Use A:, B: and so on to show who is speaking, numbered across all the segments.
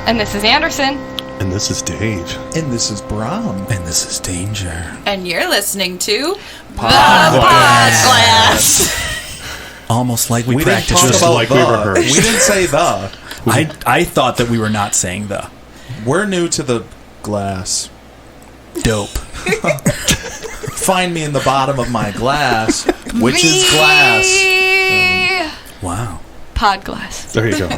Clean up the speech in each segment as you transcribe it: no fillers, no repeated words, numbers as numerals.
A: And this is Anderson.
B: And this is Dave.
C: And this is Brom.
D: And this is Danger.
E: And you're listening to
A: Podbags.
D: Almost like we
C: didn't
D: practiced.
C: talk
B: Just
C: about
B: like we rehearsed.
C: We didn't say the.
D: I thought that we were not saying the.
C: We're new to the glass.
D: Dope.
C: Find me in the bottom of my glass, which is glass.
D: Wow.
A: Pod glass.
B: There you go.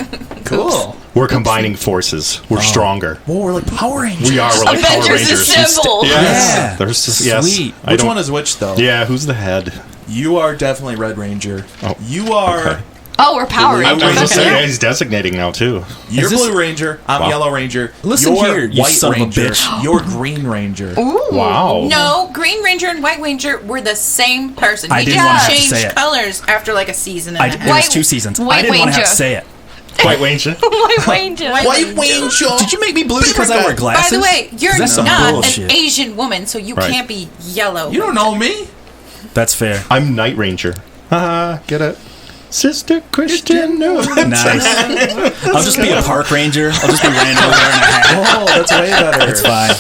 C: Cool.
B: We're combining forces. We're stronger.
C: Well, we're like Power Rangers.
B: We are. We're like Power
A: Avengers
B: Rangers.
A: assemble.
D: Yeah.
B: There's just, yes.
D: Sweet.
C: Which one is which, though?
B: Yeah, who's the head?
C: You are definitely Red Ranger.
B: Oh,
C: You are...
B: okay.
A: Oh, we're Power
B: I was
A: Rangers.
B: going to say, he's designating now, too.
C: You're
D: Is this-
C: Blue Ranger. I'm
B: Wow.
C: Yellow Ranger.
D: Listen
C: You're
D: here, you
C: White
D: son of a
C: Ranger.
D: bitch.
C: You're Green Ranger.
A: Ooh.
B: Wow.
E: No, Green Ranger and White Ranger were the same person.
D: I
E: He
D: didn't
E: just
D: wanna have to
E: changed
D: say it.
E: colors after like a season and a
D: It
E: half.
D: was 2 seasons.
A: White
D: I didn't want to have
A: Ranger.
D: to say it.
B: White Ranger.
A: White Ranger.
C: White Ranger.
D: Did you make me blue because I wear
E: By
D: glasses?
E: the way, you're
D: 'Cause that's some
E: not
D: bullshit.
E: an Asian woman, so you
B: Right.
E: can't be yellow.
C: You don't know me.
D: That's fair.
B: I'm Night Ranger. Get it? Sister Christian. No.
D: Nice. I'll just be a park ranger. I'll just be ran over in a hat.
C: Oh, that's way better.
D: It's fine.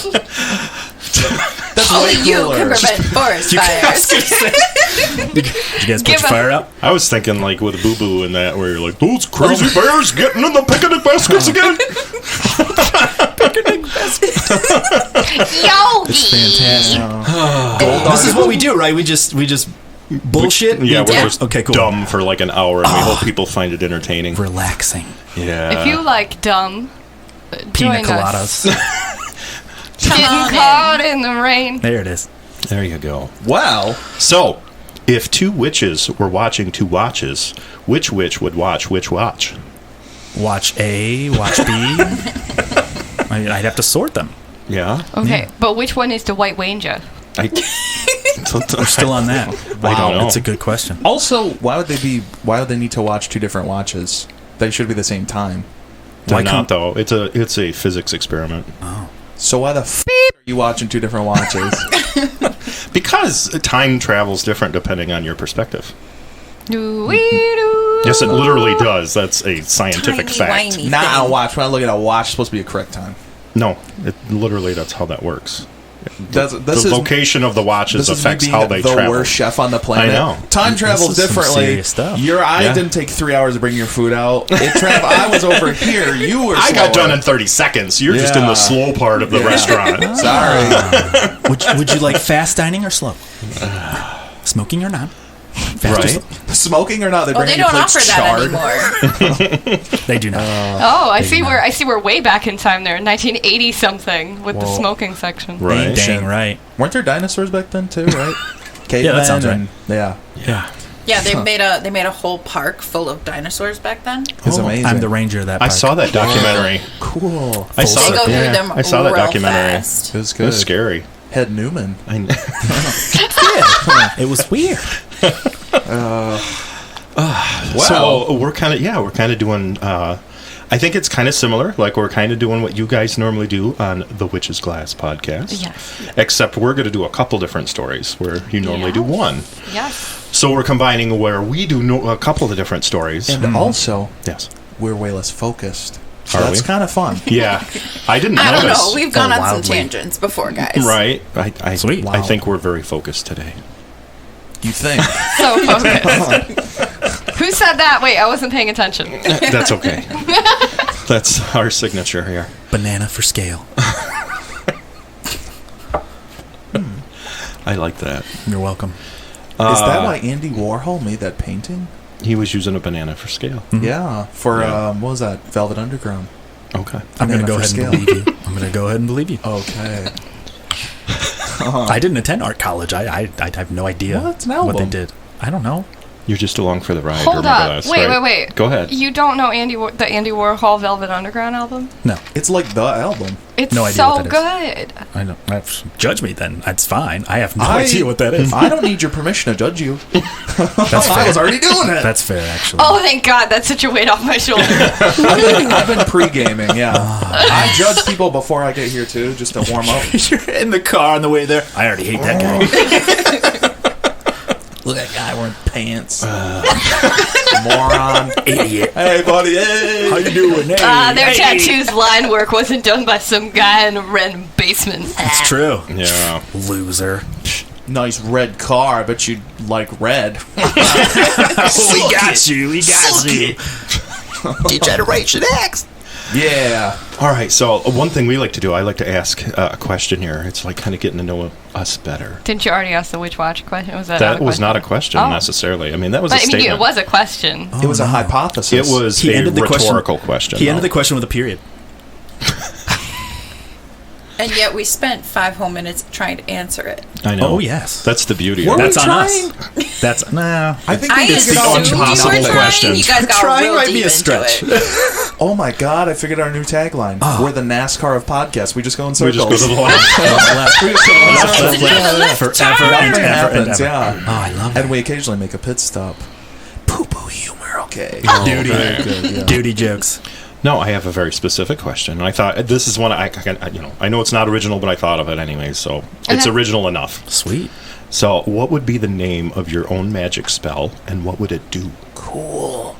C: That's
E: Only
C: way
E: you
C: cooler.
E: can prevent forest fires.
D: Did you guys put
A: Give
D: your
A: a-
D: fire up?
B: I was thinking like with Boo Boo and that, where you're like, those crazy bears getting in the picnic baskets again.
A: Yogi.
D: Fantastic.
C: Gold
D: This is what we do, right? We just bullshit.
B: Yeah,
D: the
B: we're
D: entire-
B: just
D: okay, cool.
B: dumb for like an hour, and we hope people find it entertaining.
D: Relaxing.
B: Yeah.
A: If you like dumb,
D: Pina
A: join us.
D: coladas.
A: Getting
E: on
A: caught in the rain.
D: There it is.
B: There you go.
C: Wow.
B: So, if two witches were watching two watches, which witch would watch which watch?
D: Watch A, watch B. I'd have to sort them.
B: Yeah.
A: Okay, but which one is the White Ranger?
B: I,
D: We're still on that.
B: I don't know.
D: That's a good question.
C: Also, why would they need to watch 2 different watches? They should be the same time.
B: Why
D: Why
B: not
D: can't-
B: though? It's a physics experiment.
C: So why the are you watching 2 different watches?
B: Because time travels different depending on your perspective.
A: Doo-wee-doo.
B: Yes, it literally does. That's a scientific
E: Tiny,
B: fact.
E: whiny
C: Not
E: thing.
C: a watch. When I look at a watch, it's supposed to be a correct time.
B: No, literally that's how that works.
C: This
B: The
C: is
B: location of the watches
C: this is me
B: affects
C: being
B: how they
C: the
B: travel.
C: worst chef on the planet.
B: I know.
C: Time
D: This
C: travels
D: is some
C: differently.
D: serious stuff.
C: I
B: Yeah.
C: didn't take 3 hours to bring your food out. I was over here. You were.
B: I got
C: slower.
B: done in 30 seconds. You're just in
C: Yeah.
B: the slow part of the
C: Yeah.
B: restaurant.
C: Sorry.
D: Would you like fast dining or slow? Smoking or not? Fast or
B: Right.
D: slow?
C: Smoking or not, they
E: Oh,
C: bring
E: they
C: you
E: don't
C: plates
E: offer that
C: charred.
E: anymore.
D: They do not.
A: Oh, I see. We're way back in time there, 1980 something, with the
C: Whoa.
A: smoking section.
B: Right.
D: Dang right.
C: Weren't there dinosaurs back then too? Right. Cavemen
D: sounds right.
C: and- Yeah.
D: Yeah.
E: Yeah, they made a whole park full of dinosaurs back then.
C: It's amazing.
D: I'm the ranger of that
B: I
D: park.
B: saw that documentary.
C: Cool.
B: I saw
E: They
B: that.
E: go through
B: Yeah,
E: them
B: I saw that
E: real
B: documentary.
E: fast.
C: It was
B: It
C: good.
B: was scary.
C: Head Newman.
D: It was weird.
B: So we're kind of doing. I think it's kind of similar. Like we're kind of doing what you guys normally do on the Witch's Glass podcast.
A: Yes.
B: Except we're going to do a couple different stories where you normally do one.
A: Yes.
B: So we're combining where we do a couple of different stories.
C: And also,
B: Yes.
C: we're way less focused. So
B: Are
C: that's
B: we?
C: kind of fun.
B: Yeah. I didn't
E: I don't
B: notice.
E: know. We've gone on some
D: wildly.
E: tangents before, guys.
B: Right. I
D: Sweet.
B: I
C: Wow.
B: think we're very focused today.
C: You think?
A: So focused. Who said that? Wait, I wasn't paying attention.
B: That's okay. That's our signature here.
D: Banana for scale.
B: I like that.
D: You're welcome.
C: Is that why Andy Warhol made that painting?
B: He was using a banana for scale.
C: Yeah. For
B: Yeah.
C: what was that? Velvet Underground.
B: Okay.
D: I'm going to
C: Banana
D: go
C: for
D: ahead
C: scale.
D: and believe you. I'm going to go ahead and believe you.
C: Okay.
D: I didn't attend art college. I have no idea
C: Well, it's an
D: what they
C: album.
D: did. I don't know.
B: You're just along for the ride.
A: Hold
B: remember
A: up.
B: that,
A: Wait,
B: right?
A: wait.
B: Go ahead.
A: You don't know the Andy Warhol Velvet Underground album?
D: No.
C: It's like the album.
A: It's
D: No idea
A: so
D: what that
A: good.
D: I don't. Judge me then. That's fine. I have no
C: I-
D: idea what that is.
C: I don't need your permission to judge you.
D: That's
C: I
D: fair.
C: was already doing it.
D: That's fair, actually.
A: Oh, thank God. That's such a weight off my shoulder.
C: I've been pre-gaming, yeah. I judge people before I get here, too, just to warm up.
D: You're in the car on the way there. I already hate that guy.
C: Look at that guy wearing pants. Moron.
D: Idiot.
C: Hey, buddy. Hey.
D: How you doing? Hey,
A: Their
D: hey.
A: tattoos line work wasn't done by some guy in a random basement.
D: It's true.
B: Yeah.
D: Loser.
C: Nice red car. I bet you like red.
D: We got you. We got you.
F: Degeneration X.
C: Yeah.
B: All right. So one thing we like to do, I like to ask a question here. It's like kind of getting to know us better.
A: Didn't you already ask the Witch Watch question? Was that
B: That was not a question
A: Oh.
B: necessarily. I mean, that was
A: But
B: a
A: I mean,
B: statement.
A: it was a question.
C: It was a hypothesis.
B: It was
D: He
B: a
D: ended the
B: rhetorical question.
D: He ended
B: though.
D: the question with a period.
E: And yet we spent 5 whole minutes trying to answer it.
B: I know.
D: Oh, yes.
B: That's the beauty.
C: Were
B: of
C: we
B: it.
D: That's on
C: trying?
D: us. That's nah.
C: I think
E: I
C: we
B: It's the
C: figured out
E: assumed you
B: impossible
E: were trying.
B: question.
E: You guys got
D: Trying
E: real
D: might
E: deep
D: be a
E: into
D: stretch.
E: it.
C: Oh my god, I figured out our new tagline. We're the NASCAR of podcasts. We just go in
B: We
C: circles.
B: just go to the line.
D: Left,
C: We just go in circles.
D: left, forever and
C: Nothing
D: ever and
C: happens,
D: ever.
C: yeah.
D: Oh, I love it.
C: And we occasionally make a pit stop. Poo-poo humor, okay.
D: Duty.
C: Very good, yeah.
D: Duty jokes.
B: No, I have a very specific question. And I thought this is one I know it's not original, but I thought of it anyway, so it's
A: Okay.
B: original enough.
D: Sweet.
B: So, what would be the name of your own magic spell, and what would it do?
C: Cool.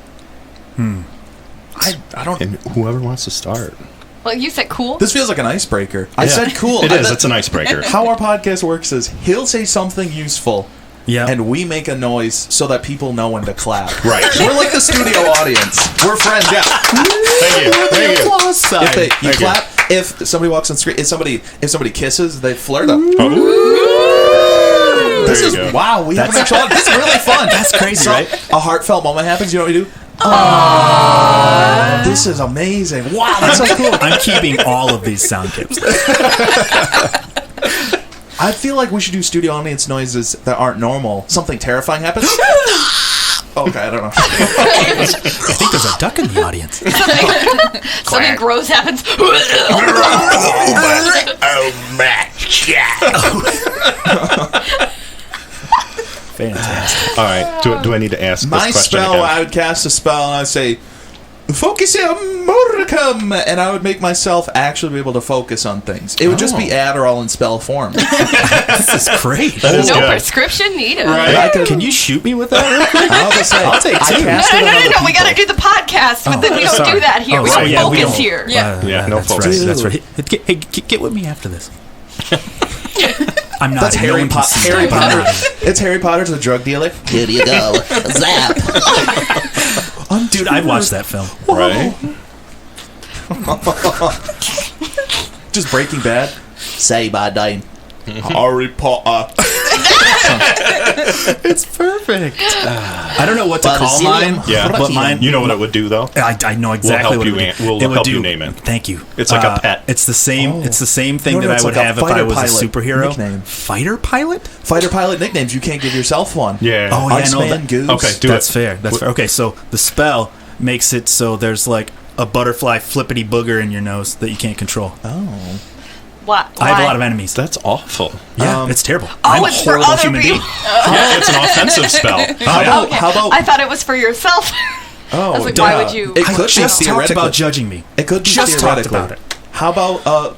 C: I don't...
B: And whoever wants to start.
A: Well, you said cool.
C: This feels like an icebreaker. I
B: Yeah.
C: said cool.
B: It
C: I
B: is.
C: bet-
B: It's an icebreaker.
C: How our podcast works is he'll say something useful,
D: Yeah.
C: and we make a noise so that people know when to clap.
B: Right.
C: We're like the studio audience. We're friends, yeah.
B: Thank you. Thank you.
C: Applause sign. If you
B: Thank you.
C: clap, if somebody walks on screen, if somebody kisses, they flirt up.
B: Oh.
C: This
B: There
C: is
B: you go.
C: wow. We have an actual audience. This is really fun.
D: That's crazy,
C: So,
D: right?
C: A heartfelt moment happens. You know what we do? Aww. This is amazing. Wow, that's so cool.
D: I'm keeping all of these sound clips.
C: I feel like we should do studio audience noises that aren't normal. Something terrifying happens. Okay, I don't know.
D: I think there's a duck in the audience.
A: Something gross happens.
D: Fantastic.
B: All right. Do I need to ask
C: My
B: this question
C: spell,
B: again?
C: I would cast a spell and I would say, focus modicum, and I would make myself actually be able to focus on things. It would just be Adderall in spell form.
D: This is great.
B: That is
A: No
B: good.
A: prescription needed.
B: Right.
C: I could-
D: Can you shoot me with that real quick?
C: I'll just say,
D: I'll take
C: I
D: two.
C: cast
A: No,
C: it
A: no,
C: on
A: no,
C: other
A: no. We
C: people.
A: got to do the podcast. But we don't
D: sorry.
A: do that here.
D: Oh,
A: we
D: sorry,
A: don't
D: yeah, we
A: focus
D: don't.
A: here.
E: Yeah.
B: Yeah, no
D: that's
B: focus.
D: right. That's right. Hey, get with me after this. I'm not.
C: That's
D: no
C: Harry
D: one can see
C: Potter. Harry
D: me.
C: Potter. It's Harry Potter's the drug dealer.
F: Here you go. Zap.
D: Dude, I'd watch that film.
B: Right.
C: Just Breaking Bad.
F: Say my name.
C: Harry Potter.
D: It's perfect. I don't know what to
F: But
D: call
F: Asylum.
D: mine.
B: Yeah.
D: but mine.
B: You know what it would do, though?
D: I know exactly
B: help
D: what
B: you
D: it
B: an-
D: would do.
B: we'll
D: It would
B: help
D: do-
B: you name it.
D: Thank you.
B: It's like a pet.
D: It's the same.
C: Oh.
D: It's the same thing
C: No, no,
D: that
C: it's
D: I would
C: like a
D: have if I
C: fighter
D: was a
C: pilot
D: superhero.
C: nickname.
D: Fighter pilot.
C: Fighter pilot nicknames. You can't give yourself one.
B: Yeah.
D: Oh yeah,
C: Iceman,
D: no. That,
C: Goose.
B: Okay, do
D: that's
B: it.
D: fair. That's fair. Okay, so the spell makes it so there's like a butterfly flippity booger in your nose that you can't control.
C: Oh.
A: What?
D: I have a lot of enemies.
B: That's awful.
D: Yeah, it's terrible. I'm a
A: it's for
D: horrible
A: other
D: human being.
A: people.
B: Yeah, it's an offensive spell.
C: How about, how about
A: I thought it was for yourself.
C: oh,
A: I was like,
C: duh.
A: why would you?
C: It
D: I
C: could
D: just
C: be
D: talked
C: theoretically.
D: about judging me.
C: It could be
D: Just talked
C: theoretically.
D: about it.
C: How about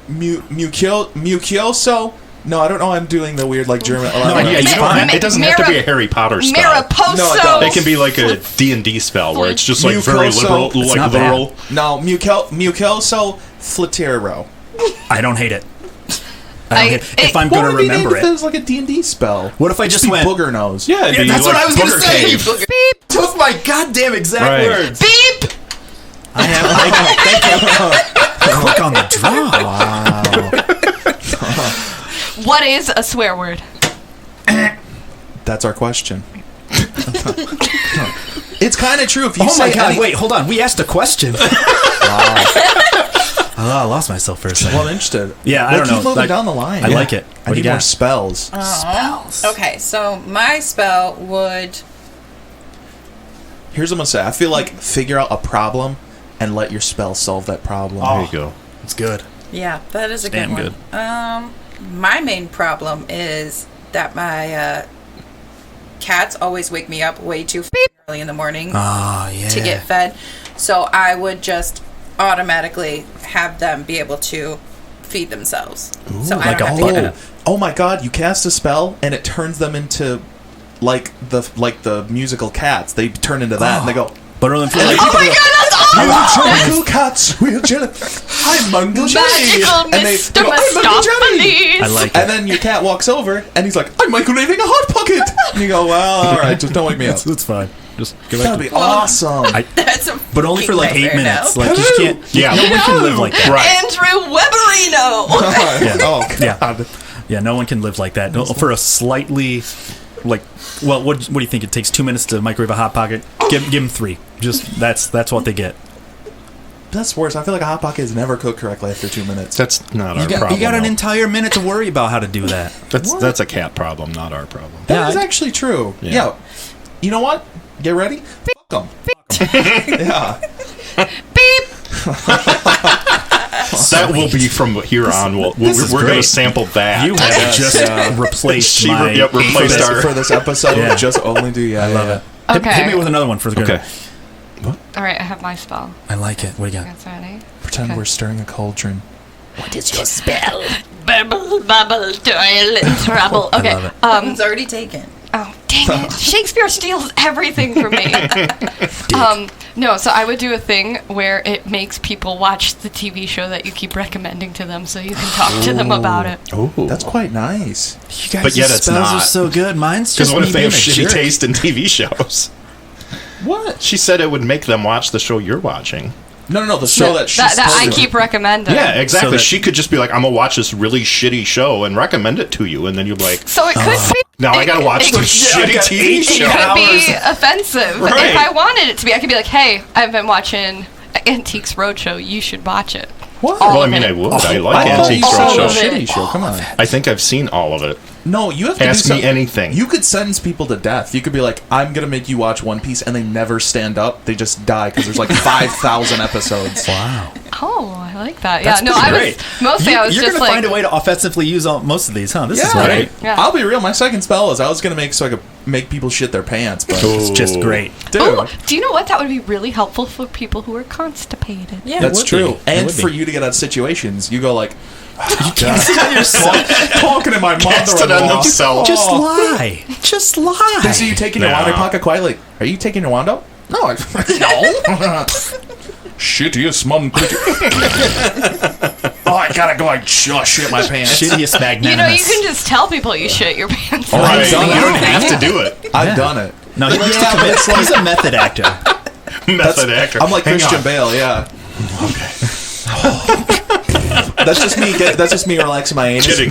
C: Mucioso? No, I don't know. I'm doing the weird like German.
B: No, yeah, you don't, it doesn't have to be a Harry Potter spell.
A: Mariposo.
C: No, it doesn't.
B: It can be like a D&D spell where it's just like very
C: Mucoso.
B: liberal,
C: It's
B: like
D: not bad.
B: literal.
C: No, Mucioso Flatero.
D: I don't hate it. I don't hate it. If I'm
C: What
D: going to
C: would be named
D: remember
C: if
D: it.
C: was like a D&D spell?
D: What if I just went?
C: booger nose?
B: Yeah, it'd be
D: that's
B: like
D: what I was going to
B: Booger
D: say.
B: Cave.
A: Beep.
D: Those my goddamn exact
B: Right.
D: words.
A: Beep.
D: I have. Thank you. Quick on the draw.
A: What is a swear word?
C: That's our question. It's kind of true if you
D: Oh
C: say
D: my god!
C: any-
D: Wait, hold on. We asked a question. Oh, I lost myself for a second.
C: Well, I'm interested.
D: Yeah, I
C: We'll
D: don't know.
C: Keep moving
D: like,
C: down the line.
D: I like it.
C: I
D: What do
C: need
D: you
C: more
D: got?
C: spells.
D: Spells.
E: Okay, so my spell would.
C: Here's what I'm gonna say. I feel like figure out a problem and let your spell solve that problem.
B: There you go.
D: It's good.
E: Yeah, that is a good
D: Damn
E: one. My main problem is that my cats always wake me up way too early in the morning
D: Oh yeah.
E: to get fed. So I would just automatically have them be able to feed themselves. So I
D: like
E: don't
D: a
E: have to get
D: button.
E: up.
C: Oh my god, you cast a spell and it turns them into like the musical Cats. They turn into that and they go,
D: Butterland for
A: Oh my god, that's awesome!
C: Magical Cats, we're jelly. I'm Mungo Jelly.
A: Magical
C: And they
A: Mr.
C: go, "I'm Mungo Jelly."
D: I like
C: And
D: it.
C: then your cat walks over and he's like, I'm microwaving a Hot Pocket. And you go, well, all right, just don't wake me up.
D: That's fine. Just go back
C: That'd
D: to
C: be awesome.
E: That's a
D: But only for like 8
E: nightmare
D: minutes.
E: now.
D: Like, you just can't.
B: Yeah.
D: No one can live like that.
B: Right.
A: Andrew Weberino!
D: Yeah.
C: Oh,
D: Yeah.
C: God.
D: Yeah, no one can live like that. No, for a slightly, like, well, what do you think? It takes 2 minutes to microwave a Hot Pocket? Give them 3. Just that's what they get.
C: That's worse. I feel like a Hot Pocket is never cooked correctly after 2 minutes.
B: That's not our problem.
D: You got an
B: though.
D: entire minute to worry about how to do that.
B: That's a cat problem, not our problem.
C: That is
D: Yeah,
C: actually true.
B: Yeah.
C: Yeah. You know what? Get ready. Fuck them. Yeah.
A: Beep!
B: That will be from here on. We're
D: is
B: going to
D: great.
B: sample that.
D: You have just
C: Yeah.
D: replaced
B: She
D: my.
B: replaced our.
C: For this episode,
D: Yeah.
C: just only do yeah.
D: I love
C: yeah.
D: it.
A: Okay.
D: Hit me with another one for the good.
B: Okay.
A: Alright, I have my spell.
D: I like it. What do you got?
A: That's ready.
C: Pretend
A: Okay.
C: we're stirring a cauldron.
F: What is your spell?
A: Bubble, bubble, toil and trouble.
D: I
A: Okay.
D: love it.
E: It's already taken.
A: Oh, dang it. Shakespeare steals everything from me. No, so I would do a thing where it makes people watch the TV show that you keep recommending to them so you can talk to them about it.
B: Oh,
C: That's quite nice.
D: You guys'
B: But yet it's
D: spells are
B: not.
D: so good. Mine's
B: because
D: just
B: what
D: me
B: if they
D: being
B: have
D: a
B: shitty
D: jerk.
B: taste in TV shows?
C: What?
B: She said it would make them watch the show you're watching.
C: No. The show that she's
A: That I
C: supposed to-
A: keep recommending.
B: Yeah, exactly.
D: So that-
B: she could just be like, "I'm gonna watch this really shitty show and recommend it to you," and then you're like,
A: So it could be.
B: "Now I gotta watch
A: it,
B: this
A: it,
B: shitty TV
A: it
B: show."
A: could be offensive.
B: Right.
A: If I wanted it to be, I could be like, "Hey, I've been watching Antiques Roadshow. You should watch it."
C: What?
A: All
B: Well, I
A: of
B: mean,
A: it.
B: I would. I like
C: I thought
B: Antiques
C: you said
A: all
C: a
A: of
B: Roadshow.
A: it.
C: shitty show. Come on.
B: I think I've seen all of it.
C: No, you have to
B: Ask
C: do
B: me
C: something.
B: anything.
C: You could sentence people to death. You could be like, I'm going to make you watch One Piece, and they never stand up. They just die because there's like 5,000 episodes.
D: Wow.
A: Oh, I like that.
D: That's
A: yeah, no,
D: pretty
A: I
D: great.
A: was mostly. I was
D: You're
A: just
D: gonna
A: like,
D: find a way to offensively use most of these, huh? This is
C: Yeah.
D: great.
A: Yeah.
C: I'll be real. My second spell is I was going to make so I could make people shit their pants. But,
D: It's just great.
C: dude,
A: oh, do you know what? That would be really helpful for people who are constipated.
E: Yeah.
C: that's
D: would
C: true.
D: be. It
C: And
D: would
C: for
D: be.
C: you to get out of situations, you go like, talking in my
B: Cast it on
C: mother-in-law.
B: themselves.
D: Just lie. Just lie.
C: They see you taking your
B: No.
C: wand in your pocket quietly. Are you taking your wand out? No. No. Shittiest mum cookie. Oh, I gotta go. I just shit my pants.
D: Shittiest magnanimous.
A: You know, you can just tell people you shit your pants.
C: Oh,
B: Right.
C: I've done
B: You
C: it.
B: don't have to do it.
C: I've done it.
D: No, he likes to commit. He's a method actor.
B: Method actor.
C: I'm like
B: Hang
C: Christian
B: on.
C: Bale, yeah.
B: Okay.
C: That's just me. That's just me relaxing my anus.
B: Kidding.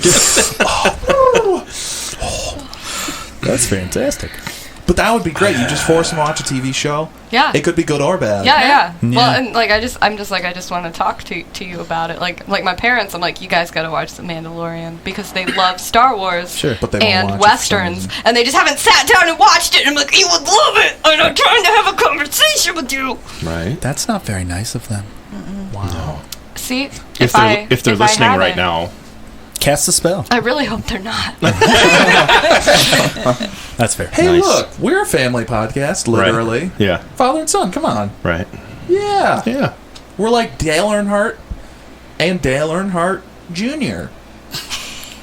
D: That's fantastic.
C: But that would be great. You just force them to watch a TV show.
A: Yeah.
C: It could be good or bad.
A: Yeah. Well,
D: Yeah.
A: and like I just want to talk to you about it. Like my parents, I'm like, you guys got to watch The Mandalorian because they love Star Wars
D: Sure.
C: But they won't
A: and
C: watch it for some
A: westerns,
C: reason.
A: and they just haven't sat down and watched it. And I'm like, you would love it, and I'm trying to have a conversation with you.
B: Right.
D: That's not very nice of them. Wow.
A: See,
B: If they're listening
A: I
B: right
A: haven't-
B: now,
D: Cast a spell.
A: I really hope they're not.
D: That's fair.
C: Hey,
B: Nice.
C: look, we're a family podcast, literally.
B: Right. Yeah.
C: Father and son, come on.
B: Right.
C: Yeah.
B: Yeah.
C: We're like Dale Earnhardt and Dale Earnhardt Jr.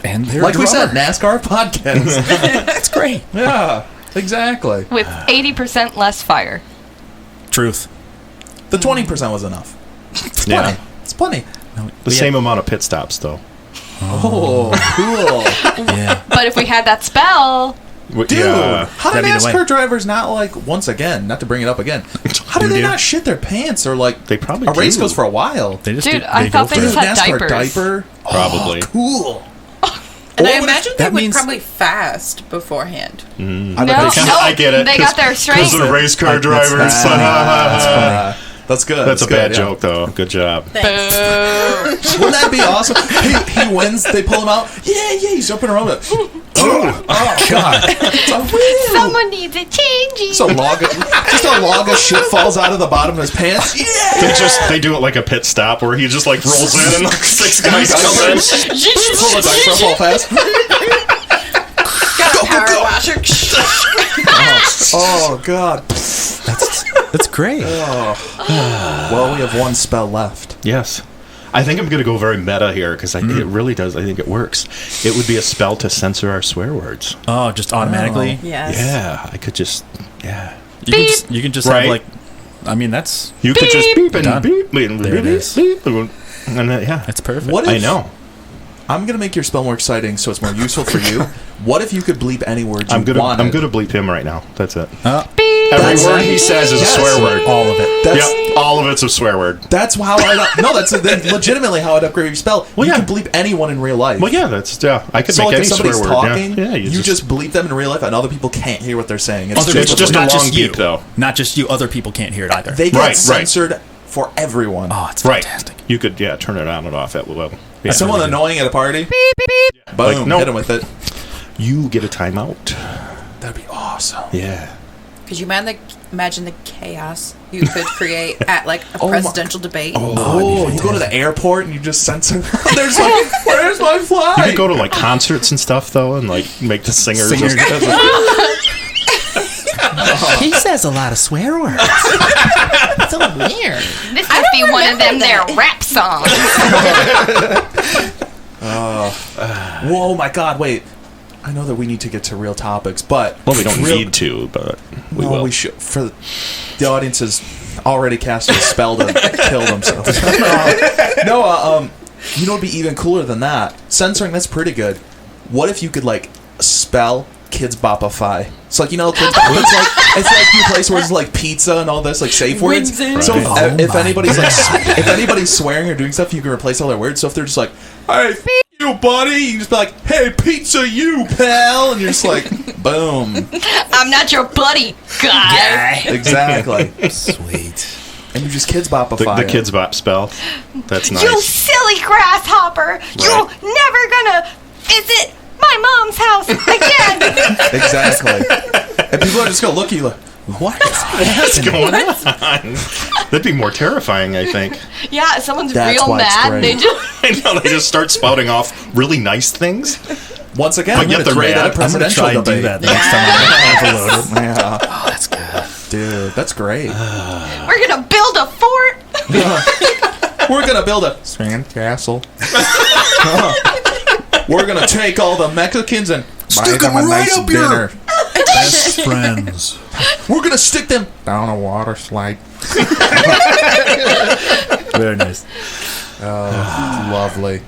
D: And they're
C: Like we
D: drummer.
C: said, NASCAR podcast.
D: That's great.
C: Yeah, exactly.
A: With 80% less fire.
D: Truth.
C: The 20% was enough. It's
B: Yeah.
C: plenty. It's plenty.
B: The same amount of pit stops, though.
C: Oh, cool.
D: Yeah.
A: But if we had that spell,
C: Dude,
B: Yeah.
C: how do
D: That'd be the way.
C: NASCAR drivers not like, once again, not to bring it up again, how do they
D: Do.
C: not shit their pants or like,
B: They probably
C: a race
B: do.
C: goes for a while?
D: They just
A: Dude,
D: do,
A: I
D: they
A: thought
D: go
A: they
D: for
A: just
D: it.
A: had
C: NASCAR
A: diapers.
C: diaper?
B: Probably.
C: Oh, cool.
E: And I
C: Or would it-
E: imagine they
D: that
E: would
D: means-
E: probably fast beforehand.
C: I bet
A: No,
C: they
A: no,
C: can-
B: I get it.
A: they got their strength.
B: Because they're race car
D: That's
B: drivers.
D: funny. That's funny.
C: That's good.
B: That's a
C: good,
B: bad
C: yeah.
B: joke, though. Good job.
E: Thanks.
C: Wouldn't that be awesome? He wins. They pull him out. Yeah, he's jumping around. Oh God!
A: Someone needs a change.
C: Just a log of shit falls out of the bottom of his pants. Yeah.
B: They do it like a pit stop where he just like rolls in and like 6 guys come in.
C: Pull the diaper fall fast.
E: Got a power
C: go.
E: washer.
C: Oh God!
D: That's great.
C: Well, we have one spell left.
B: Yes. I think I'm going to go very meta here because it really does. I think it works. It would be a spell to censor our swear words.
D: Oh, just automatically?
E: Yes.
B: Yeah, I could just, yeah.
D: You can just
B: Right.
D: have, like, I mean, that's...
B: You could just beep and
D: Done.
B: beep and
D: There it
B: beep,
D: is.
B: beep, and then, yeah.
D: That's perfect.
C: What if,
B: I know.
C: I'm going to make your spell more exciting so it's more useful for you. What if you could bleep any word you
B: I'm gonna
C: wanted?
B: bleep him right now. That's it.
A: Beep.
B: Every
C: That's
B: word
C: it.
B: he says is
C: Yes.
B: a swear word.
D: All of it.
C: That's,
B: Yep, all of it's a swear word.
C: that's how that's legitimately how I'd upgrade your spell.
B: Well,
C: you
B: yeah.
C: can bleep anyone in real life.
B: Well, yeah, I could
C: So
B: make
C: like
B: any
C: if
B: swear
C: somebody's
B: word.
C: talking,
B: Yeah,
C: you just bleep them in real life and other people can't hear what they're saying. It's
B: It's just a
D: not
B: long
D: just you.
B: beep, though.
D: Not just you. Other people can't hear it either.
C: they get
B: Right, right.
C: censored for everyone.
D: Oh, it's
B: Right.
D: fantastic.
B: You could, turn it on and off at will. Yeah,
C: Someone
B: really good.
C: annoying at a party,
A: Beep, beep, beep.
C: boom,
B: Like, no.
C: hit him with it.
B: You get a timeout.
C: That'd be awesome.
B: Yeah.
E: Could you imagine the chaos you could create at like a
C: my-
E: presidential debate?
C: Oh, you go to the airport and you just censor. There's like, where's my flight?
B: You could go to like concerts and stuff though, and like make the singers.
D: Singers.
F: He says a lot of swear words. So weird.
A: This must be one of them there rap songs.
C: Whoa, my God! Wait, I know that we need to get to real topics, but
B: Well, we don't need to, but we will.
C: We should. For the audience has already cast a spell to kill themselves. You know, it'd be even cooler than that. Censoring, that's pretty good. What if you could like spell Kids Bopify? It's like, you know, Kids Bop, it's like you place words like pizza and all this, like safe words.
A: Wings
C: So
D: Right.
C: if anybody's like, if anybody's swearing or doing stuff, you can replace all their words. So if they're just like, "Hey, you buddy," you can just be like, "Hey, pizza, you pal," and you're just like, boom,
A: I'm not your buddy, guy.
C: exactly.
D: Sweet.
C: And you just Kids Bopify.
B: the Kids Bop spell. That's nice.
A: You silly grasshopper! You're never gonna visit my mom's house again.
C: Exactly. And people are just gonna look at you like, what?
B: What's going on? That'd be more terrifying, I think.
A: Yeah, if someone's
C: That's
A: real
C: why it's
A: mad.
C: great.
A: They just
B: I know, they just start spouting off really nice things.
C: Once again,
B: But
C: I'm
B: yet
C: gonna
B: they're
C: create
B: mad.
C: a
B: I'm gonna
D: I'm going to
C: presidential
D: try and do
C: debate.
D: that the next time I'm overloaded.
C: Yeah.
D: Oh, that's good.
C: Dude, that's great.
A: we're gonna build a fort.
C: We're gonna build a sand castle. We're gonna take all the Mexicans and buy them a nice dinner.
D: Best friends.
C: We're gonna stick them down a water slide.
D: Very nice.
C: Lovely.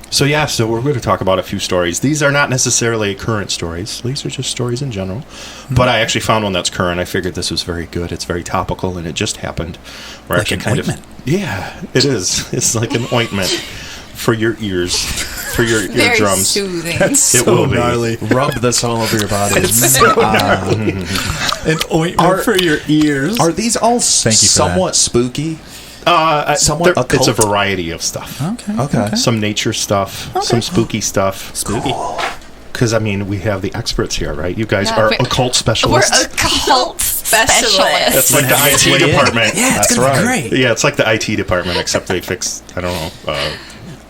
B: So we're going to talk about a few stories. These are not necessarily current stories. These are just stories in general. But I actually found one that's current. I figured this was very good. It's very topical, and it just happened. We're
D: Like
B: actually
D: an ointment.
B: Yeah, it is. It's like an ointment for your ears, for your
E: Very
B: eardrums.
E: soothing.
B: It will be.
C: Rub this all over your body.
D: An ointment for your ears.
C: Are these all
D: you for
C: somewhat spooky? Somewhat
B: It's a
C: occult?
B: variety of stuff.
C: Okay.
B: Some nature stuff, some spooky stuff.
D: Spooky.
B: Because, I mean, we have the experts here, right? You guys
A: Yeah,
B: are
A: we're-
B: occult
A: We're
B: specialists.
A: occult
E: Specialist.
A: specialists.
B: It's like the
D: Have
B: IT
D: to weigh in.
B: department.
D: Yeah, it's
C: That's
D: going to be
C: right.
D: great.
B: Yeah, it's like the IT department, except they fix, I don't know.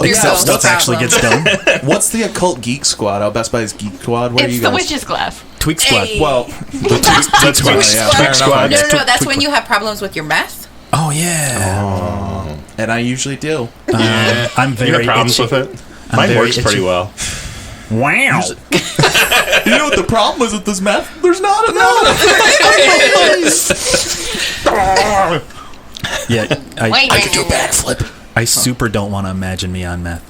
D: Except
E: Yeah.
D: stuff actually gets done.
C: What's the occult geek squad? Oh, Best Buy's geek squad. Where are
A: It's
C: you
A: the
C: guys?
A: witch's glass.
D: Tweak squad.
E: Hey.
C: Well,
B: That's
C: Squad,
B: what
C: yeah.
B: Twig
C: Fair
B: Squad.
C: enough.
E: No, that's when you have problems with your meth.
D: Oh, yeah.
C: and I usually do.
D: I'm
B: You
D: very
B: have problems
D: itchy.
B: with it?
D: I'm
B: Mine
D: very
B: works pretty
D: itchy.
B: well.
D: Wow.
C: You know what the problem is with this meth? There's not enough.
D: Yeah,
A: Wait,
D: I
A: could do a
C: Backflip.
D: I super don't want to imagine me on meth.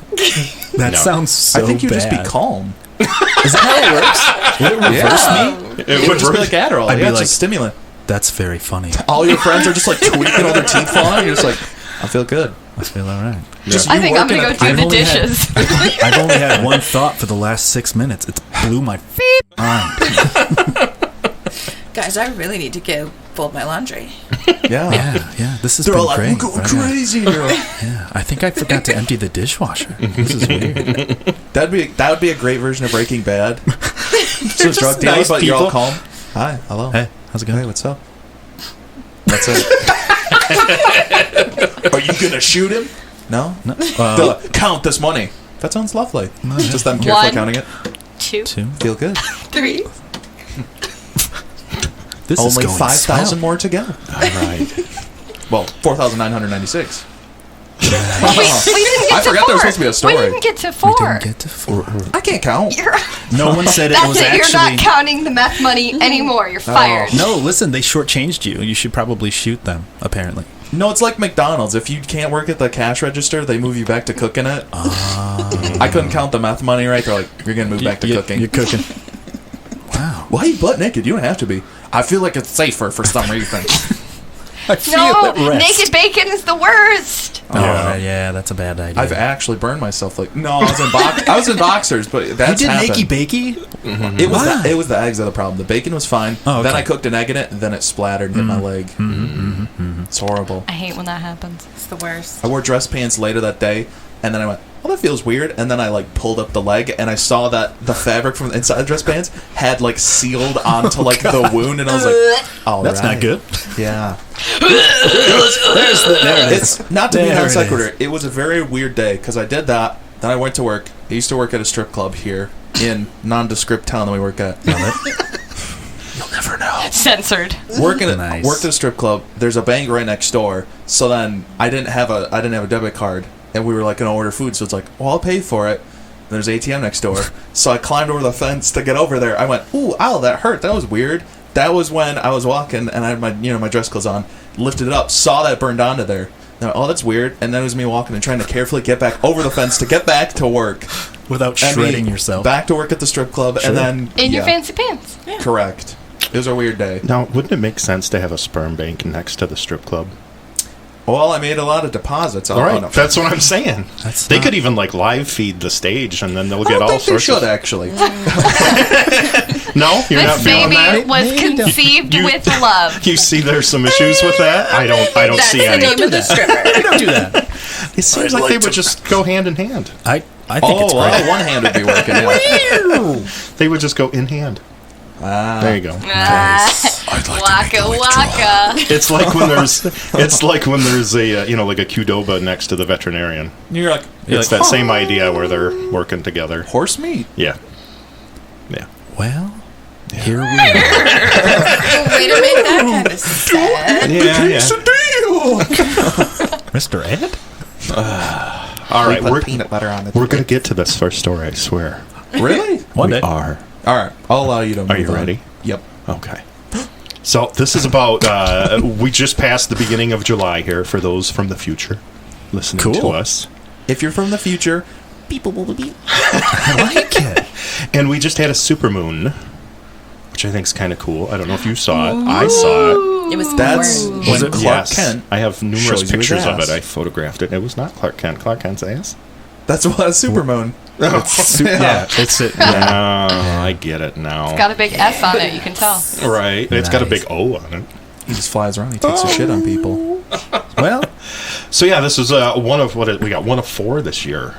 D: That
B: No.
D: sounds so
C: I think you'd just be
D: bad.
C: calm.
D: Is that how it works? Would it reverse me?
C: It would just be like Adderall.
D: I'd be
C: Yeah, it's
D: like-
C: just stimulant.
D: That's very funny.
C: All your friends are just like tweaking all their teeth falling. You're just like, I feel good.
D: I feel all right.
C: Just
A: I
C: you
A: think I'm
C: working
A: gonna
C: at-
A: go do
D: I've
A: the
D: only had-
A: dishes.
D: I've only had one thought for the last 6 minutes. It's blew my mind.
E: Guys, I really need to fold my laundry.
C: Yeah.
D: Yeah. This has
C: They're
D: been
C: all like,
D: great.
C: we're going
D: Right?
C: crazy here.
D: Yeah, I think I forgot to empty the dishwasher. This is weird.
C: That would be a great version of Breaking Bad. So drug dealer,
B: nice
C: but you're all
B: people.
C: calm. Hi, hello.
D: Hey, how's it going?
C: Hey, what's up? That's it. Are you gonna shoot him? No.
D: No,
C: Count this money. That sounds lovely. Just them carefully
A: One.
C: counting it.
A: 2,
D: 2.
C: Feel good.
A: 3.
D: This is
C: Only
D: going
C: 5,000
D: swell.
C: more to go.
B: All right.
C: Well, 4,996.
A: Well, we didn't get
C: I
A: to
C: forgot
A: 4.
C: there was supposed to be a story.
A: We didn't get to 4.
F: Didn't get to 4.
C: I can't count.
D: No one said it
A: That's
D: was
A: it.
D: actually.
A: You're not counting the meth money anymore. You're fired.
D: No, listen, they shortchanged you. You should probably shoot them, apparently.
C: No, it's like McDonald's. If you can't work at the cash register, they move you back to cooking it. I couldn't count the meth money right. They're like, you're going to move back to cooking.
D: You're cooking. Wow.
C: Why are you butt naked? You don't have to be. I feel like it's safer for some reason.
D: I feel
A: No,
D: at rest.
A: naked bacon is the worst.
D: Oh, yeah, that's a bad idea.
C: I've actually burned myself. Like, no, I was in boxers, but that's
D: you did
C: happened.
D: nakey bakey?
C: It was the eggs are the problem. The bacon was fine.
D: Oh, okay.
C: Then I cooked an egg in it, and then it splattered and hit my leg. It's horrible.
A: I hate when that happens.
E: It's the worst.
C: I wore dress pants later that day, and then I went, well, that feels weird. And then I like pulled up the leg, and I saw that the fabric from the inside the dress pants had like sealed onto like the wound, and I was like, all
D: That's
C: right.
D: not good.
C: Yeah.
D: There it is.
C: It's not to be
D: There
C: non
D: it
C: sequitur. It was a very weird day because I did that. Then I went to work. I used to work at a strip club here in nondescript town that we work at. You'll never know.
A: Censored.
D: Nice.
C: Worked at a strip club. There's a bank right next door. So then I didn't have a debit card, and we were like gonna order food. So it's like, well, I'll pay for it. There's ATM next door. So I climbed over the fence to get over there. I went, ooh, ow, that hurt. That was weird. That was when I was walking and I had my dress clothes on, lifted it up, saw that burned onto there. And I went, oh, that's weird. And then it was me walking and trying to carefully get back over the fence to get back to work.
D: Without
C: And
D: shredding
C: me
D: yourself.
C: Back to work at the strip club, and then
A: In your fancy pants.
C: correct. It was a weird day.
B: Now, wouldn't it make sense to have a sperm bank next to the strip club?
C: Well, I made a lot of deposits.
B: All right,
C: no.
B: that's what I'm saying.
D: That's
B: They
D: not-
B: could even like live feed the stage, and then they'll
C: I
B: get
C: don't
B: all
C: think they
B: sorts
C: should
B: of.
C: actually.
B: No, you're not
A: This
B: feeling
A: baby
B: that.
A: was conceived
B: You-
A: with love.
B: You see, there's some issues with that. I don't
E: That's
B: see
E: the
B: any.
E: name of the stripper.
D: Don't do that.
B: It seems like they would just go hand in hand.
D: I think it's great.
C: One hand would be working. Yeah.
B: They would just go in hand. There you go.
A: Waka waka.
B: It's like when there's a like a Qdoba next to the veterinarian.
C: You're like
B: It's that same idea where they're working together.
C: horse meat.
B: Yeah.
D: Well, here we are.
E: Way to make that kind of sad.
B: Yeah.
D: Mr. Ed?
B: All right,
F: Put peanut butter on it.
B: we're gonna get to this first story. I swear.
C: Really?
D: One
B: we
D: day.
B: are.
C: All right, I'll allow you to.
B: Are you
C: move on.
B: ready?
C: Yep.
B: Okay. So this is about. We just passed the beginning of July here for those from the future listening to
D: Cool.
B: us,
C: If you're from the future,
F: Beep, boop, boop, beep.
D: I like it.
B: and we just had a supermoon, which I think is kind of cool. I don't know if you saw it. I saw it.
E: It was
C: that's
E: the worst.
C: when
D: it?
C: Clark
B: Yes.
C: Kent.
B: I have numerous
C: shows you his
B: pictures of
C: ass.
B: it. I photographed it. It was not Clark Kent. Clark Kent's ass.
C: That's what a supermoon.
D: Yeah, it's it.
B: Yeah, I get it now.
A: Got a big S on it, you can tell.
B: Right. It's got a
D: Nice.
B: big O on it.
C: He just flies around. He takes a shit on people.
D: Well,
B: So yeah, this is one of we got 1 of 4 this year.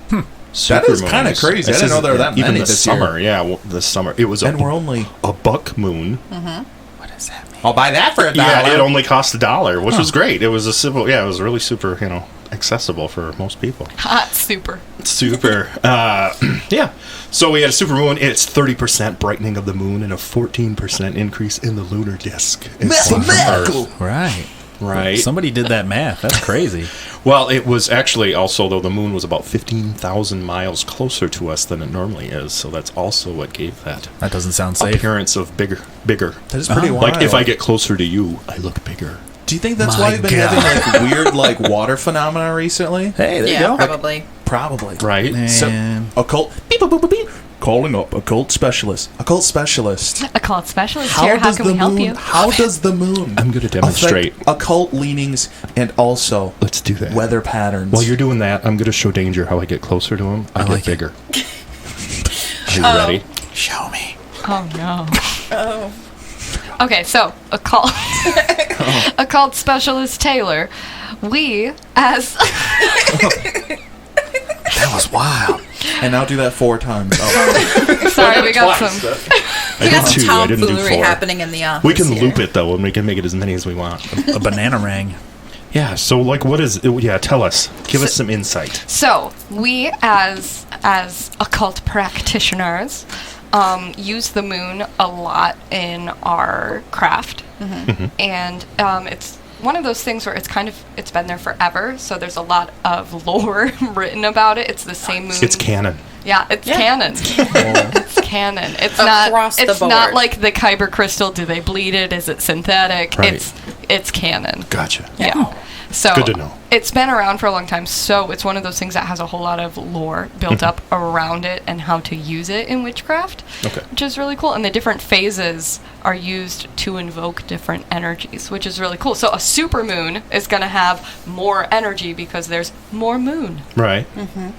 C: That is kinda
B: Supermoons.
C: crazy. I
B: This
C: didn't know
B: is-
C: there were that
B: even
C: many
B: this
C: this year.
B: summer. Yeah, this summer it was
C: And we're only.
B: a buck moon.
F: What does that mean?
C: I'll buy that for a
B: Yeah, it only cost $1, which was great. It was a simple. Yeah, it was really super. Accessible for most people.
A: Hot super.
B: Super. Yeah. So we had a super moon. It's 30% brightening of the moon and a 14% increase in the lunar disk.
C: Mathematical.
D: right.
B: Right.
D: Somebody did that math. That's crazy.
B: Well, it was actually also, though the moon was about 15,000 miles closer to us than it normally is, so that's also what gave that
D: That doesn't sound safe.
B: appearance of bigger.
C: That is pretty wild.
B: Like if I get closer to you, I look bigger.
C: Do you think that's
D: My
C: why you've been
D: God.
C: having like weird like water phenomena recently?
D: Hey, there you
E: Yeah,
D: go.
E: probably.
C: Probably.
B: Right?
D: And
C: Occult. Beep, boop, boop, boop, beep. Calling up occult specialist. Occult specialist.
A: A cult specialist here. How can we help you?
C: How does the moon?
B: I'm going to demonstrate.
C: affect occult leanings and also
B: Let's do that.
C: weather patterns.
B: While you're doing that, I'm going to show Danger how I get closer to him. I get
D: like it.
B: bigger. Are you ready?
F: Show me.
A: Oh no.
E: Oh.
A: Okay, so a cult specialist Taylor. We as
F: That was wild.
C: and now do that 4 times. Oh.
A: sorry, we got some.
B: I
E: We got
B: did
E: some
B: 2. I didn't do
E: tomfoolery
B: 4.
E: happening in the office.
B: We can
E: here.
B: loop it though, and we can make it as many as we want.
D: a banana rang.
B: Yeah. So, like, what is? Yeah. Tell us. Give us some insight.
A: So we as occult practitioners use the moon a lot in our craft, and one of those things where it's been there forever, so there's a lot of lore written about it. It's the same moon.
B: It's canon.
A: Yeah, it's canon. It's canon. It's
E: Across the
A: It's
E: board.
A: not like the Kyber crystal. Do they bleed it? Is it synthetic?
B: Right.
A: It's canon.
B: Gotcha.
A: Yeah. So
B: Good to know.
A: It's been around for a long time, so it's one of those things that has a whole lot of lore built up around it and how to use it in witchcraft,
B: Okay.
A: which is really cool. And the different phases are used to invoke different energies, which is really cool. So a super moon is going to have more energy because there's more moon.
B: Right.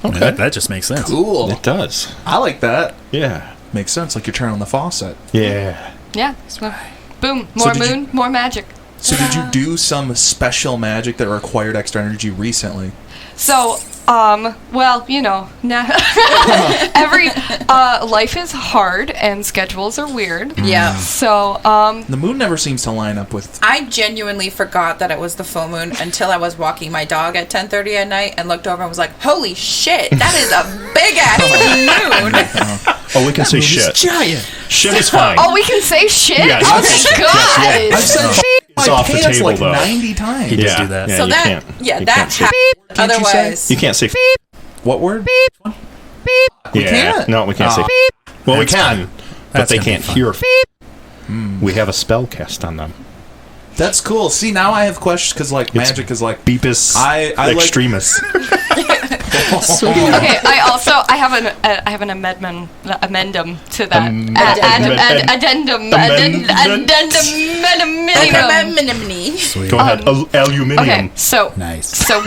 D: Okay. That just makes sense.
C: Cool.
B: It does.
C: I like that.
B: Yeah.
C: Makes sense. Like you're turning on the faucet.
B: Yeah.
A: Yeah. So, boom. More
C: did you-
A: moon, more magic.
C: So did you do some special magic that required extra energy recently?
A: So, well, you know, every life is hard and schedules are weird.
E: Yeah.
A: So,
C: The moon never seems to line up with.
E: I genuinely forgot that it was the full moon until I was walking my dog at 10:30 at night and looked over and was like, "Holy shit, that is a big ass moon!"
B: Oh, we can say shit.
F: Giant.
B: Shit is fine.
A: oh, we can say shit.
B: Yes,
A: Oh
B: yes,
A: my
B: yes,
A: god!
B: yes,
C: I've said
B: It's
C: my
B: off the
C: pants
B: table,
C: like
B: though.
C: 90 times.
D: Just do that.
B: Yeah,
E: So
B: you
E: that,
B: can't.
E: yeah,
B: You
E: that
B: can't say-
E: happened.
C: Can't you say-
E: Otherwise,
B: You can't say.
C: What word?
B: Yeah.
C: can't?
B: No, we can't say. Well, we can, but
D: That's
B: they
D: gonna be
B: can't
D: fun.
B: hear. We have a spell cast on them.
C: That's cool. See, now I have questions because like magic is like
B: Beepus
C: I like-
B: extremis.
A: Okay, I have an amendum to that. Addendum.
D: Sweet.
B: Go ahead. Aluminium.
A: Okay, so
D: Nice.
A: So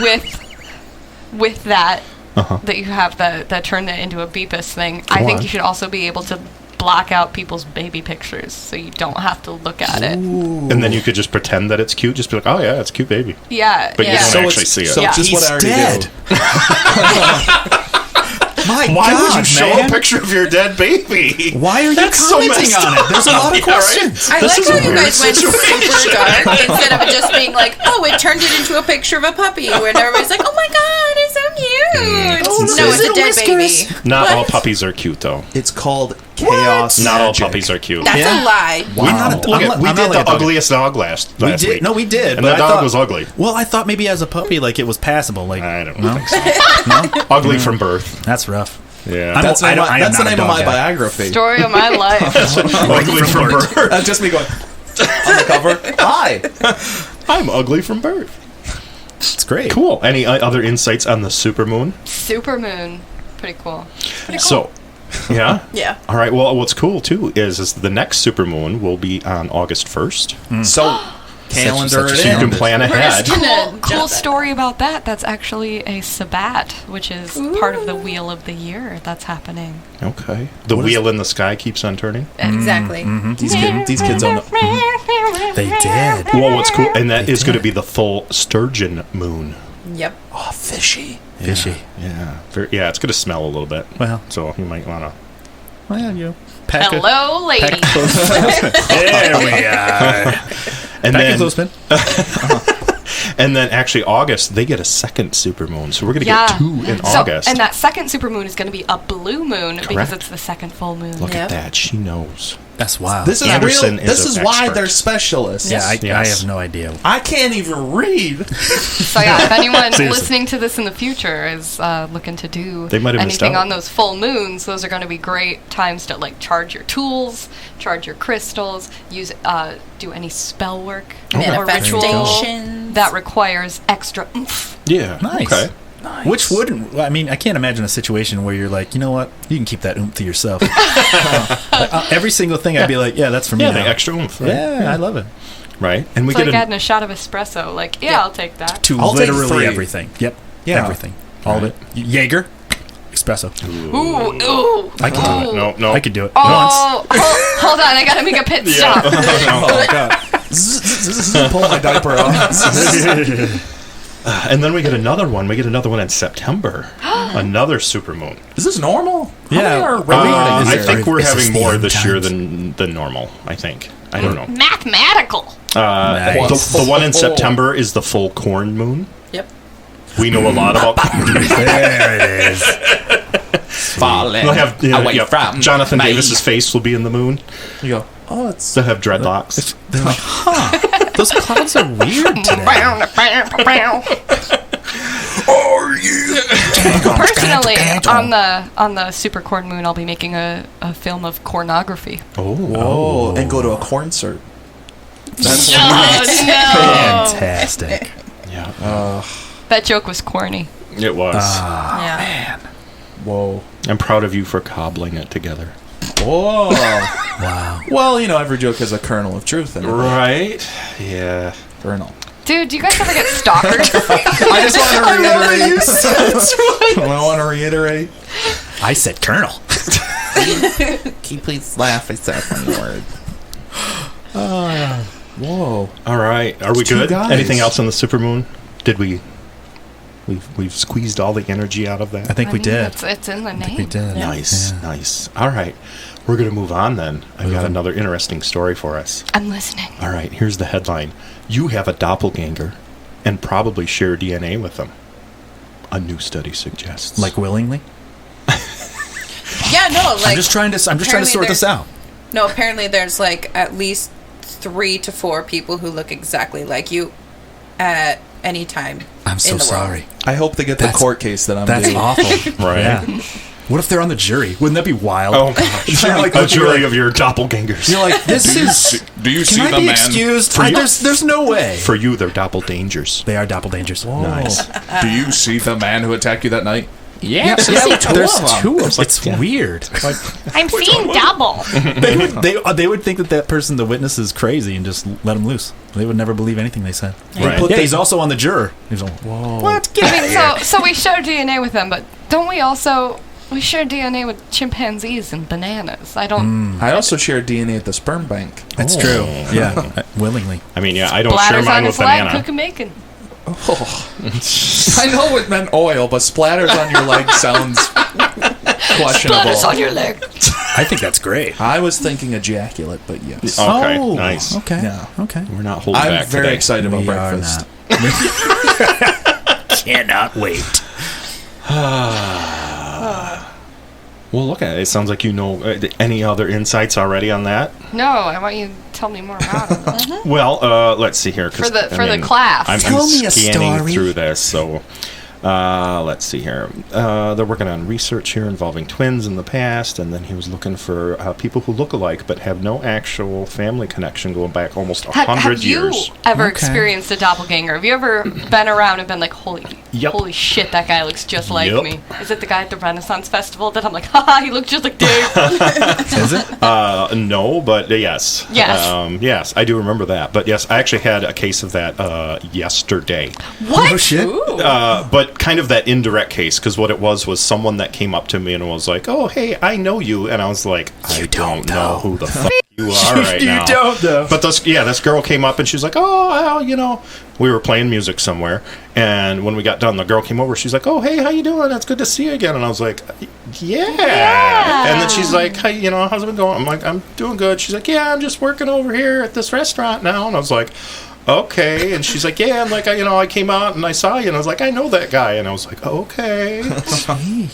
A: with that, that you have the turn that into a beepus thing. I think
B: on.
A: you should also be able to block out people's baby pictures, so you don't have to look at it.
B: And then you could just pretend that it's cute. Just be like, oh yeah, it's a cute baby.
A: Yeah,
B: But you
A: yeah.
B: don't
C: so
B: actually
C: it's,
B: see it.
C: So
A: Yeah.
C: just what I already
F: dead.
C: do.
F: My
B: Why
F: God,
B: would you show
F: man.
B: a picture of your dead baby?
F: Why are you
B: That's so
F: commenting
B: messed
F: on it? There's a lot of
B: Yeah, right?
F: questions.
E: I
B: This
E: like
B: is a
E: how you
B: weird
E: guys went
B: situation.
E: super dark instead of it just being like, "Oh, it turned it into a picture of a puppy," when everybody's like, "Oh my god, it's so cute." No, it's a dead baby.
B: Not all puppies are cute, though.
C: It's called chaos.
B: Not all
C: magic.
B: puppies are cute.
E: That's a lie.
C: Wow.
B: We
D: I'm
B: did
D: not
B: the
D: like a dog.
B: ugliest dog last
D: We did.
B: week.
D: No, we did.
B: And
D: but
B: the
D: I
B: dog
D: thought-
B: was ugly.
D: Well, I thought maybe as a puppy, like it was passable. Like
B: I don't
D: no?
B: think so. Ugly from birth.
D: That's rough.
B: Yeah.
D: I'm-
C: That's,
D: I
C: the name,
D: don't-
C: of-
D: I am
C: that's the
D: not a
C: name of
D: dog
C: my
D: guy.
C: biography.
A: Story of my life.
B: ugly from birth.
C: That's just me going on the cover. Hi.
B: I'm ugly from birth.
D: It's great.
B: Cool. Any other insights on the supermoon?
A: Supermoon, pretty cool.
B: So, yeah.
E: Yeah.
B: All right. Well, what's cool too is the next supermoon will be on August 1st.
C: So calendar
D: such a
C: it
B: So you
C: in.
B: can plan ahead.
A: Cool story about that. That's actually a Sabbat, which is part of the Wheel of the Year that's happening.
B: Okay. The wheel in the sky keeps on turning.
E: Exactly.
C: These kids don't know.
D: They did.
B: Well, what's cool, and that is going to be the full sturgeon moon.
E: Yep.
C: Oh, fishy.
D: Fishy.
B: Yeah. Yeah. It's going to smell a little bit.
D: Well,
B: So you might want to.
D: well, you pack a-
A: Hello, lady.
D: pack a close- There we are.
B: And
D: Pack a
B: then,
D: clothespin.
B: and then actually August they get a second supermoon, so we're going to get two in August.
A: And that second supermoon is going to be a blue moon because
B: Correct.
A: it's the second full moon.
B: Look
E: Yep.
B: at that, she knows.
D: That's wild.
C: This is
B: Anderson
C: real. This
B: is
C: is
B: an
C: why
B: expert.
C: they're specialists.
D: yeah, I
B: Yes.
D: have no idea.
C: I can't even read.
A: So yeah, if anyone
D: Seriously.
A: listening to this in the future is looking to do
B: They might have missed
A: anything
B: out.
A: on those full moons, those are going to be great times to like charge your tools, charge your crystals, use do any spell work or ritual
E: Manifestations.
A: that requires extra oomph.
B: Yeah.
D: Nice.
B: Okay.
D: Which wouldn't, I mean, I can't imagine a situation where you're like, you know what, you can keep that oomph to yourself. Every single thing I'd be like, yeah, that's for me
B: Yeah, the
D: now.
B: extra oomph. Right?
D: Yeah, I love it.
B: Right. And we
A: It's like
B: get
A: adding a shot of espresso. Like, yeah, I'll take that.
D: To
C: I'll take
D: literally
C: 3.
D: everything. Yep.
C: Yeah.
D: Everything. All of it. Jaeger, espresso.
A: Ooh,
D: I can do it.
B: no.
D: I could do it.
A: Oh, hold on, I gotta make a pit stop.
C: Oh god. Pull my diaper off.
B: And then we get another one. We get another one in September. Another supermoon.
C: Is this normal?
D: Yeah.
C: How many are really
B: I
C: is there?
B: think we're
F: Is this
B: having
F: the
B: more
F: end
B: this year
F: times?
B: than normal. I think. I don't know.
A: Mathematical.
D: Nice.
B: The one in September is the full corn moon.
E: Yep.
B: We know a lot about.
D: There it is.
C: Falling
B: They'll have
C: away from
B: Jonathan
C: me.
B: Davis's face will be in the moon.
C: You go. Oh, it's
B: They'll have dreadlocks.
D: They're like, huh. Those clouds are weird today.
A: Personally, on the super corn moon, I'll be making a film of cornography.
C: Oh, and go to a corn syrup. That's
D: Fantastic.
B: Yeah.
A: That joke was corny.
B: It was.
E: Yeah.
C: Whoa.
B: I'm proud of you for cobbling it together.
C: Whoa.
D: Wow.
C: Well, every joke has a kernel of truth in it.
B: Right? Yeah.
C: Kernel.
A: Dude, do you guys ever get stalkers?
C: I just want to reiterate. I want to reiterate.
D: I said Colonel.
F: Can you please laugh? I said a funny word.
C: Whoa.
B: All right. Are we
C: Two
B: good?
C: guys.
B: Anything else on the supermoon? Did we? We've squeezed all the energy out of that.
D: I think we did.
A: It's in the name.
D: We did.
B: Nice,
D: Yeah.
B: nice. All right. We're going to move on then. I've got another interesting story for us.
A: I'm listening.
B: All right. Here's the headline. You have a doppelganger and probably share DNA with them. A new study suggests.
D: Like willingly?
E: Yeah, no, like
D: I'm just trying to sort this out.
E: No, apparently there's like at least 3 to 4 people who look exactly like you at any time.
D: I'm so
E: in the
D: sorry.
E: world.
C: I hope they get the
D: That's-
C: court case that I'm
D: That's
C: doing.
D: awful.
B: Right.
D: Yeah. What if they're on the jury? Wouldn't that be wild?
B: Oh, gosh.
D: They're like,
B: A jury of your doppelgangers.
D: You're like, this is.
G: Do you see
D: Can I
G: the
D: be
G: man?
D: excused?
B: For you-
D: There's no way.
B: For you, they're dappeldangers.
D: They are doppelgangers.
B: Nice.
G: Do you see the man who attacked you that night?
F: Yeah,
D: There's two of them. It's weird.
A: I'm seeing double.
D: They would think that person, the witness, is crazy and just let him loose. They would never believe anything they said.
B: Right.
D: Yeah, he's also on the juror. He's like, whoa.
A: What? I mean, so we share DNA with them, but don't we also share DNA with chimpanzees and bananas? I don't.
C: I also share DNA at the sperm bank.
D: That's true. Yeah, willingly.
B: I mean, yeah, I don't share
A: Splatters
B: mine
A: on
B: with
A: his leg,
B: banana.
A: cooking bacon.
C: I know it meant oil, but splatters on your leg sounds questionable.
A: Splatters on your leg.
D: I think that's great.
C: I was thinking ejaculate, but yes.
B: Okay,
D: Oh,
B: nice.
D: Okay.
C: Yeah.
D: Okay.
B: We're not holding
C: I'm
B: back
C: very
B: today.
C: excited about
D: We are
C: breakfast.
D: not. Cannot wait.
B: Well, look at it. It sounds like you know any other insights already on that.
A: No, I want you to tell me more about it.
B: Well, let's see here. 'Cause,
A: For the
B: I mean,
A: class.
B: I'm
F: Tell me a
B: scanning
F: story.
B: through this, so let's see here. They're working on research here involving twins in the past, and then he was looking for people who look alike but have no actual family connection going back almost 100
A: Have you
B: years.
A: ever
D: Okay.
A: experienced a doppelganger? Have you ever been around and been like, holy shit, that guy looks just like
B: Yep.
A: me? Is it the guy at the Renaissance Festival that I'm like, haha, he looks just like Dave?
D: Is it?
B: No, but yes.
A: Yes.
B: Yes, I do remember that. But yes, I actually had a case of that yesterday.
A: What?
D: Oh, shit.
E: Ooh.
B: But kind of that indirect case, because what it was someone that came up to me and was like, "Oh, hey, I know you," and I was like, "I don't know who the fuck you are right now."
D: You don't know.
B: But this girl came up and she was like, "Oh, well, we were playing music somewhere, and when we got done, the girl came over. She's like, "Oh, hey, how you doing? It's good to see you again." And I was like, "Yeah." And then she's like, "Hey, how's it been going?" I'm like, "I'm doing good." She's like, "Yeah, I'm just working over here at this restaurant now." And I was like, "Okay." And she's like, "Yeah, and like I came out and I saw you," and I was like, "I know that guy." And I was like, "Okay."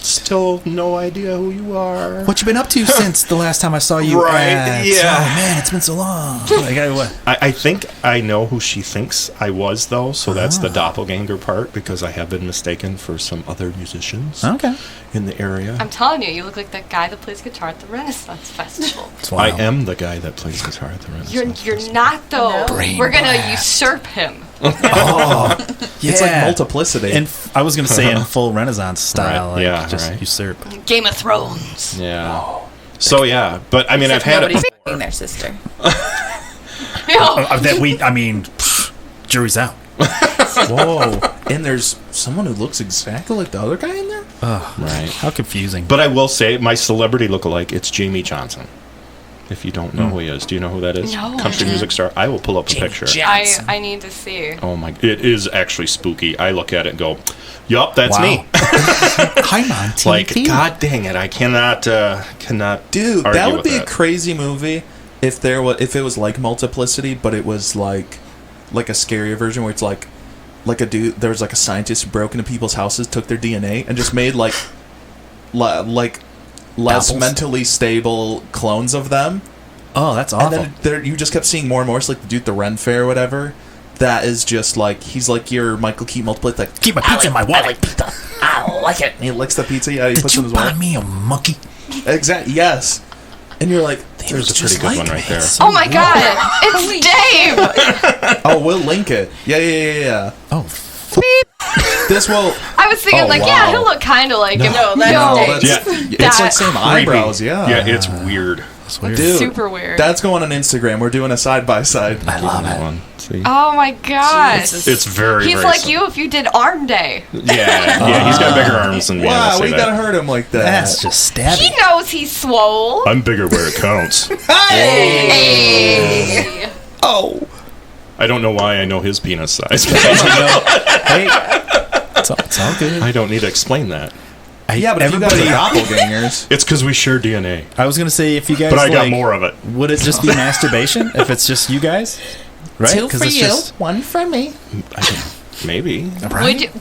B: Still no idea who you are.
D: What you been up to since the last time I saw you?
B: Right,
D: at-
B: yeah.
D: Oh, man, it's been so long. Like,
B: I think I know who she thinks I was, though, so that's the doppelganger part, because I have been mistaken for some other musicians
D: Okay.
B: in the area.
A: I'm telling you think that guy that plays guitar at the Renaissance Festival.
D: It's
B: I
D: wild.
B: am the guy that plays guitar at the Renaissance.
A: You're not, though.
E: No.
A: We're going to usurp him.
C: It's like
D: Yeah.
C: multiplicity.
D: And I was going to say in full Renaissance style.
B: Right,
D: Like,
B: yeah,
D: just
B: right.
D: usurp.
A: Game of Thrones.
B: Yeah. So, yeah. But, I mean, I've
E: Except
B: had it
E: nobody's
B: before.
E: f***ing their sister.
D: Jury's out.
C: Whoa. And there's someone who looks exactly like the other guy in there?
B: Right.
D: How confusing.
B: But I will say, my celebrity lookalike, it's Jamie Johnson. If you don't know who he is, do you know who that is?
A: No.
B: Country music star. I will pull up a picture.
A: I need to see.
B: Oh my! It is actually spooky. I look at it and go, "Yup, that's
D: Wow.
B: me."
F: I'm on TV.
B: Like, God dang it! I cannot
C: Dude,
B: argue
C: that would
B: with
C: be a crazy movie if it was like Multiplicity, but it was like a scarier version where it's like a dude. There was like a scientist who broke into people's houses, took their DNA, and just made like less
D: Apples?
C: mentally stable clones of them,
D: Oh, that's
C: And
D: awful.
C: then you just kept seeing more and more. It's like the dude, the Ren Fair or whatever. That is just like, he's like your Michael Keaton multiplied. Like,
D: Keep my pizza in my wallet.
C: I like it. And he licks the pizza. Yeah, he
D: Did
C: puts it
D: you
C: in his
D: buy
C: wallet.
D: me a monkey?
C: Exactly. Yes. And you're like,
B: There's a pretty good one right there.
A: Oh my god, it's Dave!
C: Oh, we'll link it. Yeah.
D: Oh,
C: This will.
A: I was thinking,
C: Oh,
A: like,
C: wow.
A: yeah, he'll look kind of like him.
E: No, that's
C: No,
E: Dave.
C: that's,
B: Yeah.
C: it's like same eyebrows. Yeah.
B: Yeah, it's weird.
D: that's weird.
C: Dude,
A: super weird.
C: That's going on Instagram. We're doing a side by side.
D: I love it.
B: One. See?
A: Oh my gosh.
B: It's very,
A: He's
B: very
A: like
B: sim-
A: you if you did Arm Day.
B: Yeah, he's got bigger arms than me. I'll
C: Wow,
B: say
C: we
B: that.
C: gotta hurt him like that.
D: That's just stabby.
A: He knows he's swole.
B: I'm bigger where it counts.
A: Hey.
C: Oh.
B: I don't know why I know his penis size.
D: Hey, it's all good.
B: I don't need to explain that.
C: Yeah, but if you guys are doppelgangers.
B: It's because we share DNA.
D: I was gonna say, if you guys,
B: But I got
D: like,
B: more of it.
D: would it just be masturbation if it's just you guys? Right?
F: 2 for
D: it's
F: you,
D: just
F: 1 for me.
B: Maybe.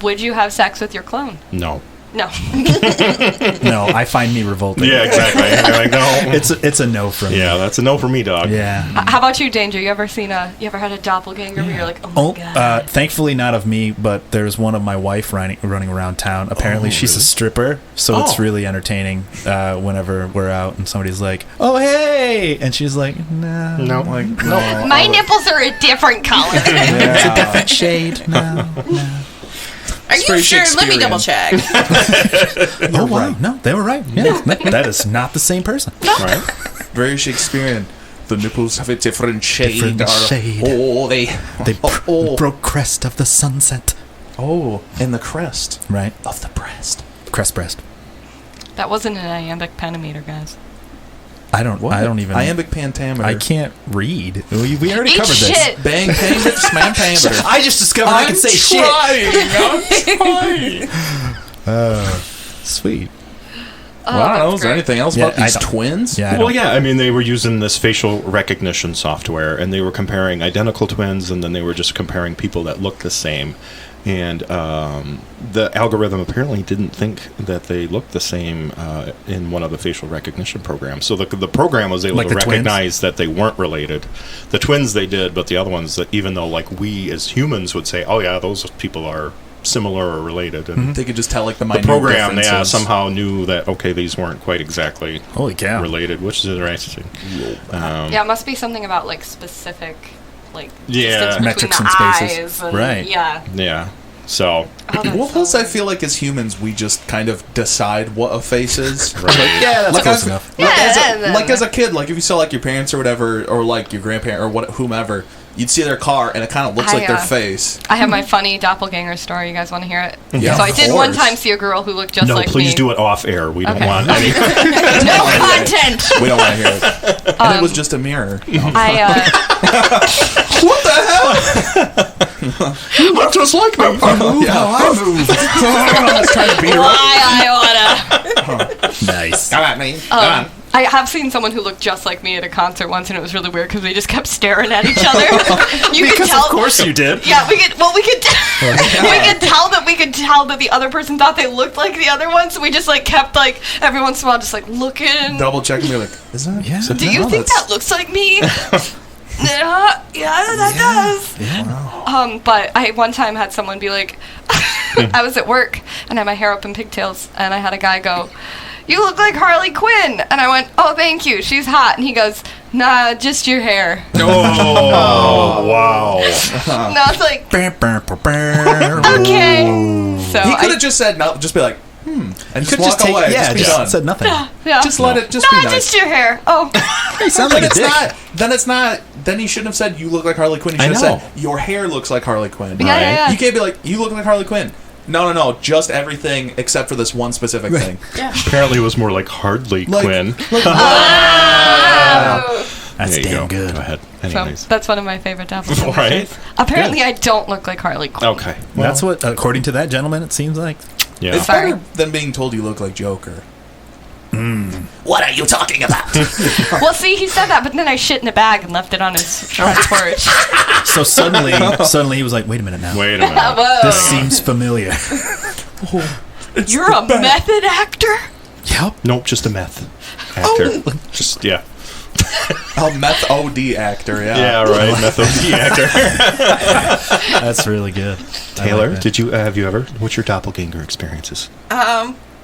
A: Would you have sex with your clone?
B: No.
A: No.
D: no. I find me revolting.
B: Yeah, exactly. You're like, no.
D: It's a no from me.
B: Yeah, that's a no for me, dog.
D: Yeah.
A: How about you, Danger? You ever had a doppelganger where you're like, oh my god.
D: Thankfully, not of me, but there's one of my wife running around town. Apparently, she's a stripper, so it's really entertaining whenever we're out and somebody's like, "Oh, hey," and she's like, "No,
B: No.
C: Like, no.
A: My nipples are a different color.
F: It's a different shade. No.
E: Are you
C: very
E: sure? Let me
C: Shakespearean.
E: double check.
D: Oh wow, no, they were right. Yeah, that is not the same person.
B: Right?
C: Very Shakespearean. The nipples have a different shade.
D: Different shade.
C: Oh, they
D: broke crest of the sunset.
C: Oh, in the crest
D: Right,
C: of the breast.
D: crest breast.
A: That wasn't an iambic pentameter, guys.
D: I don't even.
C: Iambic pentameter.
D: I can't read. We already
A: Eat
D: covered this.
A: shit.
C: Bang, pang, slam, pammeter.
D: I just discovered I can say shit.
C: I'm trying.
D: Sweet.
A: Oh,
C: Well, I don't know.
A: that's
C: Is there
A: great.
C: anything else
D: Yeah,
C: about
D: I
C: these
D: don't-
C: twins?
D: Yeah. I
B: Well,
D: don't-
B: yeah, I mean, they were using this facial recognition software, and they were comparing identical twins, and then they were just comparing people that looked the same. And the algorithm apparently didn't think that they looked the same in one of the facial recognition programs. So the program was able
D: Like
B: to
D: the twins?
B: recognize that they weren't related. The twins they did, but the other ones, that even though like we as humans would say, oh yeah, those people are similar or related, and
C: They could just tell like the
B: the
C: minute
B: program
C: differences.
B: somehow knew that okay, these weren't quite exactly
D: Holy cow.
B: related, which is interesting.
A: Yeah, it must be something about like specific, like
B: Yeah.
A: distance between
D: Metrics
A: the
D: and spaces.
A: eyes and,
D: Right.
A: Yeah.
B: Yeah. So
A: Oh, that's
C: Well,
A: so
C: plus I
A: weird.
C: feel like as humans we just kind of decide what a face is.
B: Right.
D: Yeah, that's
C: Like
D: close
C: I've-
D: enough.
C: Like,
A: Yeah,
C: like as a kid, like if you saw like your parents or whatever, or like your grandparent or whomever, you'd see their car and it kind of looks like their face.
A: I have my funny doppelganger story. You guys want to hear it?
C: Yeah,
A: So I
C: of
A: did one
C: course.
A: time see a girl who looked just
B: no,
A: like me.
B: please do it off air. We don't
A: Okay.
B: want any.
A: No content.
C: We don't want to hear it. And it was just a mirror.
A: What the hell?
B: You look just like me.
C: I move. Trying to beat her up.
A: Why Iona?
D: Nice.
C: Come at me. Come on.
A: I have seen someone who looked just like me at a concert once, and it was really weird because we just kept staring at each other. You could tell.
D: Of course you did.
A: Yeah, we could. Well, we could. We could tell that the other person thought they looked like the other one, so we just like kept like every once in a while just like looking.
C: Double check and be like, is that?
D: Yeah.
A: Do you think that looks like me? Yeah, that does.
D: Yeah.
A: But I one time had someone be like, I was at work and I had my hair up in pigtails, and I had a guy go, "You look like Harley Quinn," and I went, "Oh, thank you. She's hot." And he goes, "Nah, just your hair."
B: Oh, wow.
A: And I was like,
D: Okay.
A: okay. So
C: He could
A: I,
C: have just said no, just be like, and just
D: Could
C: walk
D: just take,
C: away.
D: yeah,
C: just be
D: just
C: done.
D: said nothing.
A: yeah.
C: Just let it. Just
A: Nah,
C: be nice.
A: just your hair. Oh,
D: He sounds
C: Then
D: like a
C: it's
D: dick.
C: not. Then it's not. Then you shouldn't have said you look like Harley Quinn. You should
B: I
C: have
B: know.
C: said your hair looks like Harley Quinn.
A: yeah, yeah, yeah.
C: You can't be like you look like Harley Quinn. No. Just everything except for this one specific thing.
B: Apparently, it was more like Hardly
C: Like-
B: Quinn.
D: That's
B: There you
D: damn
B: go.
D: good.
B: Go ahead.
A: So
B: Anyways.
A: that's one of my favorite doppelgangers.
B: Right.
A: Apparently, I don't look like Harley Quinn.
B: Okay.
D: That's what, according to that gentleman, it seems like.
B: Yeah.
C: It's
A: Sorry.
C: better than being told you look like Joker.
F: What are you talking about?
A: Well, see, he said that, but then I shit in a bag and left it on his front porch.
D: So suddenly he was like, wait a minute now.
B: Wait a minute.
A: Whoa.
D: This seems familiar.
A: You're a method actor?
D: Yep.
B: Nope, just a meth actor. Just, yeah.
C: A meth OD actor, yeah.
B: Yeah, right. Meth OD actor.
D: That's really good.
B: Taylor, have you ever? What's your doppelganger experiences?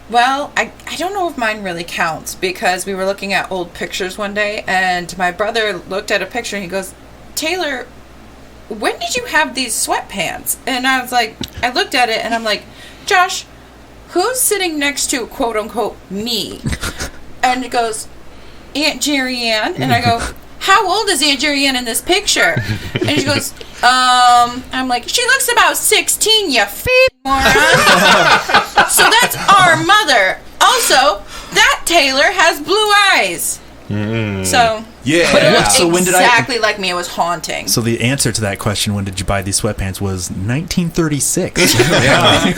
E: Well, I don't know if mine really counts because we were looking at old pictures one day and my brother looked at a picture and he goes, Taylor, when did you have these sweatpants? And I was like, I looked at it and I'm like, Josh, who's sitting next to quote unquote me? And he goes, Aunt Jerry Ann. And I go, how old is Aunt Jerry Ann in this picture? And he goes, I'm like, she looks about 16, you moron. So that's our mother. Also, that Taylor has blue eyes. So,
C: Yeah.
E: but it looked
D: So when did
E: exactly like me. It was haunting.
D: So the answer to that question, when did you buy these sweatpants, was 1936.
C: Yeah.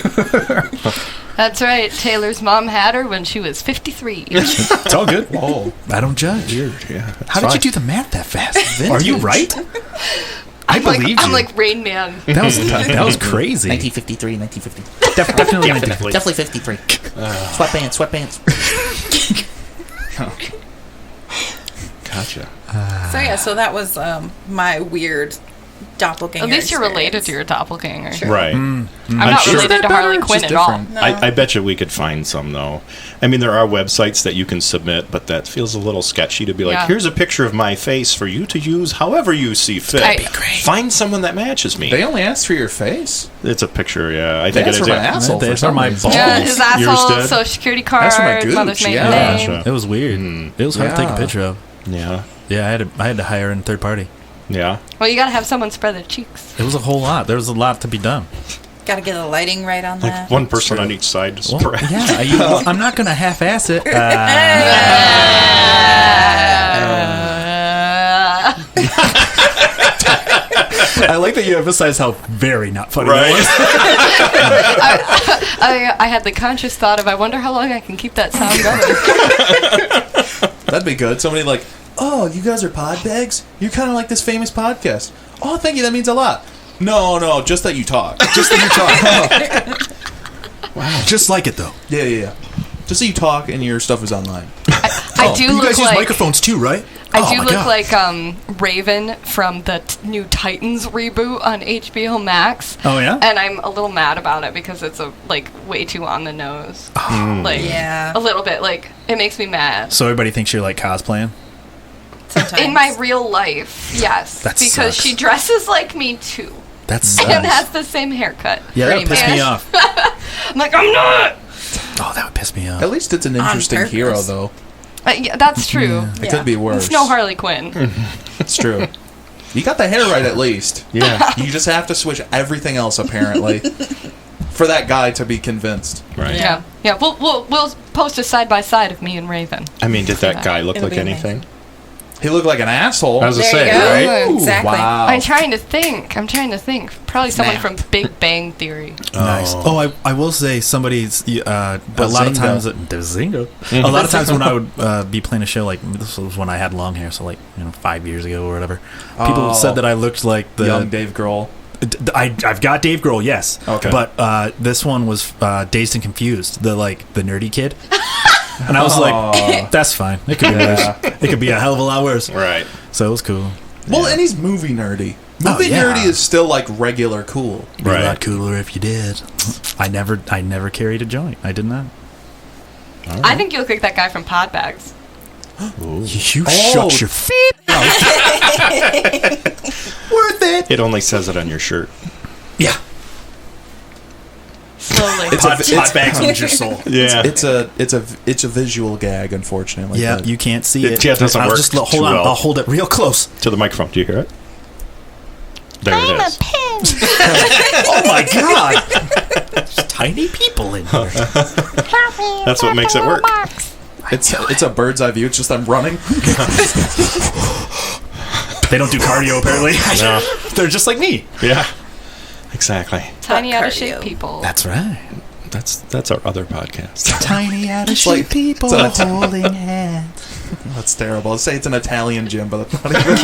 A: That's right. Taylor's mom had her when she was 53.
D: It's all good.
C: Whoa.
D: I don't judge.
B: Yeah.
D: How did you do the math that fast? Are you right? I believe you.
A: I'm like Rain Man.
D: That was crazy.
F: 1953, 1950.
D: Definitely.
F: Definitely 53. Sweatpants.
B: Gotcha.
E: So yeah, so that was my weird doppelganger.
A: At least you're related
E: experience.
A: to your doppelganger.
E: Sure.
B: Right.
A: I'm not
B: sure.
A: related to Harley
C: It's
A: Quinn
C: just
A: at all.
C: different.
E: No.
B: I bet you we could find some, though. I mean, there are websites that you can submit, but that feels a little sketchy to be like,
A: Yeah.
B: here's a picture of my face for you to use however you see fit.
A: That'd be great.
B: Find someone that matches me.
C: They only asked for your face.
B: It's a picture, yeah. I
C: They
B: think
C: asked
B: it is.
C: for my
B: Yeah.
C: asshole.
D: Those
C: for
D: are
C: some
D: my
C: reason.
D: balls.
A: Yeah, his
B: Yours
A: asshole,
B: did?
A: social security
C: That's for my
A: card,
C: gooch,
A: mother's maiden
C: yeah.
A: name.
B: Gotcha.
D: It was weird. It was hard to take a
C: Yeah.
D: picture of.
B: Yeah.
D: Yeah, I had to hire in third party.
B: Yeah.
A: Well, you gotta have someone spread their cheeks.
D: It was a whole lot. There was a lot to be done.
E: Got to get the lighting right on
B: Like
E: that.
B: one person on each side to
D: Well,
B: spread.
D: yeah, I'm not gonna half-ass it. I like that you emphasize how very not funny that was.
A: I had the conscious thought of, I wonder how long I can keep that sound going.
C: That'd be good. Somebody like, oh, you guys are Podbags? You're kind of like this famous podcast. Oh, thank you. That means a lot. No, just that you talk.
D: Just that you talk. Wow. Just like it though.
C: Yeah. Just that you talk and your stuff is online.
A: I do
D: You
A: look
D: guys use
A: like
D: microphones too, right?
A: I
D: Oh
A: do
D: my
A: look
D: God.
A: like Raven from the new Titans reboot on HBO Max.
D: Oh yeah.
A: And I'm a little mad about it because it's way too on the nose. Like
E: Yeah.
A: a little bit. Like it makes me mad.
D: So everybody thinks you're like cosplaying.
E: Sometimes.
A: In my real life, yes,
D: That
A: because
D: sucks.
A: she dresses like me too,
D: That's
A: and has the same haircut.
D: yeah, that would
E: pretty
D: piss me
A: much.
D: off.
A: I'm like, I'm not.
D: Oh, that would piss me off.
C: At least it's an interesting
E: purpose.
C: hero, though.
A: Yeah, that's true.
C: It could be worse.
A: It's no Harley Quinn.
C: It's true. You got the hair right, at least.
B: Yeah.
C: You just have to switch everything else, apparently, for that guy to be convinced.
B: Right.
A: Yeah. We'll post a side by side of me and Raven.
B: I mean, did that guy look
E: It'll
B: like
E: be
B: anything?
C: He looked like an asshole.
B: I was
E: There
B: gonna
E: you
B: say,
E: go.
B: right?
E: Exactly.
C: Wow.
A: I'm trying to think. Probably someone from Big Bang Theory.
D: Nice. Oh, I will say somebody's a lot of times. Bazinga. A lot of times when I would be playing a show, like this was when I had long hair, so like 5 years ago or whatever. People said that I looked like the
C: young Dave Grohl.
D: I've got Dave Grohl, yes.
C: Okay.
D: But this one was Dazed and Confused, the nerdy kid. And I was like, that's fine. It could be worse. It could be a hell of a lot worse.
B: Right.
D: So it was cool.
C: Well, and he's movie nerdy.
D: Oh,
C: Movie
D: yeah.
C: nerdy is still like regular cool.
D: Be a
B: Right.
D: lot cooler if you did. I never carried a joint. I did not.
A: I think you look like that guy from Podbags.
D: You
C: Oh.
D: shut your feet.
C: Worth it.
B: It only says it on your shirt.
D: Yeah.
A: Slowly.
D: Hot bags owns your soul.
B: Yeah.
C: It's a visual gag, unfortunately.
D: Yeah,
C: but-
D: you can't see it.
B: Yeah, it doesn't
D: I'll
B: work
D: just hold
B: too
D: on.
B: well.
D: I'll hold it real close.
B: To the microphone. Do you hear it? There it is.
D: Oh my god! There's tiny people in here.
B: That's what makes it work.
C: It's a bird's eye view. It's just I'm running.
D: They don't do cardio apparently.
B: No.
D: They're just like me.
B: Yeah. Exactly.
A: Tiny out of shape
E: cardio.
A: people.
D: That's right.
B: That's our other podcast.
F: Tiny out of
C: It's like-
F: shape people
C: it's an-
F: holding hands.
C: That's terrible. I'll say it's an Italian gym, but that's not even.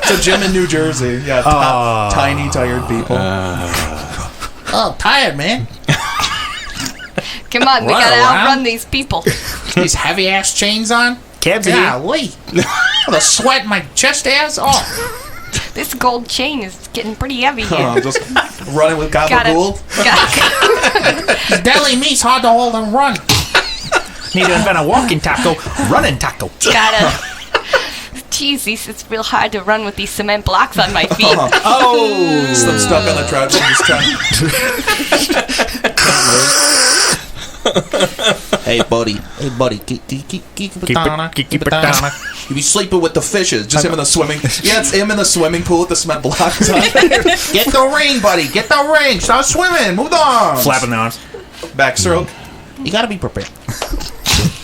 C: It's a gym in New Jersey. Yeah, tiny, tired people.
F: Oh, tired, man.
A: Come on, we
F: Run
A: gotta
F: around.
A: outrun these people.
F: These heavy ass chains on.
D: Cabs
F: Golly. The sweat in my chest hairs. Oh.
A: This gold chain is getting pretty heavy here.
C: Just running with
A: Got
C: gabagool.
A: it.
F: Deli meat's hard to hold and run.
D: Need to invent a walking taco, running taco.
A: Gotta. Jeez, it's real hard to run with these cement blocks on my feet.
D: Oh!
C: So I'm stuck on the treadmill just trying.
F: Hey, buddy. Keep it down.
C: You be sleeping with the fishes. Just him in the swimming. Yeah, it's him in the swimming pool with the cement blocks on.
F: Get the ring, buddy. Get the ring. Stop swimming. Move on.
D: Flapping the arms.
C: Backstroke.
F: You gotta be prepared.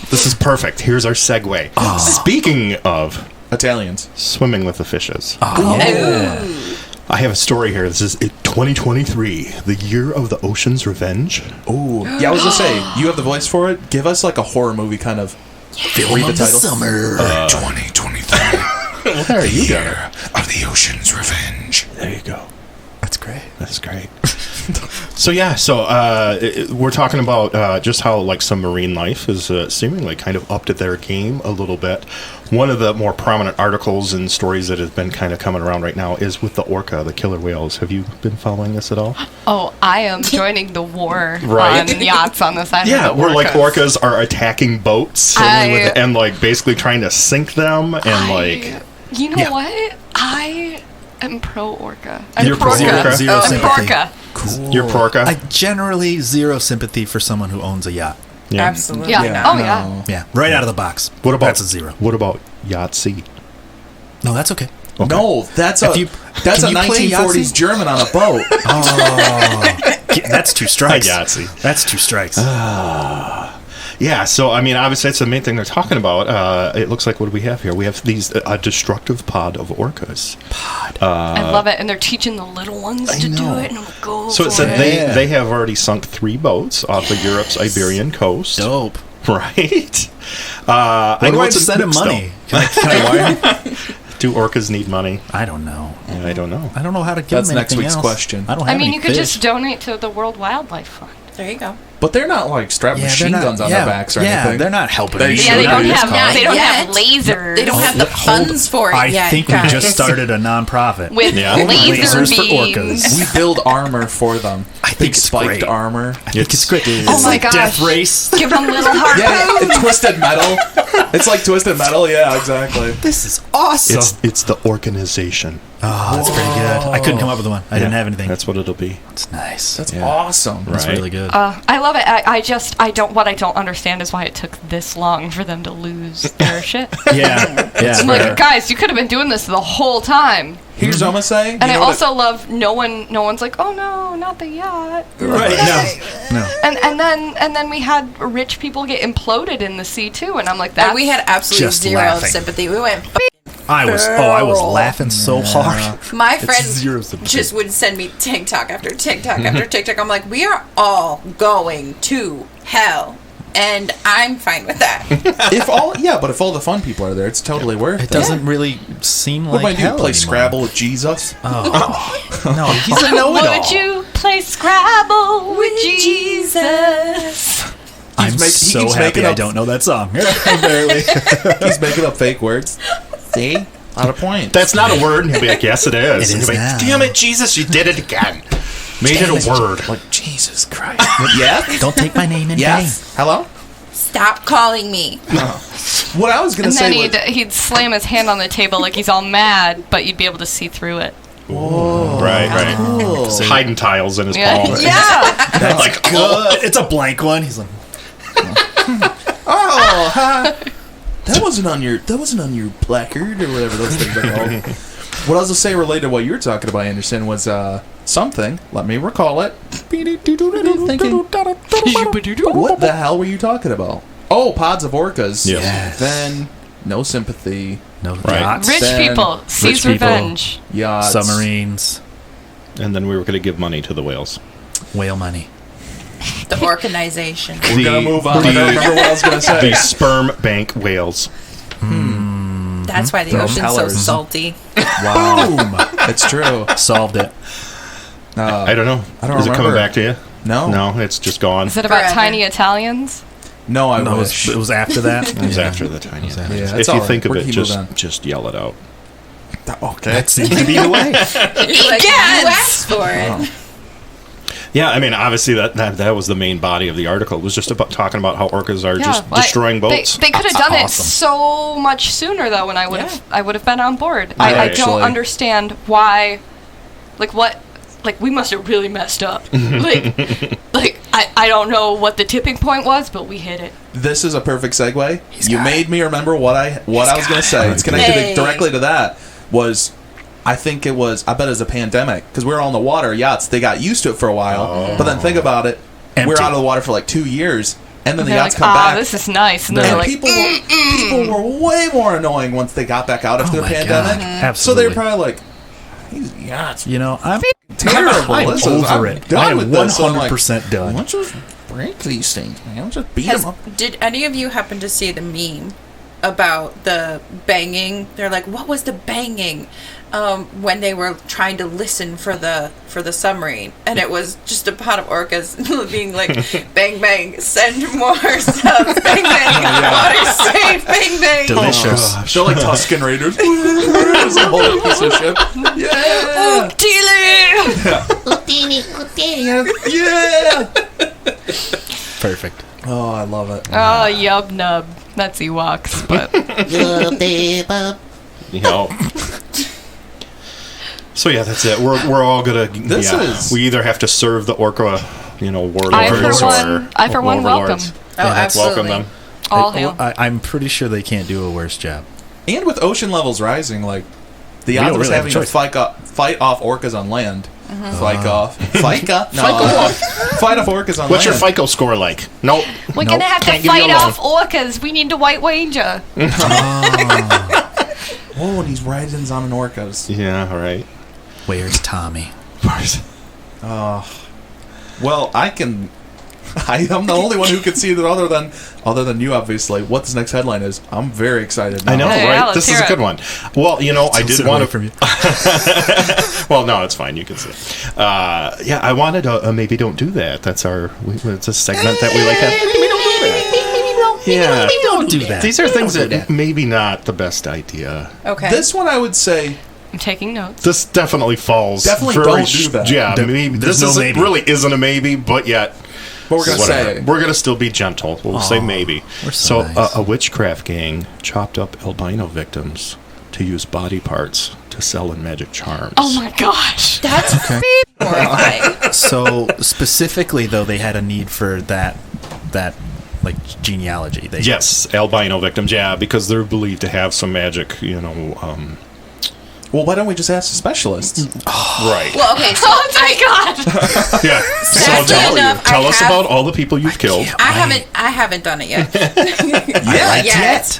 B: This is perfect. Here's our segue. Speaking of
C: Italians.
B: swimming with the fishes,
A: Oh.
B: I have a story here. This is 2023, the year of the ocean's revenge.
C: Ooh. Yeah, I was gonna say, you have the voice for it. Give us like a horror movie kind of. Read the title.
F: Summer.
G: 2023.
B: Well, there you go.
G: Year of the Ocean's Revenge.
B: There you go.
C: That's great.
B: That's great. So we're talking about just how like submarine life is seemingly kind of upped their game a little bit. One of the more prominent articles and stories that have been kind of coming around right now is with the orca, the killer whales. Have you been following this at all?
A: Oh, I am joining the war
B: Right.
A: on yachts on the side
B: Yeah,
A: of the
B: where like
A: orcas.
B: orcas are attacking boats and like basically trying to sink them and like.
A: You know
B: Yeah.
A: what? I am pro orca. I'm
B: You're pro orca?
D: Zero
A: I'm
D: sympathy.
A: porca.
D: Cool.
B: You're porca?
D: I generally zero sympathy for someone who owns a yacht.
B: Yeah.
E: Absolutely.
A: Yeah.
C: Yeah.
A: Oh yeah.
D: Yeah, right out of the box.
B: What about
D: That's a zero.
B: What about Yahtzee?
D: No, that's okay.
B: Okay.
C: No, that's a
D: If you-
C: that's a
D: can you play
C: 1940s
D: Yahtzee?
C: German on a boat.
D: That's two strikes.
B: Yahtzee.
D: That's two strikes.
B: Yeah, so I mean, obviously, that's the main thing they're talking about. It looks like what do we have here? We have these a destructive pod of orcas.
A: I love it, and they're teaching the little ones to do
B: know.
A: it, and I'm like, go
B: So it
A: for
B: said
A: it.
B: they have already sunk 3 boats off of Europe's Iberian coast.
D: Dope.
B: Right.
D: Why do I
B: what's it
D: send him
B: still?
D: money? Can I wire him?
B: Do orcas need money?
D: I don't know.
B: I don't know.
D: I don't know how to give
C: That's
D: him
C: next
D: anything
C: week's
D: else.
C: question.
D: I don't have
A: I mean,
D: any
A: you could
D: fish.
A: just donate to the World Wildlife Fund.
E: There you go.
C: But they're not like strapped machine guns on their backs or anything.
D: they're not helping
C: They
D: me.
C: should
A: Yeah, they
C: Sure,
A: don't
C: it's
A: have
C: called.
A: they don't have
E: Yet.
A: lasers.
E: They don't have the funds for it
D: I
E: yet.
D: think
E: guys.
D: we just started a non-profit.
A: with
B: Yeah.
A: laser
D: Lasers for
A: beams.
D: orcas.
C: We build armor for them.
D: I think
C: Big
D: it's
C: spiked
D: great.
C: armor.
D: I think it's great.
A: Oh
D: It's
A: my
D: like
A: gosh.
D: Death Race.
A: Give them little harpoons.
C: Yeah, and twisted metal. It's like twisted metal. Yeah, exactly.
D: This is awesome.
B: It's the organization.
D: Oh, that's pretty good. I couldn't come up with one. I didn't have anything.
B: That's what it'll be.
D: It's nice.
C: That's
B: Yeah.
C: awesome.
B: Right.
D: That's really good.
A: I love it. I don't understand is why it took this long for them to lose their shit.
D: Yeah.
A: I'm like, guys, you could have been doing this the whole time.
C: Here's what I'm gonna say.
A: And I also love no one's like, oh no, not the yacht.
D: Right. No.
A: And then we had rich people get imploded in the sea too, and I'm like, that
E: And we had absolutely
D: Just
E: zero
D: laughing.
E: sympathy. We went.
D: I was laughing so hard.
E: My
D: It's
E: friends
D: zero sympathy.
E: just would send me TikTok after TikTok after TikTok. I'm like, we are all going to hell, and I'm fine with that.
C: if all the fun people are there, it's totally worth it.
D: It doesn't really seem
C: What
D: like
C: am I
D: hell
C: do? Play
D: anymore.
C: Scrabble with Jesus?
D: No, he's a know-it-all.
A: Would you play Scrabble with Jesus?
D: I'm
C: He
D: so
C: keeps
D: happy
C: making
D: I
C: up-
D: don't know that song. Barely.
C: He's making up fake words. See? Out of point.
B: That's not a word. And he'll be like, yes, it is.
D: It
B: And
D: is
B: he'll be
D: now.
B: like, damn it, Jesus, you did it again. Made it a word.
C: Like, Jesus Christ. yeah?
D: Don't take my name in
C: Yes. Hello?
E: Stop calling me.
C: What I was going
A: And
C: to
A: then
C: say was...
A: he'd slam his hand on the table like he's all mad, but you'd be able to see through it.
B: Right.
C: Oh.
B: Hiding tiles in his
A: Yeah,
B: palm.
A: yeah.
B: Like,
D: Good. It's a blank one. He's like,
C: Oh, ha. That wasn't on your placard or whatever those things are called. What I was going to say related to what you were talking about, Anderson, was something. Let me recall it. Thinking, what the hell were you talking about? Oh, pods of orcas.
B: Yes.
C: Then no sympathy.
D: no
B: Right.
D: yachts,
A: Rich
C: Then
A: people sees
D: people.
A: revenge.
C: Yachts.
D: submarines,
B: And then we were going to give money to the whales.
D: whale money.
E: The organization.
C: We're going to move on. I don't remember what I was going to say.
B: The sperm bank whales.
E: That's why the
C: They're
E: ocean's so
C: impellers.
E: salty.
C: Wow. It's true.
D: Solved it.
B: I don't know.
C: I don't
B: Is it coming
C: remember.
B: back to you?
C: No.
B: No, it's just gone.
A: Is it about
E: Forever.
A: tiny Italians?
C: No, I
D: No,
C: wish.
D: it was after that.
B: It was after the tiny
C: Yeah,
B: If
C: it's
B: you
C: all right.
B: think of
C: We're
B: it,
C: gonna keep moving on.
B: just yell it out.
C: Okay.
D: That seems to be the way.
E: You're like, you asked for it.
B: Yeah, I mean, obviously that was the main body of the article. It was just about talking about how orcas are just destroying boats.
A: They could have done it
D: Awesome.
A: so much sooner, though, and I would have been on board. I
B: Right.
A: don't understand why, we must have really messed up. I don't know what the tipping point was, but we hit it.
C: This is a perfect segue. You made me remember what I was going to say. It's connected directly to that. I bet it was a pandemic because we were on the water yachts. They got used to it for a while, but then think about it.
D: Empty.
C: We're out of the water for like 2 years, and then the
A: They're
C: yachts
A: like,
C: come back.
A: this is nice. And they're
C: And
A: like,
C: people were way more annoying once they got back out after the
D: my
C: pandemic.
D: God.
C: So they were
D: Absolutely.
C: probably like, "These yachts
D: You know, I'm
C: terrible.
D: I'm
C: This is-
D: over
C: I'm
D: it.
C: done
D: I am
C: with this." So I'm like,
D: 100% done.
C: Let's just break these things, man. Let's just beat them up.
E: Did any of you happen to see the meme about the banging? They're like, what was the banging? When they were trying to listen for the submarine, and it was just a pot of orcas being like, bang bang, send more subs, bang bang, water safe, bang bang.
D: Delicious.
C: They're like Tuscan Raiders. It's a whole piece of shit. Yeah. Yeah.
D: Perfect.
C: Oh, I love it.
A: oh, yub nub. That's Ewoks, but
B: You know. So yeah, that's it. We're all gonna. We either have to serve the orca, warlords,
A: I for one welcome.
B: overlords.
E: Oh, absolutely.
B: Welcome them.
A: All hail.
D: I'm pretty sure they can't do a worse job.
C: And with ocean levels rising, like the
D: We
C: odds
D: don't
C: of us
D: really have a
C: having to
D: choice.
C: fight off orcas on land. Fight off orcas on
B: What's your
C: land.
B: FICO score like? Nope.
A: We're
B: Nope.
A: gonna have to
B: Can't give you
A: fight
B: a loan.
A: off orcas. We need the White Ranger.
C: Oh, and he's riding on an orcas.
B: Yeah. All right.
D: Where's Tommy?
C: Well, I'm the only one who can see that other than you, obviously. What this next headline is, I'm very excited now.
B: I know,
A: Yeah,
B: right?
A: let's
B: This is
A: hear
B: a good
A: it.
B: one. Well, I did want to.
D: from you.
B: Well, no, it's fine. You can see it. Yeah, I wanted to maybe don't do that. That's it's a segment that we like to. Yeah,
D: Don't do that.
B: these are things that maybe not the best idea.
E: Okay.
C: This one, I would say,
A: I'm taking notes.
B: This definitely falls.
C: Definitely
B: very
C: don't do that.
B: Yeah, maybe
D: there's
B: this
D: no maybe.
B: really isn't a maybe, but yet.
C: but we're gonna
B: Whatever.
C: say
B: We're gonna still be gentle. We'll say maybe.
D: we're so nice.
B: A witchcraft gang chopped up albino victims to use body parts to sell in magic charms.
A: Oh my gosh.
E: That's horrifying.
D: So specifically, though, they had a need for that like genealogy.
B: Yes, albino victims. Yeah, because they're believed to have some magic.
C: well, why don't we just ask the specialists?
B: Right.
E: Well, okay, so
A: Oh my god.
B: Yeah. So
E: Sadly enough,
B: tell
E: I
B: us
E: have-
B: about all the people you've killed.
E: I haven't done it yet.
C: Yet.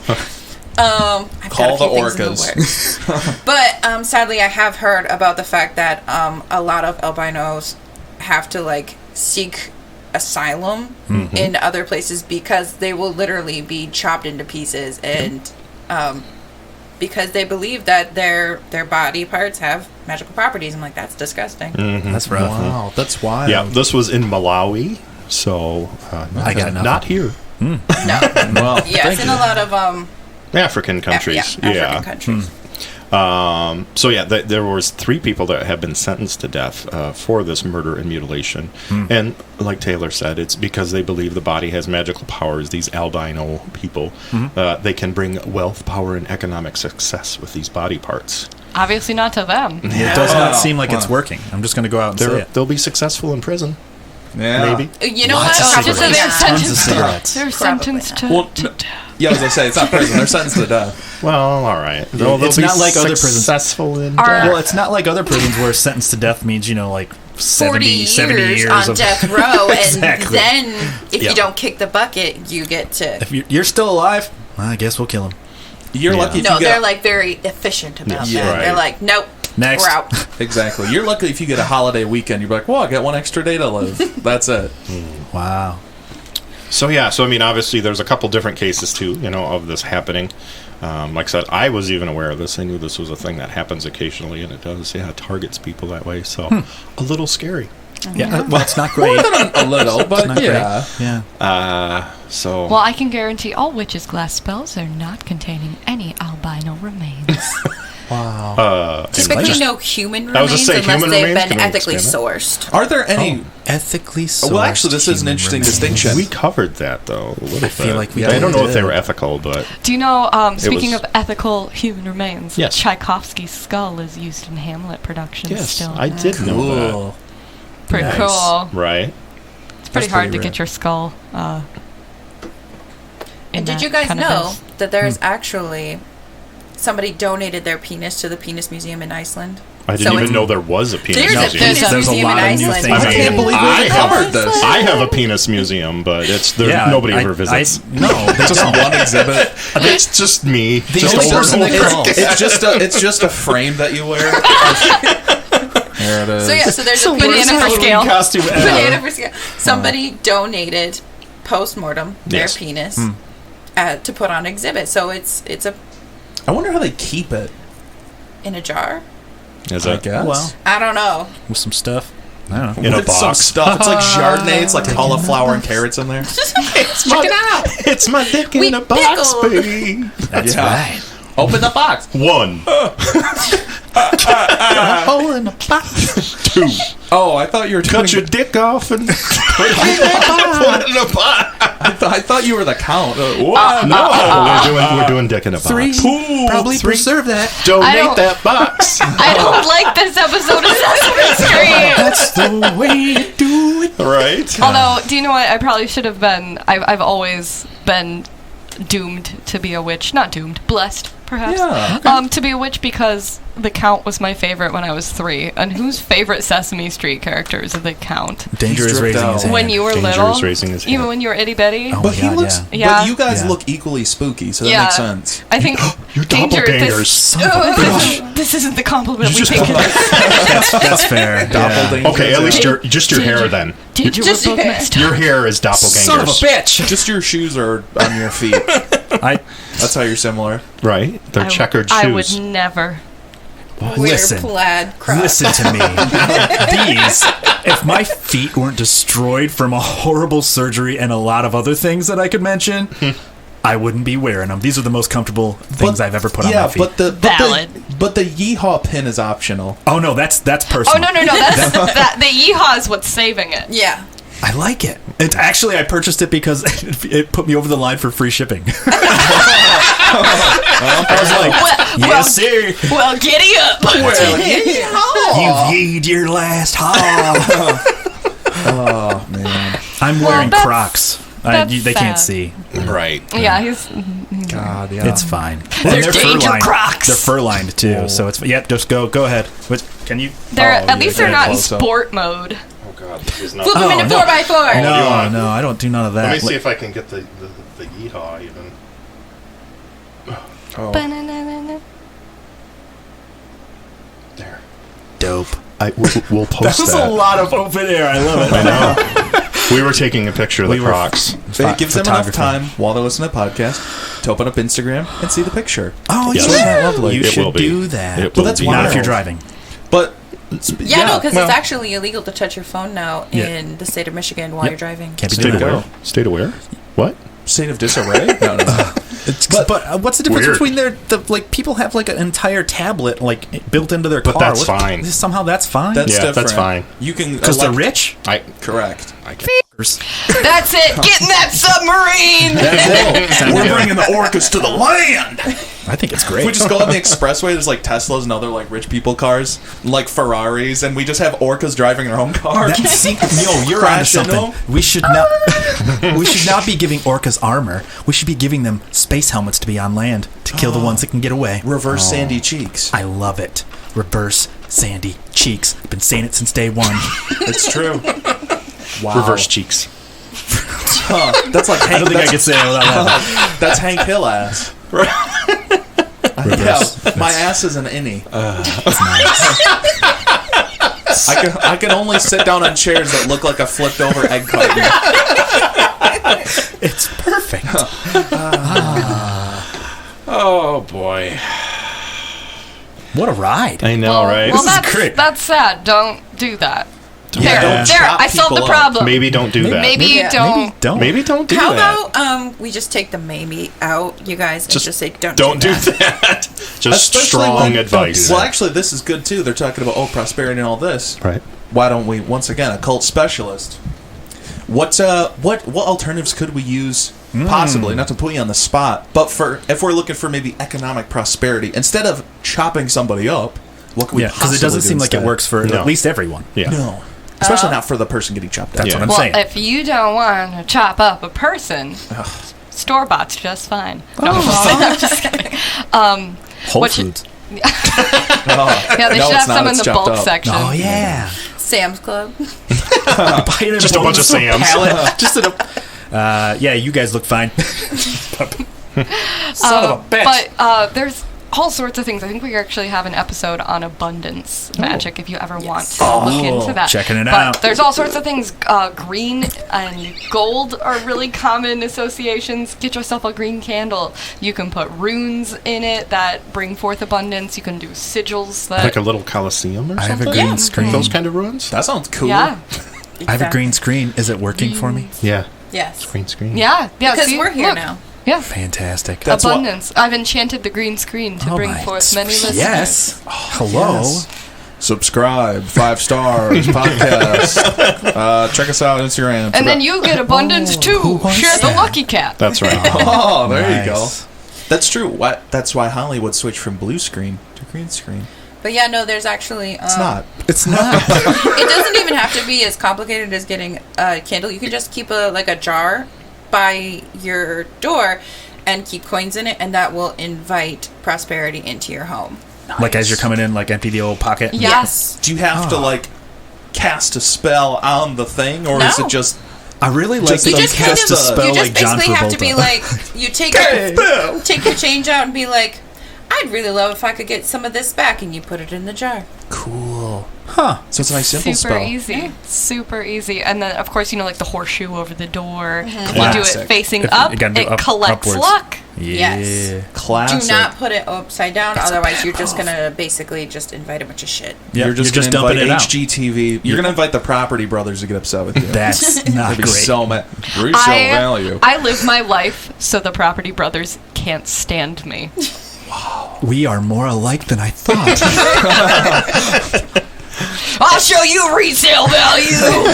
E: I've
C: Call
E: got a few
C: the
E: things in the works. But sadly, I have heard about the fact that a lot of albinos have to seek asylum in other places because they will literally be chopped into pieces, and because they believe that their body parts have magical properties. I'm like, that's disgusting.
D: That's rough.
C: Wow, that's wild.
B: Yeah, this was in Malawi, so
D: I got nothing.
B: not here.
E: No,
C: Well,
E: yeah, it's in a lot of
B: African countries.
E: African countries.
B: So yeah, there was 3 people that have been sentenced to death for this murder and mutilation, and like Taylor said, it's because they believe the body has magical powers. These albino people, they can bring wealth, power, and economic success with these body parts.
A: Obviously not to them.
D: It does not seem like it's working. I'm just going to go out and say it.
B: They'll be successful in prison,
C: Yeah.
B: maybe.
E: You know
D: Lots
E: what?
D: of
E: Probably
D: cigarettes.
E: not.
D: Tons of cigarettes.
A: They're
E: Probably
A: sentenced to,
C: Well,
A: to
C: no-
A: death.
C: Yeah, I was gonna say it's not prison. They're sentenced to death.
B: Well, all right.
D: It's not like other prisons.
B: Successful in
A: Are-
B: death.
D: Well, it's not like other prisons where sentenced to death means,
E: 40
D: 70 years
E: on
D: of
E: death row,
D: Exactly.
E: and then if
B: Yeah.
E: you don't kick the bucket, you get to.
D: If you're still alive, well, I guess we'll kill him.
C: You're
B: Yeah.
C: lucky if
E: No,
C: you
E: they're
C: get
E: very efficient about
C: Yeah,
E: that.
B: right.
E: They're like, nope,
D: Next.
E: we're out.
C: exactly. You're lucky if you get a holiday weekend. You're like, well, I got one extra day to live. That's it.
D: Wow.
B: So I mean, obviously, there's a couple different cases too, of this happening. Like I said, I was even aware of this. I knew this was a thing that happens occasionally, and it does, targets people that way. So a little scary.
D: Yeah, well, it's not great.
C: A little, but
D: Not
C: yeah.
D: great. Yeah.
B: So
A: Well, I can guarantee all witches' glass spells are not containing any albino remains.
C: Wow.
E: Typically, no human
B: I was
E: remains
B: just saying,
E: unless
B: human
E: they've
B: remains,
E: been
B: can we
E: ethically
B: expand
E: sourced.
C: Are there any?
D: Ethically sourced.
C: Well, actually, this is an
D: human
C: interesting
D: remains.
C: distinction.
B: we covered that though a little
D: I feel like we
B: I don't know if they
D: did.
B: were ethical, but
A: Do you know, speaking
B: was-
A: of ethical human remains,
B: Yes.
A: Tchaikovsky's skull is used in Hamlet productions
B: yes,
A: still.
B: I did know
D: Cool.
A: Pretty
D: Nice.
A: cool.
B: that. Right?
A: It's pretty
C: That's
A: hard
C: pretty
A: to
C: rare.
A: get your skull.
E: And did you guys know that there's actually somebody donated their penis to the Penis Museum in Iceland?
B: I didn't
E: So
B: even
E: it's-
B: know there was a penis
E: There's a
B: museum.
E: penis
D: There's a
E: museum in
D: lot of new
E: Iceland.
D: things.
B: I can't believe
C: I covered this.
B: I have a penis museum, but it's there.
D: Yeah,
B: nobody ever visits.
D: No, they
C: Just
D: don't.
C: one exhibit.
B: It's just me. Just
D: only
B: over
D: person
B: and
D: that
B: over
D: calls.
B: again.
C: It's just a frame that you wear. There it is.
E: So yeah, so there's a
A: Banana
E: penis
A: for scale.
D: costume ever.
E: banana for scale. Somebody donated post-mortem their
B: Yes.
E: penis to put on exhibit. So it's a
C: I wonder how they keep it.
E: in a jar.
B: Is
C: I
B: that
C: guess.
D: Well,
E: I don't know.
D: with some stuff. I don't know.
B: in a
C: It's some
B: box?
C: stuff. It's like Chardonnay. It's like cauliflower and carrots in there.
E: Check it out.
B: It's my dick in
E: We
B: a box,
E: pickled.
B: baby.
D: That's
C: Yeah.
D: right.
C: Open the box.
B: One,
D: Hole in the box.
B: two.
C: Oh, I thought you were
B: Cut your dick off and put it in a box.
C: I thought you were the count.
B: No, we're doing dick in a box.
D: Three. Probably preserve that.
A: I
B: Donate
A: don't-
B: that box.
A: I don't like this episode of Sesame Street.
D: That's the way to do it.
B: Right?
A: Although, do you know what? I probably should have been. I've always been doomed to be a witch. Not doomed, blessed, perhaps.
C: Yeah.
A: To be a witch because the Count was my favorite when I was 3. And whose favorite Sesame Street character is the Count?
D: Danger
C: He's
D: is
C: stripped
D: raising
C: out.
D: his hand.
A: When you were
B: Danger
A: little,
B: is raising his
A: even
B: hand.
A: when you were itty bitty.
D: Oh
C: But
D: my
C: he
D: God,
C: looks.
D: yeah.
A: Yeah.
C: But you guys
D: Yeah.
C: look equally spooky, so that
A: Yeah.
C: makes sense.
A: I think
B: You're
A: Danger.
B: doppelgangers.
D: Son of a bitch.
A: This isn't the compliment we
B: just
A: think it is.
D: That's fair.
C: Doppelgangers.
B: Okay, at least
A: Danger.
B: your hair then.
A: Danger,
E: Just
A: we're both
E: your-
A: mixed up.
B: Your hair is doppelgangers.
C: Son of a bitch! Just your shoes are on your feet.
D: I
C: That's how you're similar.
B: Right? They're checkered
A: I
B: shoes.
A: would never.
D: listen.
E: Wear plaid crocs.
D: Listen to me. These, if my feet weren't destroyed from a horrible surgery and a lot of other things that I could mention, I wouldn't be wearing them. These are the most comfortable things I've ever put on my feet.
A: Valid.
C: But the yeehaw pin is optional.
D: Oh no, that's personal.
A: Oh, no. That's, the yeehaw is what's saving it.
E: Yeah.
D: I like it. It's actually I purchased it because it put me over the line for free shipping. I was like, yes, sir.
A: Well, giddy up.
D: You've yeed your last haul.
C: Oh man.
D: I'm
A: Well,
D: wearing
A: that's-
D: Crocs.
A: that's
D: They can't
A: sad.
D: see.
B: Right.
A: Yeah, he's.
C: God, yeah.
D: It's fine.
A: They're
D: And
A: danger
D: fur-lined.
A: Crocs.
D: They're fur lined too, so it's yep. Just go ahead. Can you?
A: They're
C: Oh,
A: at
C: yeah,
A: least
C: get
A: they're
C: it
A: not in
C: close up.
A: sport mode.
B: Oh God, he's not.
E: Flip them into 4x4.
B: do you
D: No,
B: want?
D: no, I don't do none of that.
B: Let me see if I can get the yeehaw even.
C: Oh.
B: There.
D: Dope.
B: We'll post
D: That was a lot of open air. I love it.
B: I know. We were taking a picture of the Crocs.
C: It gives them enough
D: photography.
C: time while they listen to the podcast to open up Instagram and see the picture.
D: Oh,
B: Yes.
D: yeah.
C: Isn't that lovely?
D: You
B: It will
D: should
B: be.
D: do that.
B: It will
C: that's
B: be.
C: wonderful.
D: Not if you're driving.
C: But
E: Yeah, no, because
B: well-
E: it's actually illegal to touch your phone now
D: Yeah.
E: in the state of Michigan while
D: Yep.
E: you're driving.
D: Can't be
B: State
D: doing
B: aware.
D: that.
B: State aware. What?
C: state of disarray? No.
D: But what's the difference
B: Weird.
D: between like people have like an entire tablet like built into their
B: But
D: car?
B: that's fine.
D: Somehow that's fine.
C: That's
B: Yeah,
C: different.
B: that's fine.
C: You can
D: because they're
C: elect-
D: rich.
C: Correct.
B: I can.
A: That's it. Get in that submarine.
C: We're bringing the orcas to the land.
D: I think it's
C: If
D: great.
C: we just go on the expressway, there's like Teslas and other like rich people cars, like Ferraris, and we just have orcas driving their own cars.
D: You're onto
C: Crash into
D: something.
C: them.
D: We should not. We should not be giving orcas armor. We should be giving them space helmets to be on land to kill the ones that can get away.
C: Reverse sandy cheeks.
D: I love it. Reverse sandy cheeks. I've been saying it since day one.
C: It's true. Wow.
B: Reverse cheeks.
C: Huh. That's like Hank,
D: I don't think I could say it without laughing.
C: that's Hank Hill ass.
D: Reverse.
C: Yeah, my ass is an innie.
D: That's nice.
C: I can only sit down on chairs that look like a flipped over egg carton.
D: It's perfect.
B: Oh boy.
D: What a ride.
B: I know, right?
A: Well,
D: This is great.
A: that's sad. Don't do that.
C: don't
A: There,
C: chop
A: I solved the
C: people up.
A: problem.
B: Maybe don't do that.
A: Maybe
E: Yeah.
A: don't.
B: Maybe don't do
E: How
B: that.
E: about we just take the maybe out, you guys, and just say don't
B: do
E: that.
B: that. Just
C: Especially
B: strong
C: when-
B: advice.
C: Well, actually, this is good too. They're talking about prosperity and all this.
B: Right.
C: Why don't we once again a cult specialist? What alternatives could we use? Possibly, not to put you on the spot, but if we're looking for maybe economic prosperity, instead of chopping somebody up, what can we
D: Yeah, because it doesn't seem like it works for
B: No.
D: at least everyone.
B: Yeah.
C: No, especially not for the person getting chopped up.
D: That's what I'm
A: Well,
D: saying.
A: if you don't want to chop up a person, store-bought's just fine. No, I'm just kidding.
D: Whole
A: what you-
D: Foods.
A: Yeah, they
C: No,
A: should
C: it's
A: have
C: not.
A: some in
C: It's
A: the
C: chopped
A: bulk
C: up.
A: section.
D: Oh yeah.
E: Sam's Club.
B: Just a bunch of Sams.
D: Just in a. Yeah, you guys look fine. Son of a bitch.
A: But there's all sorts of things. I think we actually have an episode on abundance magic if you ever want to look into that.
D: Checking it
A: but
D: out.
A: There's all sorts of things. Green and gold are really common associations. Get yourself a green candle. You can put runes in it that bring forth abundance. You can do sigils that...
B: Like a little coliseum or
D: I have a
B: something?
D: green screen.
B: Those kind of ruins?
C: That sounds cool.
A: Yeah.
D: I have a green screen. Is it working for me?
B: Yeah.
E: Yes.
B: Green screen.
A: Yeah.
E: Because
A: see,
E: we're here
A: look.
E: now.
A: Yeah.
D: Fantastic.
C: That's what-
A: Abundance. I've enchanted the green screen to bring
D: my-
A: forth many listeners.
D: Yes. Hello.
C: Yes. Subscribe, 5 stars, podcast. Check us out on Instagram.
A: And then you get abundance too.
D: wants
A: Share the
D: that?
A: lucky cat.
B: That's right.
C: Oh, there you go.
D: Nice.
C: That's true. That's why Hollywood switched from blue screen to green screen.
E: But yeah, no, there's actually...
C: It's not.
D: It's not.
E: It doesn't even have to be as complicated as getting a candle. You can just keep a jar by your door and keep coins in it, and that will invite prosperity into your home.
D: Like as you're coming in, like empty the old pocket.
A: Yes.
C: Do you have to cast a spell on the thing, or is
E: No.
C: it just?
D: I really like
C: You
D: that you
C: just kind
D: cast
C: of-
D: a spell
E: You just
D: like John
E: basically have to be
D: Travolta.
E: like, you take your change out and be like, I'd really love if I could get some of this back, and you put it in the jar.
C: Cool.
D: Huh.
C: So it's a nice simple
A: Super
C: spell.
A: easy. Super easy. And then, of course, like the horseshoe over the door. You do
C: Classic.
A: it facing
D: If-
A: up.
D: you gotta do
A: It
D: up-
A: collects
D: upwards.
A: luck.
D: Yeah.
E: Yes.
C: Classic.
E: Do not put it upside down, otherwise you're just gonna basically just invite a bunch of shit.
D: Yep,
C: You're just
D: dumping
C: gonna
D: it
C: invite
D: out.
C: HGTV. You're gonna invite the Property Brothers to get upset with you.
D: That's not
C: That'd be
D: great.
C: so mad. Resale value.
A: I live my life so the Property Brothers can't stand me.
D: We are more alike than I thought.
A: I'll show you resale value.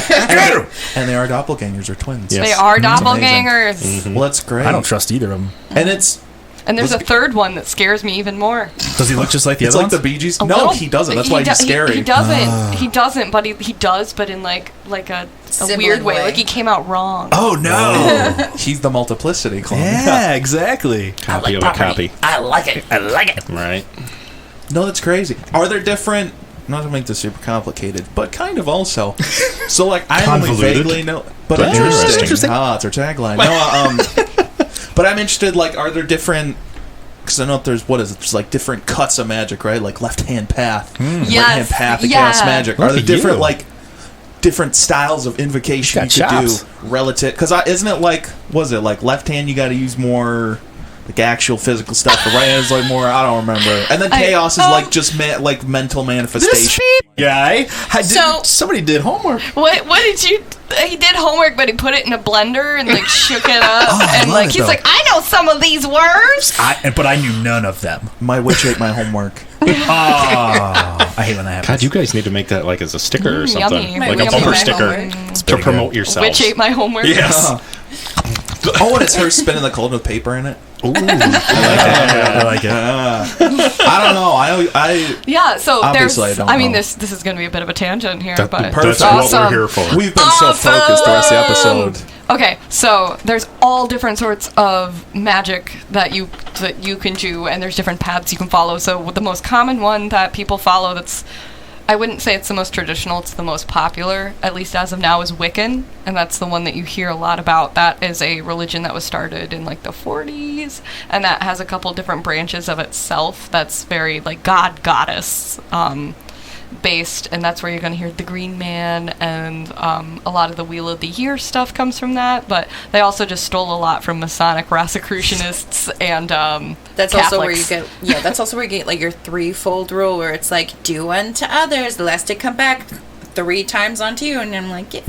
C: And they are doppelgangers or twins.
B: Yes.
A: They are
C: That's amazing.
A: doppelgangers.
C: Well, that's great.
D: I don't trust either of them.
C: And it's
A: And there's a third one that scares me even more.
D: Does he look just like the
C: it's
D: other
C: like the
D: ones?
C: Bee Gees.
A: A
C: No,
A: little-
C: he doesn't. That's why he's scary.
A: He doesn't. He doesn't, but he does, but in like a
E: Sibling
A: weird way.
E: way.
A: Like he came out wrong.
D: Oh no!
C: He's the multiplicity clone.
D: Yeah, exactly.
B: Copy of a copy.
F: I like it. I like it.
B: Right.
C: No, that's crazy. Are there different? Not to make this super complicated, but kind of also. So, like, I only
B: Convoluted.
C: vaguely know, but
B: But
C: interesting.
B: interesting.
C: Ah, it's our tagline. No, but I'm interested. Like, are there different? Because I know there's there's like different cuts of magic, right? Like left-hand path, right-hand
A: Yes,
C: path to
A: yeah.
C: cast magic.
D: Look
C: Are there
D: at
C: different
D: you.
C: different styles of invocation you
D: He's
C: could
D: got
C: do
D: chops.
C: relative? Because isn't it like left hand you got to use more like actual physical stuff. The right hand is like more I don't remember, and then chaos is like just like mental manifestation.
D: Guy,
E: So-
D: somebody did homework.
A: What did you? He did homework, but he put it in a blender and like shook it up,
D: I
A: and
D: love
A: like
D: it,
A: he's
D: though.
A: like, I know some of these words.
D: But I knew none of them.
C: My witch ate my homework.
D: Oh, I hate when that happens.
B: God, you guys need to make that like as a sticker or something,
A: yummy.
B: like
E: Yummy.
B: a bumper
E: My
B: sticker
E: homework.
B: to
D: pretty
B: promote
D: good.
B: yourself.
A: Which ate my homework.
B: Yes.
C: Oh, and it's her spinning the cauldron with paper in it.
B: Ooh.
D: I like it.
C: I don't know. I
A: Yeah. So there's.
C: Obviously, I don't
A: I mean,
C: know.
A: this is going to be a bit of a tangent here,
B: That-
A: but
B: that's
A: awesome.
B: what we're here for.
C: we've been so focused the rest of the episode.
A: Okay, so there's all different sorts of magic that you can do, and there's different paths you can follow. So the most common one that people follow, I wouldn't say it's the most traditional, it's the most popular, at least as of now, is Wiccan, and that's the one that you hear a lot about. That is a religion that was started in like the 40s, and that has a couple different branches of itself that's very like goddess based, and that's where you're going to hear the Green Man, and a lot of the Wheel of the Year stuff comes from that, but they also just stole a lot from Masonic Rosicrucianists and
E: That's
A: Catholics.
E: also where you get that's also where you get like your threefold rule, where it's like do unto others lest it come back 3 times onto you, and I'm like, get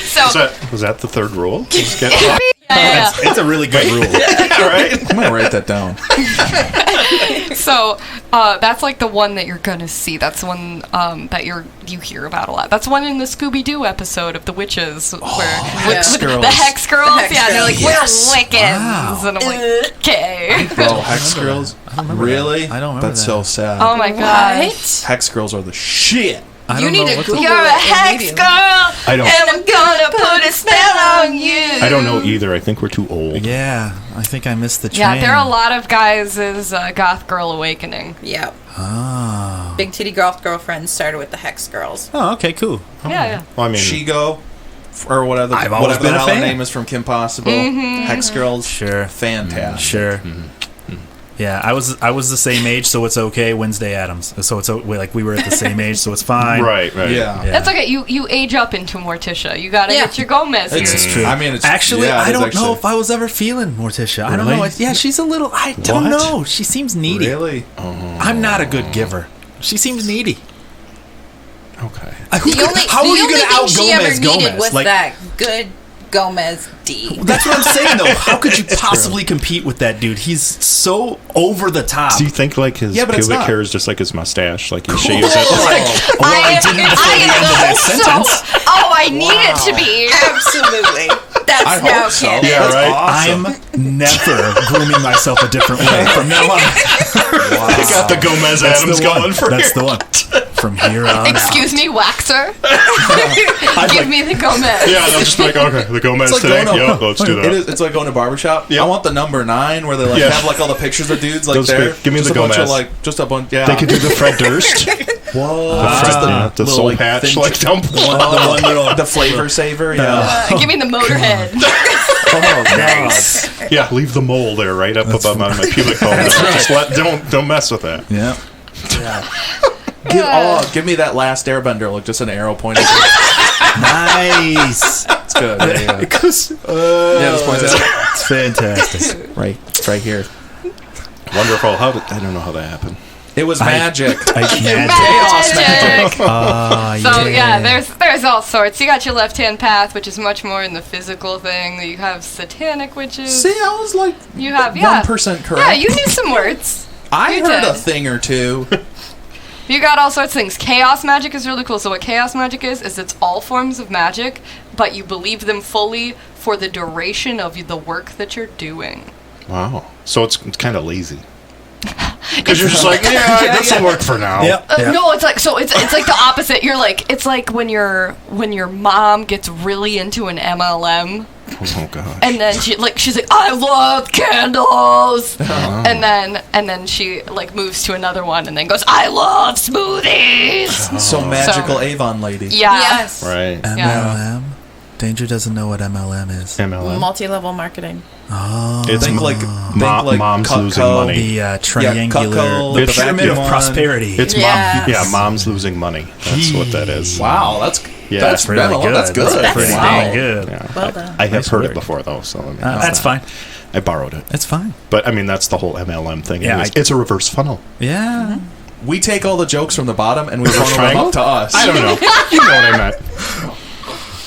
A: So
B: Was that the third rule?
D: It's a really good rule.
B: Right?
C: I'm gonna write that down.
A: So that's like the one that you're gonna see. That's the one that you hear about a lot. That's one in the Scooby-Doo episode of the witches,
C: Hex girls.
A: the Hex Girls.
E: The Hex
A: Yeah, they're like,
C: Girls.
A: we're Wiccans,
D: Wow.
A: and I'm like, okay.
C: Bro, Hex girls. Really?
D: I don't remember
C: That's
D: that.
C: so sad.
A: Oh my god.
E: What?
C: Hex girls are the shit.
D: I
E: You
D: don't
E: need
D: know
E: to
D: what
E: Google
A: You're a
E: it
A: hex
E: immediately.
A: girl,
B: I don't.
A: and I'm gonna put a spell on you.
B: I don't know either. I think we're too old.
D: Yeah, I think I missed the train.
A: Yeah, there are a lot of guys' goth girl awakening.
E: Yep.
D: Oh.
E: Big titty goth girlfriends started with the Hex Girls.
D: Oh, okay, cool.
A: Yeah.
B: Well, I mean,
C: Shigo, or whatever,
D: I've always
C: whatever
D: been
C: the
D: a
C: hell her
D: fan.
C: name is from Kim Possible. Hex girls,
D: Sure.
C: fantastic.
D: Sure. Yeah, I was the same age, so it's okay. Wednesday Addams, so it's like we were at the same age, so it's fine.
B: right.
C: Yeah.
A: That's okay. You age up into Morticia. You gotta
E: Yeah.
A: get your Gomez
C: It's
A: years.
D: true.
C: I mean, it's
D: Actually,
C: yeah, it
D: I
C: is
D: don't
C: actually-
D: know if I was ever feeling Morticia. I don't
B: Really?
D: know. Yeah, she's a little. I don't
B: What?
D: know. She seems needy.
C: Really.
D: I'm not a good giver. She seems needy.
B: Okay.
E: The only,
D: How
E: the
D: are you
E: only
D: gonna
E: thing
D: out
E: she ever
D: Gomez
E: needed
D: Gomez?
E: was
D: Like-
E: that good Gomez D.
D: That's what I'm saying, though. How could you possibly compete with that dude? He's so over the top.
B: Do you think like his
C: Yeah, but it's
B: pubic
C: not.
B: hair is just like his mustache? Like he shaves it.
A: I
D: didn't before the end of that sentence.
A: Oh, I need it to be.
E: Absolutely. That's
C: I
E: now
C: hope so.
E: canon.
B: Yeah,
C: That's
B: right.
C: awesome.
D: I'm never grooming myself a different way from now on.
B: They got the Gomez
D: That's
B: Adams
D: the one.
B: going for
D: That's
B: you.
D: the one. From here on
A: Excuse me, waxer.
D: I'd
A: Give
D: like-
A: me the Gomez.
B: Yeah, they'll just be like, okay, the Gomez
C: It's like
B: today.
C: going to-
B: Yeah, let's do
C: It
B: that.
C: is, it's like going to barbershop.
B: Yeah.
C: I want the number 9 where they like
B: Yeah.
C: have like all the pictures of dudes like
B: Those
C: there.
B: big- give me
C: just
B: the
C: a bunch of
B: Gomez.
C: like just a bunch. Yeah.
B: They could do the Fred Durst,
C: Whoa.
B: the
C: little,
B: soul
C: like,
B: patch,
C: thin
B: like dump.
C: the one little the flavor saver. Yeah.
A: Give me the Motorhead.
C: Oh, nice.
B: Yeah, leave the mole there, right up above my pubic bone. Just don't mess with that.
D: Yeah.
C: Give me that last Airbender look, just an arrow pointing.
D: Nice.
C: It's good. Yeah.
D: Because
C: Yeah, this points out.
D: it's fantastic.
C: It's right here.
B: Wonderful. I don't know how that happened.
C: It was magic.
A: Chaos
E: magic.
A: So yeah, there's all sorts. You got your left-hand path, which is much more in the physical thing. You have satanic witches.
C: See, I was like
A: You have
C: 1% correct.
A: Yeah, you knew some words.
C: I
A: you
C: heard
A: did.
C: a thing or two.
A: You got all sorts of things. Chaos magic is really cool. So what chaos magic is it's all forms of magic, but you believe them fully for the duration of the work that you're doing.
B: Wow. So it's kind of lazy. Because you're just like, yeah, this will work for now.
D: Yep.
A: No, it's like it's like the opposite. You're like it's like when your mom gets really into an MLM.
B: Oh gosh.
A: And then she's like, I love candles. And then she like moves to another one and then goes, I love smoothies.
C: So magical Avon lady.
A: Yeah.
E: Yes.
B: Right.
D: MLM. Danger doesn't know what MLM is.
B: MLM.
E: Multi-level marketing.
B: It's
C: Think like
B: mom's
C: Cutco.
B: losing money.
D: The triangular,
C: Cutco,
D: the
B: the
D: pyramid of
C: vacuum one.
D: prosperity.
B: It's
E: Yes.
B: mom. Yeah, mom's losing money. That's what that is.
C: Wow, that's
D: really
C: metal.
D: good.
C: That's good.
D: That's pretty
C: Wow.
D: dang good.
B: Yeah.
E: Well done.
B: I have
D: Nice
B: heard
D: word.
B: it before though, so I mean,
D: That's fine.
B: I borrowed it.
D: It's fine.
B: But I mean, that's the whole MLM thing.
D: Yeah,
B: It's a reverse funnel.
D: Yeah.
C: We take all the jokes from the bottom and we funnel them
B: triangle?
C: up to us.
B: I don't know. You know what I meant.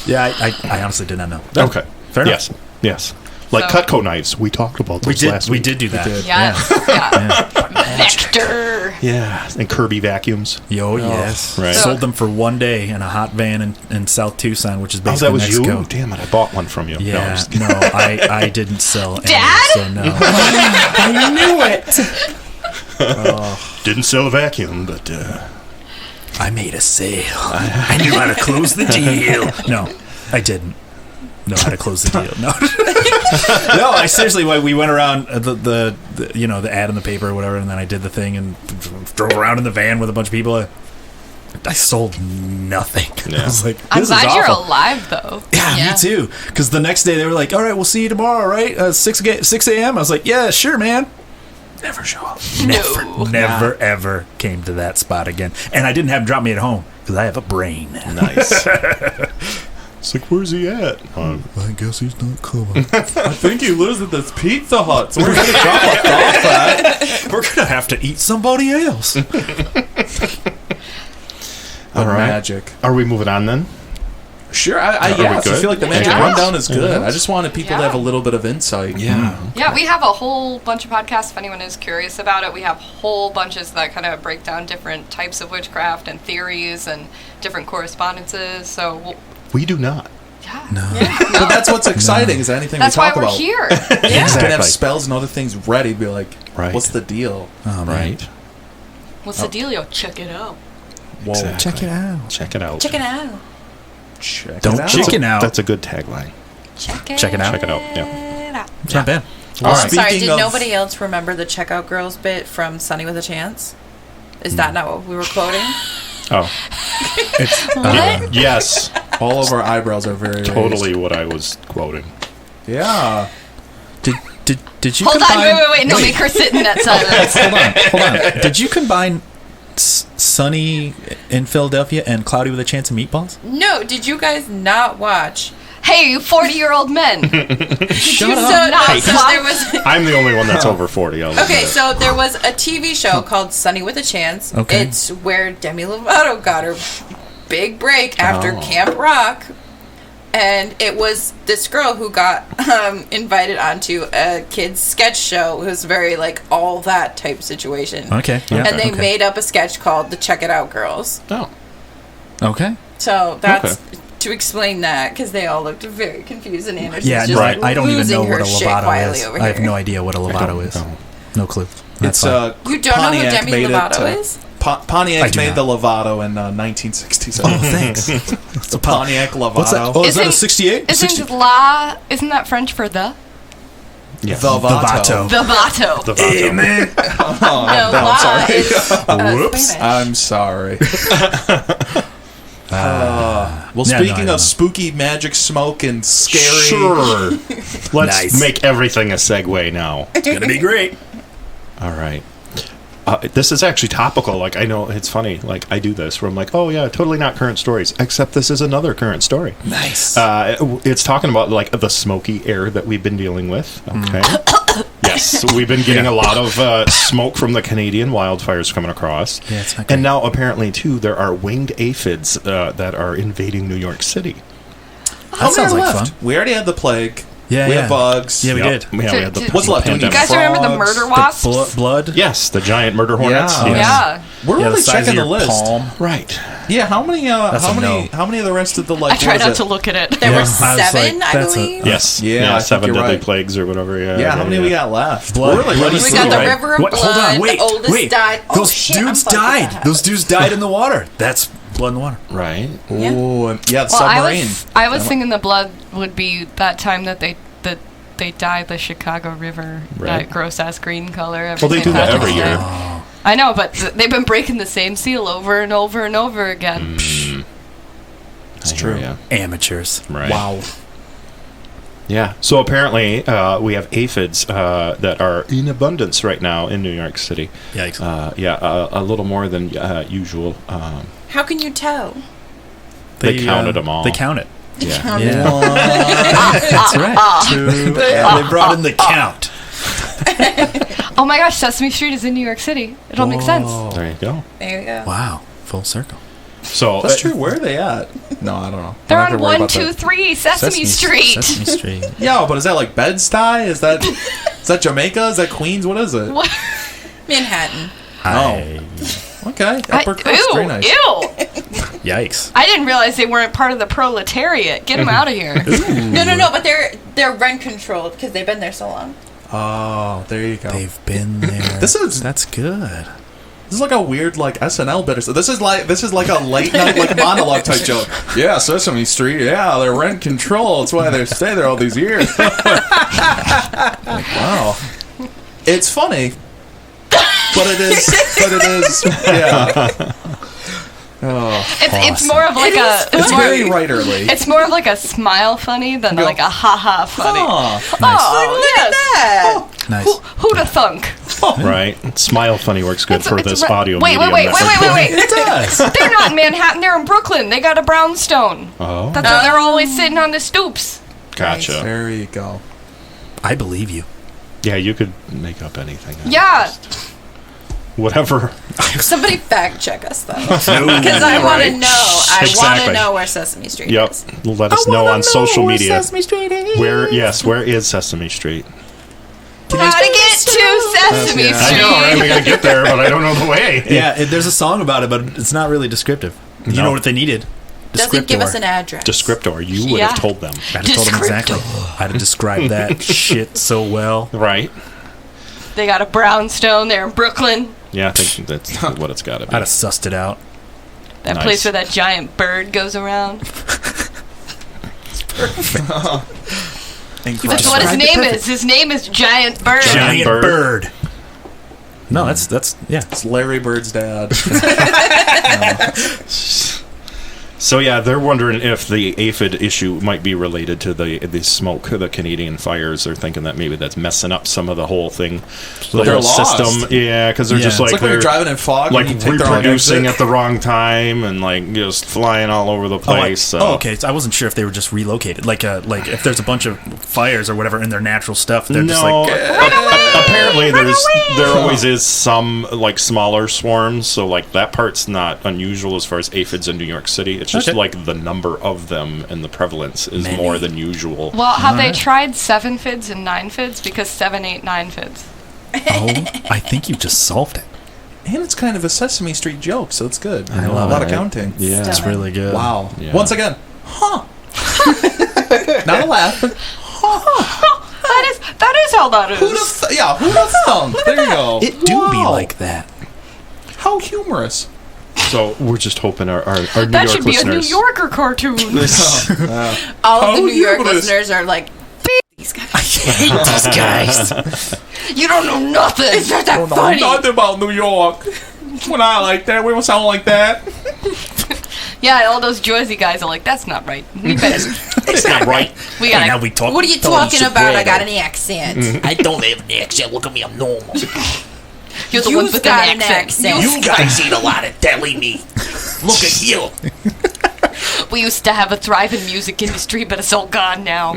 D: Yeah, I honestly did not know.
B: Okay.
D: Fair enough.
B: Yes. Like
A: So-
B: Cutco knives. We talked about those last
D: We
B: week.
D: did do that.
A: Yes. Yeah. Vector.
B: Yeah. And Kirby vacuums.
D: Yo, yes.
B: right.
D: Sold them for one day in a hot van in South Tucson, which is
B: Oh,
D: basically
B: that was
D: Mexico.
B: you? Damn it, I bought one from you. No, I'm
D: Yeah,
B: just kidding.
D: no, I didn't sell any,
A: Dad?
D: so no. I knew it.
B: Didn't sell a vacuum, but
D: I made a sale. I knew how to close the deal. No, I didn't know how to close the deal. No, no. I seriously, we went around the the ad in the paper or whatever, and then I did the thing and drove around in the van with a bunch of people. I sold nothing.
B: Yeah.
D: I was like,
A: I'm
D: this
A: glad
D: is
A: you're
D: awful.
A: alive though.
D: Yeah,
E: Yeah.
D: me too. Because the next day they were like, "All right, we'll see you tomorrow, right? 6 a.m." I was like, "Yeah, sure, man." Never show up. Never ever came to that spot again. And I didn't have him drop me at home because I have a brain.
B: nice. It's like, where's he at?
D: I guess he's not coming.
C: I think he lives at this Pizza Hut. So we're going to drop off at.
D: We're gonna have to eat somebody else.
C: but
B: All right.
C: magic.
B: Are we moving on then?
C: Sure,
B: we
C: yes, I
B: good?
C: feel like the magic
A: Yeah.
C: rundown is good.
B: Yeah.
C: I just wanted people to have a little bit of insight.
B: Yeah.
A: Yeah, we have a whole bunch of podcasts. If anyone is curious about it, we have whole bunches that kind of break down different types of witchcraft and theories and different correspondences. So,
B: We do not.
A: yeah.
D: No.
C: But that's what's exciting is anything
A: That's
C: we
A: why
C: talk
A: we're
C: about.
A: here.
C: You can have
B: Exactly.
C: spells and other things ready. Be like,
B: Right.
C: what's the deal?
D: Oh, man.
B: Right.
A: What's the dealio? Check it out.
C: Whoa,
B: Exactly.
D: Check it out.
B: Check it out.
E: Check it out.
C: check
D: Don't
C: it out.
D: chicken out.
B: That's a good tagline.
A: Check
D: Check it out.
B: Check it out. Yeah.
D: It's not bad.
C: Well,
E: I'm sorry,
C: speaking
E: did
C: of-
E: nobody else remember the Checkout Girls bit from Sunny with a Chance? Is that not what we were quoting?
B: Oh.
A: What?
B: Yes.
C: All of our eyebrows are very
B: Totally what I was quoting.
C: raised. Yeah.
D: Did you
A: Hold on,
D: combine...
A: wait. No, make her sit in that silence.
D: Hold on. Did you combine Sunny in Philadelphia and Cloudy with a Chance of Meatballs?
E: No, did you guys not watch?
A: Hey, you 40-year-old men.
D: Shut
A: you
D: up.
A: not
E: So
A: swap-
E: there was.
B: I'm the only one that's over 40. I'll admit
E: Okay,
B: it.
E: so there was a TV show called Sunny with a Chance.
D: Okay.
E: It's where Demi Lovato got her big break after
B: Oh.
E: Camp Rock. And it was this girl who got invited onto a kid's sketch show. It was very, like, all that type situation.
D: Okay. Yeah.
E: And they
D: okay.
E: made up a sketch called the Check It Out Girls.
B: Oh.
D: Okay.
E: So that's
B: Okay.
E: to explain that, because they all looked very confused, and Anderson's
D: Yeah,
E: just
D: right.
E: like
D: I don't even
E: losing
D: know what
E: her
D: a
E: shit
D: Lovato
E: quietly
D: is.
E: over
D: I have
E: here.
D: no idea what a Lovato is.
B: No.
D: No clue. That's
C: It's
D: fine.
E: You don't know who
C: Pontiac
E: Demi
C: made
E: Lovato
C: it,
E: is?
D: I
C: Pontiac
D: do
C: made
D: not.
C: the Lovato in 1967.
D: Oh, thanks.
C: It's a Pontiac Lovato.
D: What's that? Oh, is that a
A: Isn't-
D: 68?
A: Isn't that French for the?
B: Yeah.
C: The Vato.
A: The Vato.
B: The Vato.
C: Oh,
E: No,
C: no,
E: La
C: I'm sorry.
E: is
D: Whoops.
E: Spanish.
C: I'm sorry. Well,
D: Yeah,
C: speaking
D: no, I
C: of
D: don't
C: spooky magic smoke and scary...
B: Sure. Let's
D: Nice.
B: make everything a segue now.
D: It's going to be great.
B: All right. This is actually topical. Like, I know it's funny. Like, I do this where I'm like, oh, yeah, totally not current stories. Except this is another current story.
D: Nice.
B: It's talking about, like, the smoky air that we've been dealing with. Okay. Yes, we've been getting a lot of smoke from the Canadian wildfires coming across.
D: Yeah, it's not great.
B: And now, apparently, too, there are winged aphids that are invading New York City.
C: How
D: sounds
C: many
D: like
C: left?
D: fun.
C: We already had the plague.
D: Yeah,
C: we
D: yeah.
C: had bugs.
D: Yeah, we
B: Yep.
D: did.
B: Yeah, we had the
A: What's
C: left?
A: You
B: pandemic.
A: guys remember the
C: Frogs,
A: murder wasps?
D: Blood?
B: Yes, the giant murder hornets.
C: Yeah.
B: Yes.
A: Yeah.
C: We're
D: Yeah,
C: really
D: the size
C: checking
D: of
C: the
D: your
C: list.
D: palm.
B: Right.
C: Yeah, how many?
D: That's a
C: How many of the rest of the like?
A: I try
C: what
A: not
C: is
A: to
C: it?
A: look at it.
E: There
D: Yeah.
E: were
D: I was like,
E: 7, I
D: that's a-
E: believe.
B: Yes.
C: Yeah, I think
B: 7
C: you're
B: deadly
C: right.
B: plagues or whatever. Yeah.
C: Yeah, how many we got left?
D: Blood.
C: We're really
D: Blood
C: running
D: is
E: We
C: through,
E: got the
C: right?
E: River of
D: What?
E: Blood.
D: Hold on, wait,
E: The oldest
D: wait.
E: died. Oh,
D: Those
E: shit,
D: dudes
E: I'm fucking
D: died.
E: bad.
D: Those dudes died in the water. That's blood in the water.
B: Right.
E: Yeah.
C: Ooh, and- yeah, the
A: Well,
C: submarine.
A: I was thinking the blood would be that time that they dyed the Chicago River
B: Right.
A: that gross ass green color.
B: Well, they
A: St.
B: do that every
A: Patrick's
B: year.
A: Day. I know, but they've been breaking the same seal over and over and over again.
B: It's
C: true.
B: Yeah.
D: Amateurs.
B: Right.
C: Wow.
B: Yeah. So apparently, we have aphids that are in abundance right now in New York City.
D: Yikes.
B: A little more than usual.
E: How can you tell?
B: They counted 'em all.
D: They count it.
B: Yeah.
D: Yeah. That's right. They brought in the count.
A: Oh my gosh, Sesame Street is in New York City. It all makes sense.
B: There you go.
E: There you go.
D: Wow. Full circle.
B: So
C: That's true. Where are they at? No, I don't know.
A: They're
C: I'm not
A: on
C: gonna worry
A: 1,
C: about
A: 2,
C: that.
A: 3 Sesame Street.
D: Sesame Street.
C: Yeah, but is that like Bed-Stuy? Is that Jamaica? Is that Queens? What is it?
A: What?
E: Manhattan.
D: Hi.
C: Okay, Upper Crust,
A: Ew,
C: very nice.
A: ew.
D: Yikes.
A: I didn't realize they weren't part of the proletariat. Get them out of here.
E: No, but they're rent controlled because they've been there so long.
C: Oh, there you go.
D: They've been there. That's good.
C: This is like a weird like SNL bit or so. This is like a late night like monologue type joke. Yeah, Sesame Street. Yeah, they're rent control. That's why they stay there all these years. Like, wow, it's funny, but it is. Yeah. Oh,
A: It's more of like
C: it's very writerly.
A: It's more of like a smile funny than like a ha-ha funny.
C: Huh.
A: Oh, yes.
E: Yeah.
D: Nice.
A: Who'da thunk?
B: right. Smile funny works good for this audio
A: Wait,
B: medium.
A: wait.
D: It does.
A: They're not in Manhattan. They're in Brooklyn. They got a brownstone.
B: Oh,
A: That's why they're always sitting on the stoops.
B: gotcha.
C: There you go.
D: I believe you.
B: Yeah, you could make up anything.
A: Yeah.
B: whatever.
E: Somebody fact check us though, because I want to know. I want
B: Exactly.
E: to know where Sesame Street
B: Yep.
E: is.
B: Let us know on social media.
F: Sesame Street is.
B: Where is Sesame Street?
A: How to get to Sesame
B: I
A: Street?
B: know, right? We gotta get there, but I don't know the way.
D: There's a song about it, but it's not really descriptive. You
B: No.
D: know what they needed?
E: Doesn't give us an address.
B: Descriptor. You would have told them.
D: I'd have told them exactly how to describe that shit so well.
B: Right.
A: They got a brownstone there in Brooklyn.
B: Yeah, I think that's what it's got to
D: I'd
B: be.
D: have sussed it out.
A: That
B: Nice.
A: place where that giant bird goes around. That's what his name is. His name is Giant Bird.
B: Giant Bird.
D: No, that's yeah.
C: It's Larry Bird's dad.
B: So yeah, they're wondering if the aphid issue might be related to the smoke, the Canadian fires. They're thinking that maybe that's messing up some of the whole thing, the
C: they're
B: whole
C: lost.
B: system. Yeah, because they're just
C: It's like when
B: they're
C: you're driving in fog,
B: like
C: and you take the wrong
B: reproducing
C: exit.
B: at the wrong time and like just flying all over the place. so.
D: Okay. So I wasn't sure if they were just relocated. Like if there's a bunch of fires or whatever in their natural stuff, they're just
B: No,
D: like
B: apparently there always is some like smaller swarms, so like that part's not unusual as far as aphids in New York City. It's just
D: Okay.
B: like the number of them and the prevalence is
D: Many.
B: more than usual.
A: Well, have they tried 7 fids and 9 fids? Because 7, 8, 9 fids.
D: oh, I think you just solved it.
C: And it's kind of a Sesame Street joke, so it's good.
D: I love
C: a lot
D: it.
C: of counting.
B: Yeah.
D: It's really good.
C: Wow.
B: Yeah.
C: Once again, not a laugh. But
A: That is how that
C: who'd
A: is.
C: have who'd have thunk? There you go.
D: It do be
C: Wow.
D: like that.
C: How humorous.
B: So we're just hoping our New
A: That
B: York
A: should be a New
B: listeners.
A: Yorker cartoon.
E: All of the New York
C: humorous.
E: listeners are like, these guys.
D: I hate these guys.
A: You don't know nothing. It's not that funny.
C: Nothing about New York. When I like that, we don't sound like that.
A: Yeah, all those Jersey guys are like, that's not right. We better.
F: It's not right.
A: We
D: Hey, now
A: gotta.
D: we talk.
E: What are you
F: Tony
E: talking about? I got
F: Soprano.
E: an accent.
F: I don't have an accent. Look at me, I'm normal.
A: You're the
E: You've
A: ones with
E: got
A: an
E: an
A: accent.
E: accent.
F: You guys eat a lot of deli meat. Look at you.
A: We used to have a thriving music industry, but it's all gone now.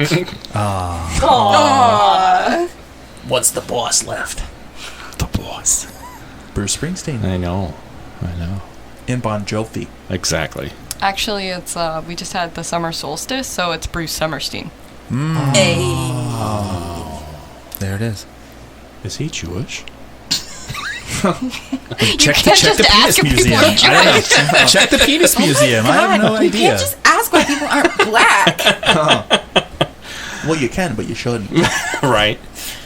F: Once the boss left.
B: The boss.
C: Bruce Springsteen
B: I know.
C: and Bon Jovi.
B: Exactly.
A: Actually, it's we just had the summer solstice, so it's Bruce Summerstein.
D: There it is.
B: Is he Jewish?
D: Check
A: can't
D: the
A: just ask
D: penis
A: if people
D: museum.
A: are
D: I don't know. Check the penis museum. I have no
E: You
D: idea.
E: can't just ask why people aren't black.
C: Well, you can, but you shouldn't.
B: Right.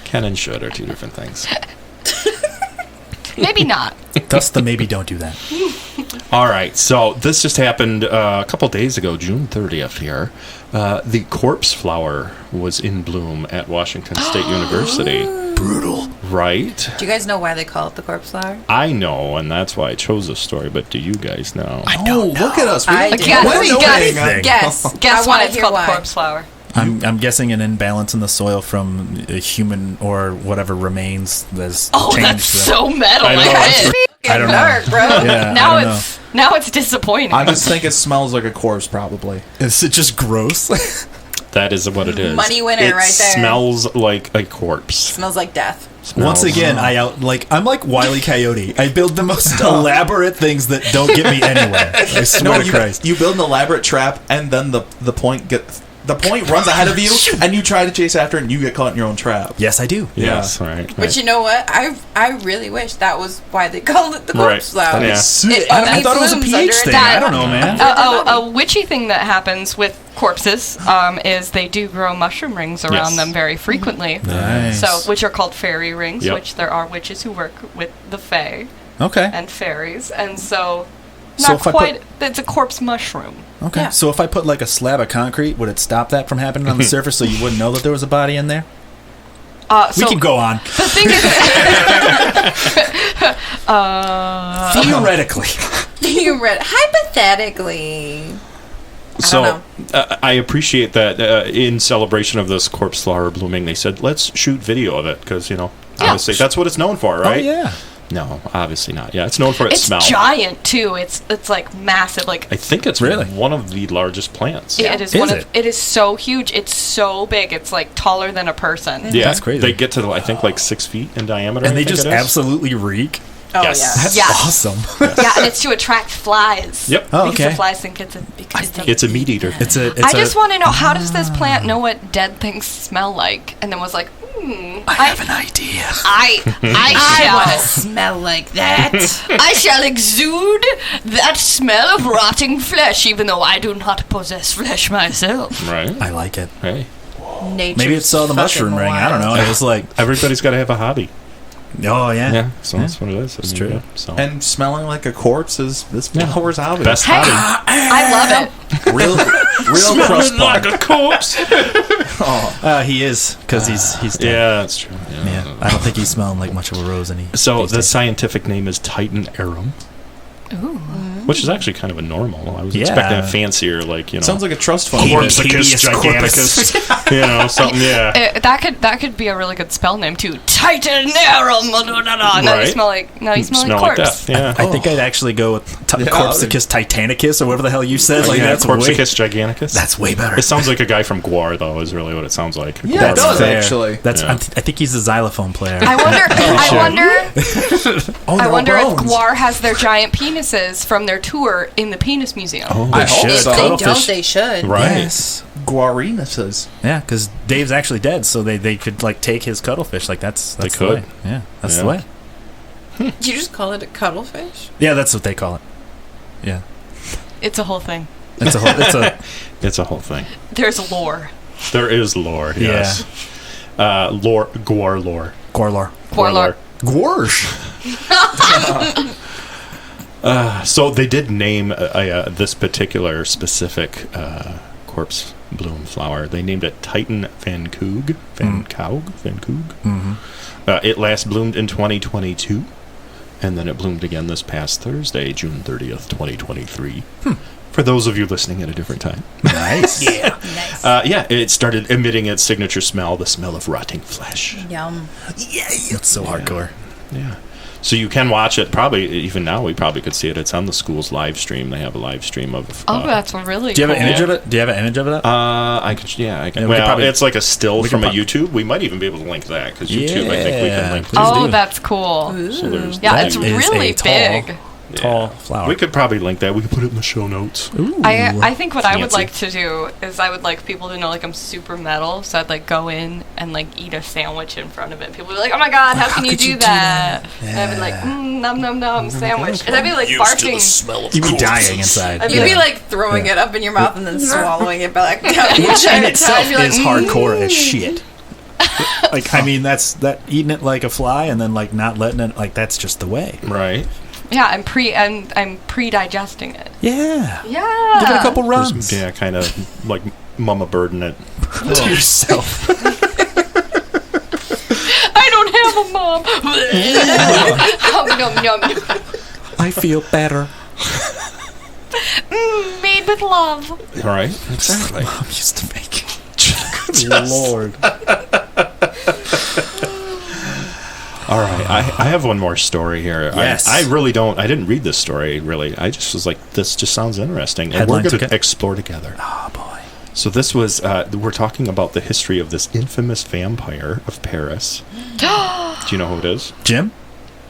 B: Can and should are two different things.
A: Maybe not.
D: Thus the maybe don't do that.
B: All right, so this just happened a couple days ago, June 30th here. The corpse flower was in bloom at Washington State University.
F: Brutal.
B: Right?
E: Do you guys know why they call it the corpse flower?
B: I know, and that's why I chose this story, but do you guys know?
F: I don't know.
C: Look at us. We
E: I
C: don't
E: do.
A: Guess,
C: know
A: guess,
C: anything.
E: Guess.
A: guess
E: I
A: why
E: wanna
A: it's
E: hear
A: called
E: why.
A: the corpse flower.
D: I'm guessing an imbalance in the soil from a human or whatever remains that's
A: Oh,
D: changed.
A: that's so metal.
B: I know,
A: Like
B: it's
A: it.
D: I don't know.
E: Dark, bro.
D: Yeah,
A: Now
D: I don't
A: it's disappointing.
C: I just think it smells like a corpse, probably.
D: know. Is it just gross?
B: That is what it is.
E: Money winner
B: it
E: right there.
B: smells like a corpse.
E: Smells like death.
D: Once
B: Smells-
D: again, I'm like Wile E. Coyote. I build the most elaborate things that don't get me anywhere. I swear to Christ.
C: you build an elaborate trap, and then the point runs ahead of you, and you try to chase after it, and you get caught in your own trap.
D: Yes, I do.
B: Yes, right.
E: But you know what? I really wish that was why they called it the corpse
B: Right.
E: flower.
B: Yeah.
D: I thought it was a pH thing. I don't know, man.
A: A witchy thing that happens with corpses is they do grow mushroom rings around
B: Yes.
A: them very frequently.
D: Nice.
A: So, which are called fairy rings,
B: Yep.
A: which there are witches who work with the fae
D: Okay.
A: and fairies, and so
D: So
A: not
D: if I
A: quite. It's a corpse mushroom.
D: Okay.
E: Yeah.
D: So if I put like a slab of concrete, would it stop that from happening on the surface so you wouldn't know that there was a body in there?
A: So
D: We can go on.
A: The thing is,
D: Theoretically.
E: You read hypothetically.
B: So I appreciate that in celebration of this corpse flower blooming, they said, let's shoot video of it because, obviously that's what it's known for, right?
D: Oh, yeah.
B: No, obviously not. Yeah, it's known for its
A: it's
B: smell.
A: giant too. It's like massive. Like
B: I think it's
D: Really?
B: one of the largest plants.
A: it is
D: Is
A: one
D: it?
A: of. It is so huge. It's so big. It's like taller than a person.
B: Yeah,
D: That's crazy.
B: They get to, I think, like 6 feet in diameter.
D: And
B: I
D: they
B: think
D: just
B: it is.
D: absolutely reek.
E: Oh,
B: Yes.
E: yeah.
D: That's
A: Yeah.
D: awesome.
A: Yeah, and it's to attract flies.
B: Yep.
D: Oh,
A: Because
D: okay.
A: the flies think it's
B: It's a meat eater.
A: I just want to know, how does this plant know what dead things smell like? And then was like,
D: I have an idea.
A: I
E: want to
A: shall,
E: smell like that.
A: I shall exude that smell of rotting flesh, even though I do not possess flesh myself.
B: Right.
D: I like it.
B: Hey.
E: Nature's
D: Maybe it's the mushroom ring. I don't know. It was like,
B: Everybody's got to have a hobby.
D: oh yeah.
B: Yeah. So that's what it is. It's
D: true.
B: So.
C: And smelling like a corpse is this flower's hobby.
B: Best
A: Hey,
B: hobby.
A: I love it.
C: Real crust
B: like
C: bug.
B: a corpse.
D: He is because he's dead.
B: Yeah, that's true.
D: Yeah. I don't think he's smelling like much of a rose any.
B: So
D: these
B: the
D: days.
B: scientific name is Titan arum. Which is actually kind of a normal. I was
D: Yeah.
B: expecting a fancier, like,
C: Sounds like a trust fund.
B: Corpsicus giganticus. Something, yeah.
A: That could be a really good spell name too. Titanarum. Now you
B: Right.
A: smell like
B: Smell
A: corpse.
B: like death, yeah.
D: I think I'd actually go with
C: Yeah.
D: Corpsicus Titanicus or whatever the hell you said. Like
B: yeah,
D: that's way,
B: Corpsicus giganticus.
D: that's way better.
B: It sounds like a guy from Guar, though, is really what it sounds like.
C: Yeah,
B: Guar.
C: it does,
D: fair.
C: actually.
D: That's
B: Yeah.
D: I think he's a xylophone player.
A: I wonder if
C: bones.
A: Guar has their giant penises from their tour in the Penis Museum.
C: I hope
E: If
C: so.
E: they
D: Cuttlefish.
E: don't, they should.
B: Right.
D: Yes.
C: Guarinuses.
D: Yeah, because Dave's actually dead, so they could like take his cuttlefish. Like that's the
B: could.
D: way. Yeah, that's the
B: Yeah.
D: way.
E: Did you just call it a cuttlefish?
D: Yeah, that's what they call it. Yeah,
A: It's a whole thing.
D: it's a whole, it's a
B: It's a whole thing.
A: There's lore.
B: There is lore, yes. Lore, Guar lore.
D: Gorlor.
A: Guar lore.
C: Gorsh.
B: So they did name this particular specific corpse bloom flower. They named it Titan Van Coog. Van Coog?
D: Mm-hmm.
B: It last bloomed in 2022, and then it bloomed again this past Thursday, June 30th, 2023. For those of you listening at a different time.
D: Nice.
E: Yeah. Nice.
B: Yeah, it started emitting its signature smell, the smell of rotting flesh.
E: Yum.
D: It's so hardcore.
B: Yeah. So you can watch it. Probably even now we probably could see it. It's on the school's live stream. They have a live stream of.
A: Oh, that's really
D: Do you have
A: cool.
D: an image of it? Do you have an image of it?
B: I could. Yeah, I can.
D: Yeah, we could
B: well,
D: probably-
B: it's like a still
D: we
B: from
D: could
B: a YouTube. We might even be able to link that because YouTube. I think we
D: Yeah,
B: can link.
D: please
A: Oh,
D: do.
A: that's cool.
B: So there's
A: Yeah,
B: that.
A: it's
D: Is
A: really
D: a tall-
A: big.
D: Tall flower.
B: We could probably link that. We could put it in the show notes.
D: Ooh.
A: I think what I would
B: Fancy.
A: like to do is I would like people to know like I'm super metal, so I'd like go in and like eat a sandwich in front of it. People would be like, "Oh my god, how can you
D: could
A: do
D: you do
A: that?"
D: that?
A: And I'd be like, "Num num num sandwich," and I'd be like barking.
D: You'd be dying inside.
A: I'd
E: You'd be
A: Yeah.
E: like throwing it up in your mouth and then swallowing it back down.
D: Which in itself
A: I'd be like,
D: is hardcore as shit. Like, I mean, that's that eating it like a fly and then like not letting it, like that's just the way.
B: Right.
A: Yeah, I'm pre-digesting it.
D: Yeah.
A: Yeah.
D: Give it a couple runs.
B: Yeah, kind of like Mama Birding it.
D: To yourself.
A: I don't have a mom. Yum, yum, yum.
D: I feel better.
A: Made with love.
B: All right. Exactly.
D: Mom used to make. Good Lord.
B: All right, I have one more story here.
D: Yes.
B: I really don't. I didn't read this story really. I just was like, this just sounds interesting, and
D: Headline
B: we're going
D: took
B: to
D: it?
B: explore together.
D: Oh boy.
B: So this was we're talking about the history of this infamous vampire of Paris. Do you know who it is?
D: Jim?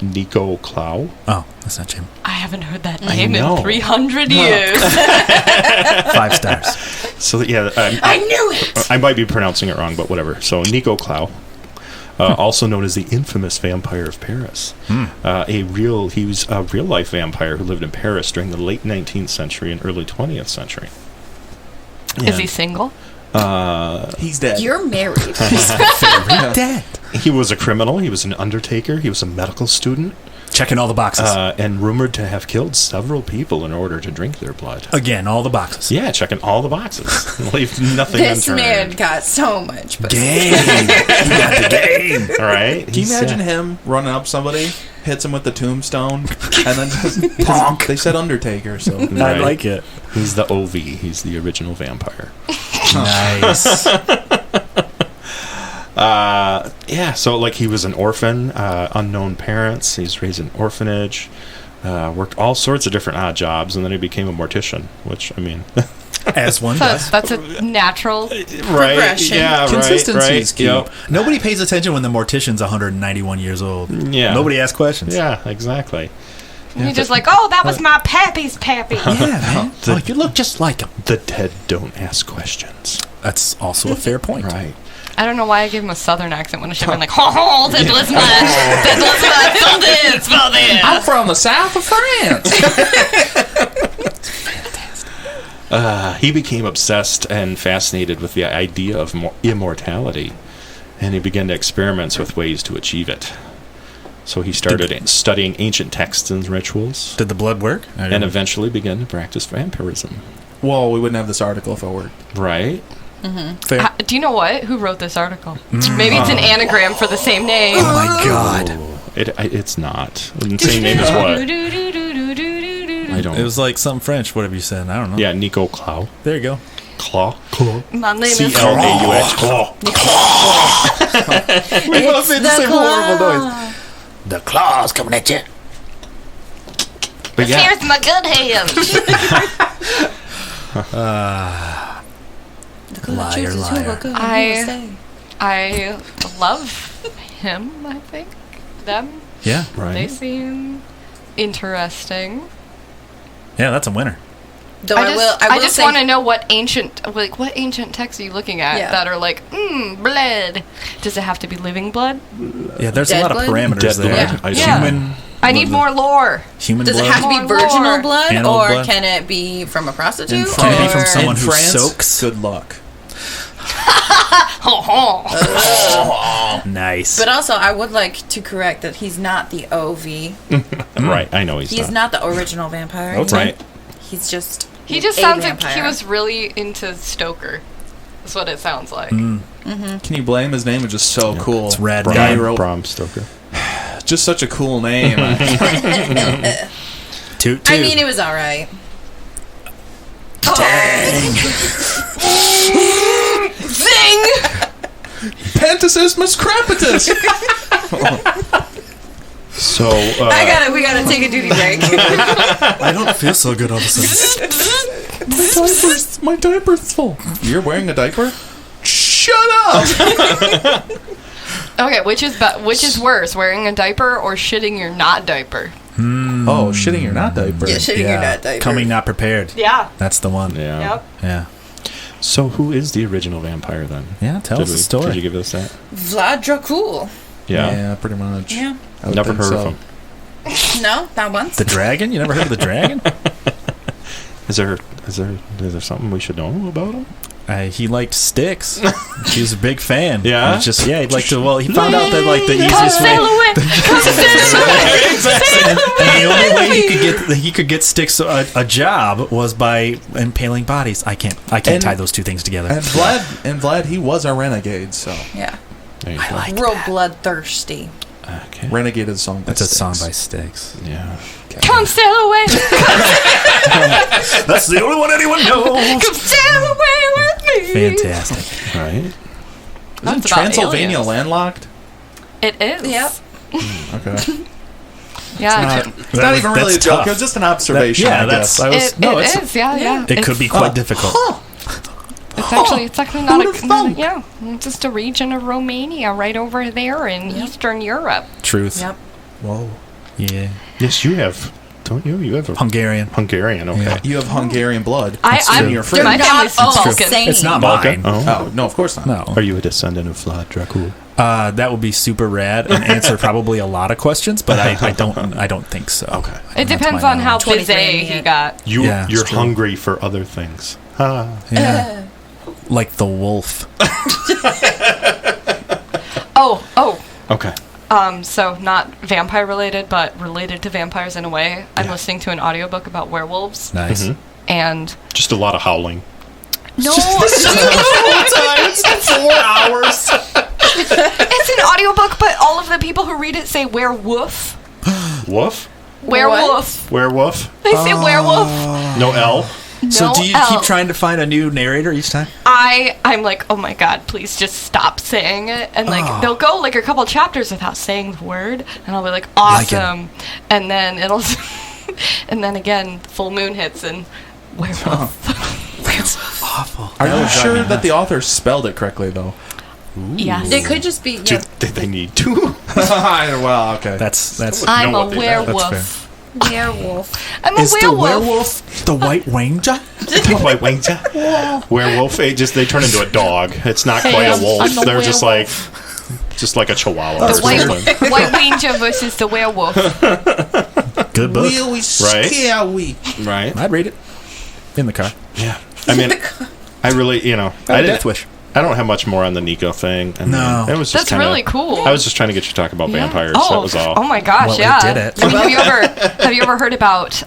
B: Nico Clau.
D: Oh, that's not Jim.
A: I haven't heard that name
B: know.
A: in 300 years.
D: 5 stars.
B: So yeah,
E: I knew it.
B: I might be pronouncing it wrong, but whatever. So Nico Clau, also known as the infamous vampire of Paris, he was a real life vampire who lived in Paris during the late 19th century and early 20th century.
A: Is he single?
C: He's dead.
E: You're married.
C: Yeah.
D: Dead.
B: He was a criminal. He was an undertaker. He was a medical student,
D: Checking all the boxes.
B: and rumored to have killed several people in order to drink their blood.
D: Again, all the boxes.
B: Yeah, checking all the boxes. Leave nothing
E: This
B: unturned.
E: man got so much pussy.
D: Game. You got the game.
B: All right.
C: Can you imagine him running up somebody, hits him with the tombstone, and then just bonk? They said Undertaker, so
D: I
B: Right.
D: like it.
B: He's the OV. He's the original vampire.
D: Nice.
B: Yeah, so like he was an orphan, unknown parents. He's raised in an orphanage, worked all sorts of different odd jobs, and then he became a mortician. Which I mean,
D: As one
A: So
D: does.
A: that's a natural.
B: Right?
E: Progression.
B: Yeah,
C: Consistency
B: right.
C: is key.
B: Yep.
D: Nobody pays attention when the mortician's 191 years old.
B: Yeah.
D: Nobody asks questions.
B: Yeah, exactly.
A: You're just like, oh, that was my pappy's pappy.
D: Yeah, man. Oh, you look just like him.
B: The dead don't ask questions.
D: That's also a fair point.
B: Right.
A: I don't know why I gave him a southern accent when I should have been like, ho, that was my spell this.
C: I'm from the south of France.
B: He became obsessed and fascinated with the idea of immortality, and he began to experiment with ways to achieve it. So he started studying ancient texts and rituals,
D: Did the blood work?
B: and eventually began to practice vampirism.
C: Well, we wouldn't have this article if it worked.
B: Right?
D: Fair.
A: Do you know what? Who wrote this article? Maybe it's an anagram for the same name.
D: Oh my god.
B: It's not. The same name as what? I don't.
D: It was like something French, whatever you said. I don't know.
B: Yeah, Nico Clau.
D: There you go.
B: Claw.
A: My name is
B: C-L-A-U-X. Claw.
F: We both made the same horrible noise. The claws coming at you.
B: But yeah,
A: Here's my good hands.
D: Liar, liar.
A: I love him, I think. Them.
D: Yeah.
A: They
B: right.
A: seem interesting.
D: Yeah, that's a winner.
E: Though
A: I
E: will
A: just
E: say-
A: want to know what ancient texts are you looking at
E: Yeah.
A: that are like, blood. Does it have to be living blood?
D: Yeah, there's
E: Dead
D: a lot
E: blood?
D: of parameters
B: Dead
D: there.
B: blood. I
A: Yeah.
D: Human.
A: I need more lore.
D: Human
E: Does
D: blood.
E: it have to be
A: More
E: virginal
A: lore.
E: blood,
D: Animal
E: or
D: blood?
E: can it be from a prostitute?
C: In
D: Can it be
E: or-
D: from someone
C: In
D: who
C: France,
D: soaks?
C: good luck.
D: Nice.
E: But also, I would like to correct that he's not the OV.
B: Right. I know he's
E: He's not the original vampire.
D: Okay.
B: Right.
E: He's just.
A: He just
E: a
A: sounds like
E: vampire.
A: he was really into Stoker. That's what it sounds like.
C: Can you blame his name? Is just so cool.
D: It's rad.
C: The guy who
B: Bram,
C: wrote
B: Bram Stoker.
C: just such a cool name.
D: Toot, toot.
E: I mean, it was all right.
A: Zing!
C: Pentasismus crepitus.
B: So
E: We gotta take a duty break.
D: I don't feel so good all of a sudden.
C: My diaper's full. You're wearing a diaper? Shut up.
A: Okay, which is worse, wearing a diaper or shitting your not diaper?
C: Oh, shitting your not diaper.
E: Yeah, shitting your nut diaper.
D: Coming not prepared.
A: Yeah.
D: That's the one.
B: yeah.
A: Yep.
D: Yeah.
B: So who is the original vampire then?
D: Yeah, tell us the story.
B: Did you give us that?
E: Vlad Dracul.
B: Yeah.
C: pretty much.
E: Yeah.
C: I would
B: Never
C: think
B: heard
C: so.
B: of him.
E: No, not once.
D: The dragon? You never heard of the dragon?
B: Is there something we should know about him?
D: He liked sticks. He was a big fan.
B: Yeah?
D: He's just he'd like to. Well, he found out that like the
A: Come
D: easiest way,
A: sail away! Come sail away!
D: and the only way he could get sticks a job was by impaling bodies. I can't
C: And-
D: tie those two things together.
C: And Vlad, he was a renegade, so
E: Yeah.
B: There you
D: I
B: go.
D: like
E: Real
D: that.
E: bloodthirsty.
B: Okay.
C: Renegade is a song.
D: That's a song by Styx.
B: Yeah.
A: Come sail away!
D: That's the only one anyone knows.
A: Come sail away with me!
D: Fantastic.
B: Right.
C: Isn't
A: That's about
C: Transylvania
A: aliens.
C: landlocked?
A: It is.
E: Yep.
C: Okay.
A: Yeah.
C: It's not even really a
D: That's
C: joke.
D: tough.
C: It was just an observation, I guess.
D: I was,
A: It
D: it's,
A: is. Yeah.
D: It could be quite difficult.
A: It's actually not it's just a region of Romania right over there in Eastern Europe.
D: Truth.
E: Yep.
C: Whoa.
D: Yeah.
B: Yes, you have. Don't you? You have a
D: Hungarian.
B: Hungarian. Okay.
D: Yeah.
C: You have Hungarian blood.
A: I'm
C: your
A: dude, my
C: fridge.
A: family's
E: Not all
A: Balkan.
E: same.
D: It's not
B: Balkan?
D: mine.
B: Oh.
C: Oh, no, of course not.
D: No.
B: Are you a descendant of Vlad Dracul?
D: That would be super rad and answer probably a lot of questions, but I don't think so.
B: Okay.
A: It depends on how
E: 23
A: busy he got.
B: You're
D: it's true.
B: hungry for other things.
D: Yeah. Like the wolf.
A: Oh.
B: Okay.
A: So not vampire related, but related to vampires in a way. I'm
B: Yeah.
A: listening to an audiobook about werewolves,
D: Nice.
B: Mhm.
A: and
B: Just a lot of howling.
A: no,
B: It's 4 hours.
A: it's an audiobook, but all of the people who read it say werewolf.
B: Woof.
A: Werewolf.
B: Werewolf.
A: They say werewolf.
B: No L.
D: So
A: No
D: do you
A: L.
D: keep trying to find a new narrator each time?
A: I'm like, oh my god, please just stop saying it. And like they'll go like a couple chapters without saying the word, and I'll be like, awesome. And then it'll and then again full moon hits and werewolf. That's
D: Awful.
C: Are you
D: That would drive
C: sure
D: me
C: that
D: nuts.
C: the author spelled it correctly, though?
A: yes.
E: It could just be.
B: Did they need to?
C: Well, okay.
D: That's
A: I'm
B: know
A: a
B: what they meant.
A: werewolf.
E: Werewolf.
A: I'm a
D: Is the
A: werewolf.
D: werewolf the White Ranger?
B: White Ranger? Werewolf. They turn into a dog. It's not quite a wolf.
A: I'm a
B: They're just like a chihuahua. or
A: The
B: something.
A: White Ranger versus the werewolf.
D: Good book.
B: Right? Right?
D: I'd read it in the car.
B: Yeah. I mean, I really, I
D: Death Wish.
B: I don't have much more on the Nico thing. I mean,
D: No.
B: it was just
A: That's really cool.
B: I was just trying to get you to talk about vampires.
A: Oh,
B: That was all.
A: oh my gosh,
D: Well, it
A: yeah.
D: did it.
A: I mean, have you ever heard about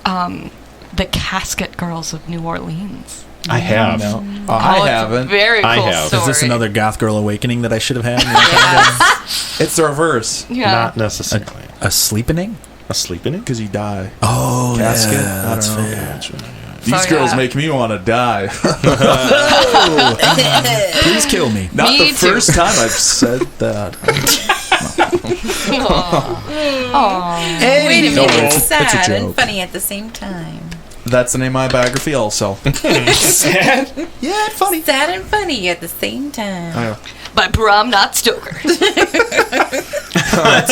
A: the Casket Girls of New Orleans?
B: I have.
C: No.
A: Oh,
C: I
A: it's a
C: haven't.
A: Very cool
B: I have.
A: story.
D: Is this another goth girl awakening that I should have had?
C: It's the reverse.
A: Yeah.
B: Not necessarily.
D: A sleepening?
B: A sleep in it?
C: Because you die.
D: Oh,
C: Casket?
D: yeah,
C: I
D: that's
C: don't know.
D: fair.
C: These
A: So,
C: girls
A: yeah.
C: make me want to die.
D: Please kill me.
C: Not
A: Me
C: the
A: too.
C: first time I've said that.
E: Wait a minute.
C: No,
E: It's
C: it's a
E: sad and
C: joke.
E: funny at the same time.
C: That's the name of my biography also.
E: Yeah, funny. Sad and funny at the same time.
A: By Bram, not Stoker.
D: That's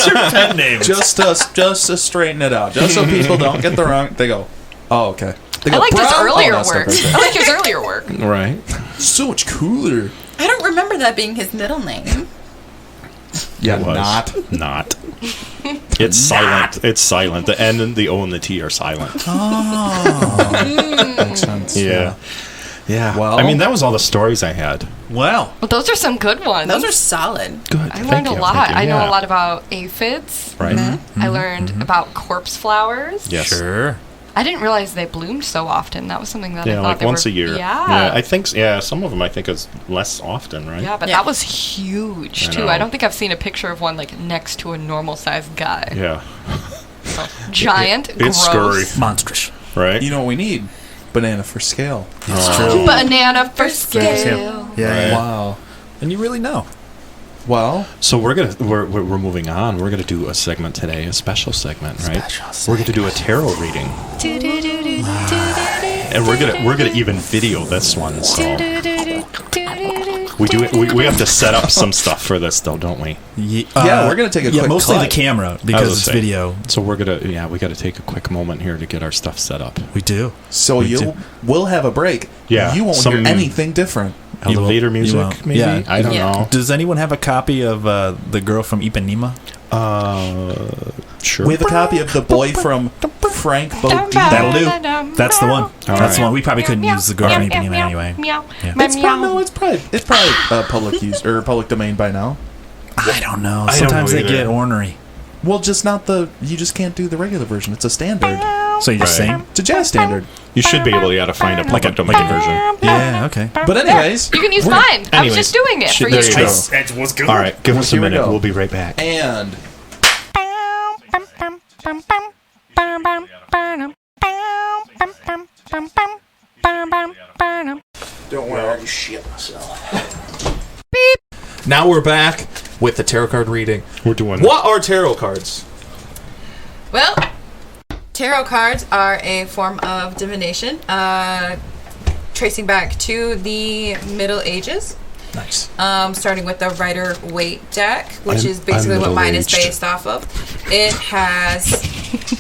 D: your pen name.
C: just to straighten it out. Just so people don't get the wrong... They go, oh, okay. They
A: I
C: go,
A: like his
C: "Bro."
A: earlier
C: Oh, that's
A: work.
C: not right
A: I like his earlier work.
B: Right.
C: there. So much cooler.
E: I don't remember that being his middle name.
C: Yeah,
B: It was.
C: not.
B: It's silent. It's silent. The N and the O and the T are silent.
C: Makes sense.
B: Yeah. Yeah.
C: Well-
B: I mean, that was all the stories I had.
D: Well,
A: Well, those are some good ones.
E: Those are solid.
B: Good.
A: I learned a lot. I know a lot about aphids.
B: Right.
A: I learned about corpse flowers.
B: Yes.
D: sure.
A: I didn't realize they bloomed so often. That was something that I
B: Yeah,
A: thought
B: like
A: they
B: once
A: were,
B: a year.
A: Yeah.
B: I think. Yeah, some of them I think is less often, right?
A: Yeah, but
E: Yeah.
A: that was huge
B: I
A: too.
B: know.
A: I don't think I've seen a picture of one like next to a normal sized guy.
B: Yeah.
A: So, giant,
B: It's
A: gross.
B: scary.
D: Monstrous.
B: Right.
C: You know what we need? Banana for scale.
D: It's true.
A: Banana for scale.
D: Yeah,
B: Right.
D: yeah.
C: Wow.
D: And you really know.
C: Well,
B: So we're moving on. We're gonna do a segment today, a special segment, right? We're gonna do a tarot reading, and we're gonna even video this one. So we do it. We have to set up some stuff for this, though, don't we?
C: Yeah, we're gonna take a
D: yeah,
C: quick
D: mostly
C: cut.
D: the camera
B: I was
D: because
B: gonna
D: it's
B: say.
D: video.
B: So we got to take a quick moment here to get our stuff set up.
D: We do.
C: so we'll have a break.
B: Yeah,
C: You won't
B: some-
C: hear anything different.
D: You
B: Elevator
D: won't. You
B: music,
D: won't.
B: maybe.
D: Yeah.
B: I don't
E: Yeah.
B: know.
D: Does anyone have a copy of the girl from Ipanema?
B: Sure.
C: We have a copy of The Boy from Frank Bodine.
D: That'll do. That's the one. That's
B: right.
D: the one. We probably couldn't use the girl from Ipanema anyway.
A: Meow.
D: Yeah.
C: It's probably public use or public domain by now.
D: I don't know.
B: I don't
D: Sometimes
B: know
D: they
B: either.
D: get ornery.
C: Well, just not you just can't do the regular version. It's a standard.
D: So you just
B: Right.
D: sing?
C: It's a jazz standard.
B: You should be able to find a public domain version.
D: Yeah, okay.
C: But anyways,
A: You can use mine. I was
B: anyways,
A: just doing it for
B: there
A: you.
B: you go. All right, give us a
C: Here we
B: minute.
C: go.
B: We'll be right back.
C: and don't worry, I just shit myself. Beep. Now we're back with the tarot card reading.
B: We're doing
C: What are tarot cards?
E: Well, tarot cards are a form of divination, tracing back to the Middle Ages.
C: Nice.
E: Starting with the Rider-Waite deck, which
B: I'm-
E: is basically
B: I'm
E: what mine is
B: middle-aged.
E: based off of. It has,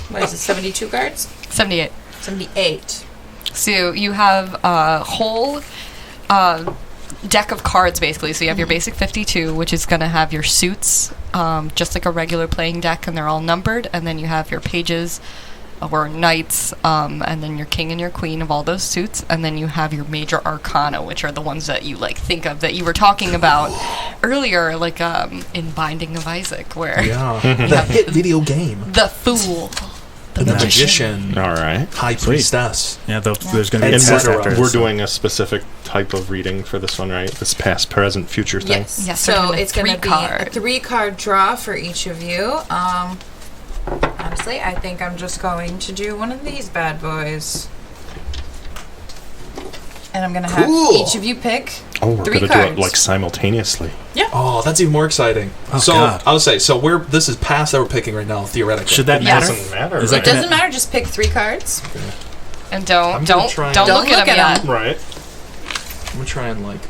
E: what is it, 72 cards?
A: 78.
E: 78.
A: So you have a whole deck of cards, basically. So you have your basic 52, which is going to have your suits, just like a regular playing deck, and they're all numbered. And then you have your pages or knights, and then your king and your queen of all those suits. And then you have your major arcana, which are the ones that you like think of that you were talking about earlier, like in Binding of Isaac, where
C: Yeah.
A: you
C: The
A: have
C: hit video game.
A: the fool, the
C: The
A: magician.
C: magician.
B: All right.
C: High priestess.
D: Yeah, there's going to be
C: And
D: a test
C: we're-
D: after
B: We're
D: this.
B: doing a specific type of reading for this one, right? This past, present, future thing.
E: Yes.
A: Yes, they're
E: So
A: doing a
E: it's going to be a
A: three-card.
E: 3-card draw for each of you. Honestly, I think I'm just going to do one of these bad boys. And I'm going to have
C: Cool.
E: each of you pick
B: Oh, we're
E: 3
B: gonna
E: cards.
B: do it like simultaneously.
C: Oh, that's even more exciting.
D: Oh,
C: so
D: God.
C: I would say this is past that we're picking right now, theoretically.
D: Should that
A: Yes.
D: matter?
B: Doesn't matter.
D: Is
B: right?
D: that
E: It doesn't matter, just pick 3 cards.
A: And
C: I'm
A: don't
C: gonna
A: don't
C: try
A: don't
E: Don't
A: look at
E: look
A: them
E: at
A: yet.
E: 'em.
B: Right.
C: I'm gonna try and like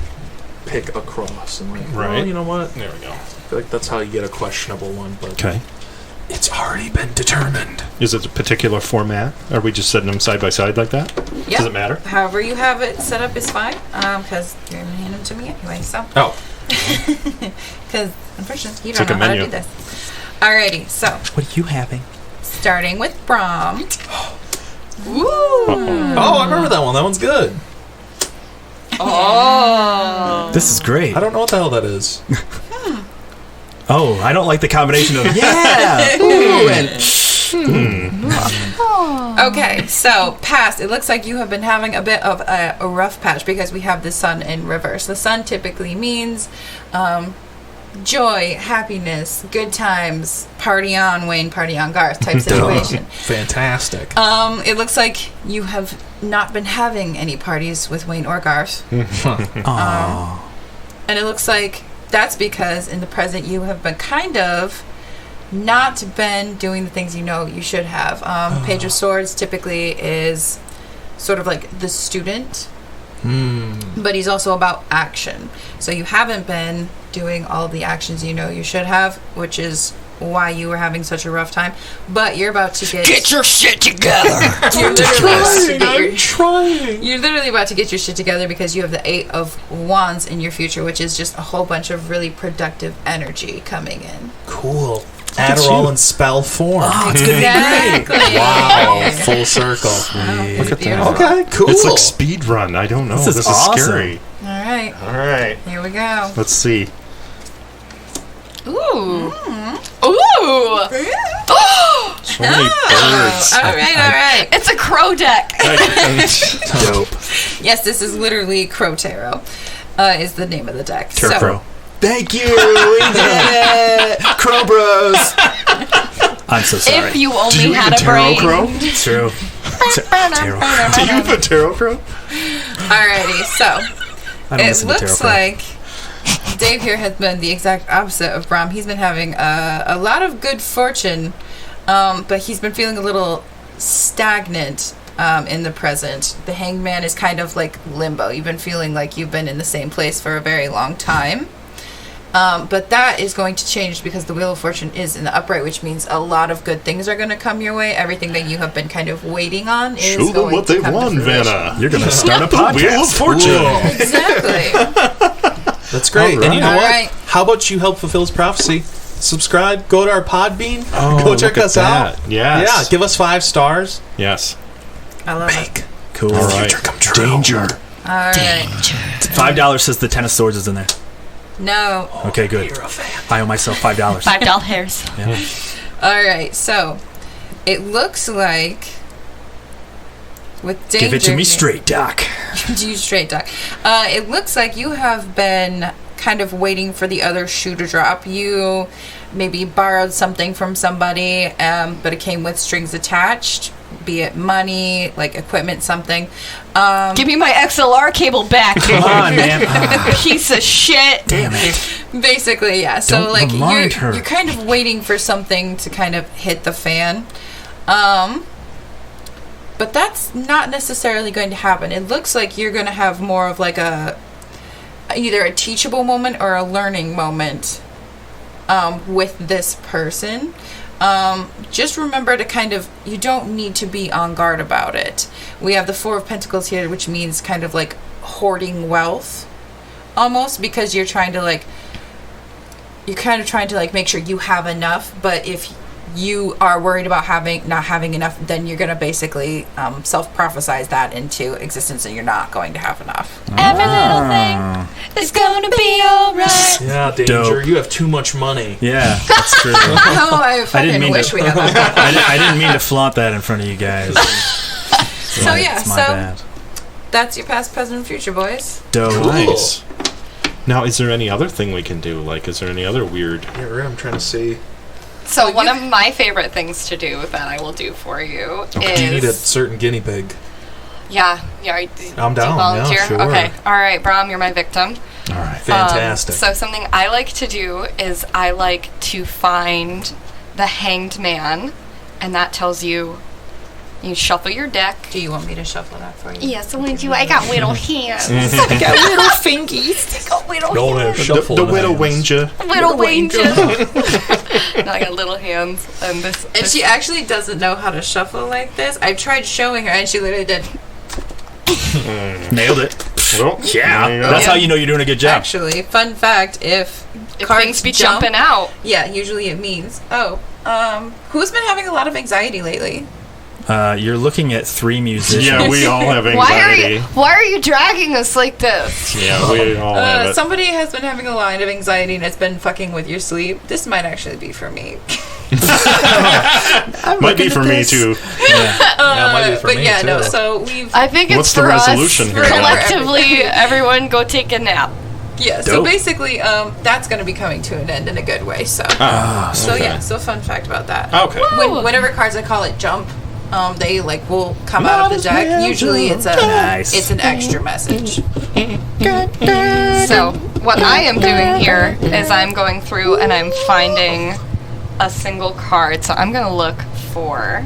C: pick across and like,
B: Right.
C: well, you know what?
B: There we go.
C: I feel like that's how you get a questionable one, but
B: Okay.
C: it's already been determined.
B: Is it a particular format? Are we just setting them side by side like that?
E: Yeah.
B: Does it matter?
E: However you have it set up is fine, because you're going to hand them to me anyway, so.
B: Oh.
E: Because, unfortunately, you
B: It's
E: don't
B: like
E: know
B: a
E: how to
B: menu.
E: do this. Alrighty, so,
F: What are you having?
E: starting with Brahm. Ooh.
C: Oh, I remember that one. That one's good.
E: Oh.
D: This is great.
C: I don't know what the hell that is.
D: Oh, I don't like the combination of
F: Yeah. Ooh, and
E: Okay, so past. It looks like you have been having a bit of a rough patch because we have the sun in reverse. The sun typically means joy, happiness, good times, party on Wayne, party on Garth type situation.
C: Fantastic.
E: It looks like you have not been having any parties with Wayne or Garth.
D: Aww.
E: And it looks like that's because in the present you have been kind of not been doing the things you know you should have. Page of Swords typically is sort of like the student, but he's also about action. So you haven't been doing all the actions you know you should have, which is why you were having such a rough time. But you're about to get
F: your shit together.
E: You're literally about to get your shit together because you have the 8 of Wands in your future, which is just a whole bunch of really productive energy coming in.
C: Cool. Adderall in spell form.
E: Exactly.
C: Wow. Full circle.
B: Look at that.
C: Okay, cool.
B: It's like speed run. I don't know.
D: This is awesome.
B: scary.
E: All right.
B: All right.
E: Here we go.
B: Let's see.
A: Ooh. Ooh.
B: So many birds.
E: All right.
A: It's a crow deck.
D: Dope.
E: Yes, this is literally Crow Tarot. Is the name of the deck.
D: Tarot
E: So,
D: Crow.
F: Thank you. We did it. Crow Bros.
D: I'm so sorry.
A: If you only
B: Do you
A: had
B: even
A: a
B: tarot
A: brain.
B: crow?
D: True. Tarot.
B: Do you even tarot crow?
E: alrighty, so
D: I don't
E: it
D: listen to Tarot
E: looks
D: Crow.
E: like Dave here has been the exact opposite of Brahm. He's been having a lot of good fortune, but he's been feeling a little stagnant in the present. The Hanged Man is kind of like limbo. You've been feeling like you've been in the same place for a very long time. But that is going to change because the Wheel of Fortune is in the upright, which means a lot of good things are going to come your way. Everything that you have been kind of waiting on is
B: Show them
E: going
B: what
E: to
B: they've
E: come to
B: won,
E: fruition.
B: Vanna.
D: You're going to start a
B: The Wheel of
D: podcast.
B: Fortune.
E: Exactly.
C: That's great.
B: All
C: And you know
E: right.
C: what?
E: All right.
C: How about you help fulfill his prophecy? Subscribe. Go to our Podbean.
B: Oh,
C: go check
B: look at
C: us out.
B: that. Yes.
C: Yeah. Give us 5 stars.
B: Yes.
E: I love it.
D: Cool.
B: All right.
G: Come true.
F: Danger.
E: All right.
D: $5 says the Ten of Swords is in there.
E: No.
D: Okay, good. I owe myself $5.
A: $5.
D: Yeah.
E: All right. So it looks like with danger.
D: Give it to me straight, Doc.
E: Do you straight, Doc? It looks like you have been kind of waiting for the other shoe to drop. You maybe borrowed something from somebody, but it came with strings attached, be it money, like equipment, something.
A: Give me my XLR cable back.
D: Come on, man.
A: Piece of shit.
D: Damn it.
E: Basically, yeah. So
D: Don't
E: like
D: remind her.
E: you're kind of waiting for something to kind of hit the fan. But that's not necessarily going to happen. It looks like you're going to have more of like either a teachable moment or a learning moment with this person. Just remember to kind of, you don't need to be on guard about it. We have the 4 of Pentacles here, which means kind of like hoarding wealth almost, because you're trying to like, you're kind of trying to like make sure you have enough. But if you are worried about not having enough, then you're going to basically self-prophesize that into existence, and you're not going to have enough.
A: Every little thing is gonna be alright.
C: Yeah, Danger.
D: Dope.
C: You have too much money.
D: Yeah, that's true.
E: Oh, I fucking
D: mean
E: wish
D: to-
E: we had that.
D: I didn't mean to flaunt that in front of you guys.
E: So yeah,
D: it's my
E: so
D: bad.
E: that's your past, present, and future, boys.
D: Dope.
B: Nice. Now, is there any other thing we can do? Like, is there any other weird...
C: Here, I'm trying to see.
A: So one of my favorite things to do that I will do for you is...
C: Do you need a certain guinea pig?
A: Yeah.
C: I'm down, yeah,
A: volunteer?
C: sure.
A: Okay. All right, Brahm, you're my victim.
C: All right. Fantastic.
A: So something I like to do is I like to find the Hanged Man, and that tells you You shuffle your deck.
E: Do you want me to shuffle that for you?
A: Yes, I want to. I got little hands.
E: I got little fingies.
A: I got little
C: Don't have
A: hands.
C: shuffle.
B: The widow wanger.
A: Little wanges. No, I got little hands. And this.
E: And she actually doesn't know how to shuffle like this. I tried showing her, and she literally did.
D: Nailed it.
B: Well,
D: Yeah, that's how you know you're doing a good job.
E: Actually, fun fact: if cards
A: things be
E: jump,
A: jumping out.
E: yeah, usually it means who's been having a lot of anxiety lately?
D: You're looking at 3 musicians.
B: Yeah, we all have anxiety.
A: Why are you dragging us like this?
B: Yeah, we all have it.
E: Somebody has been having a lot of anxiety and it's been fucking with your sleep. This might actually be for me.
B: Might be for me too.
C: Yeah, it might be for
E: But
C: me,
E: yeah,
C: too.
E: no. So we've
A: I think it's
B: What's the
A: for
B: resolution
A: us.
B: here?
A: Collectively, everyone go take a nap.
E: yeah. So
D: Dope.
E: basically, that's going to be coming to an end in a good way. So so
B: okay.
E: yeah. So fun fact about that.
B: Okay.
E: Whenever cards, I call it jump. They like will come out of the deck. Usually, it's
D: Nice.
E: an extra message.
A: So, what I am doing here is I'm going through and I'm finding a single card. So, I'm going to look for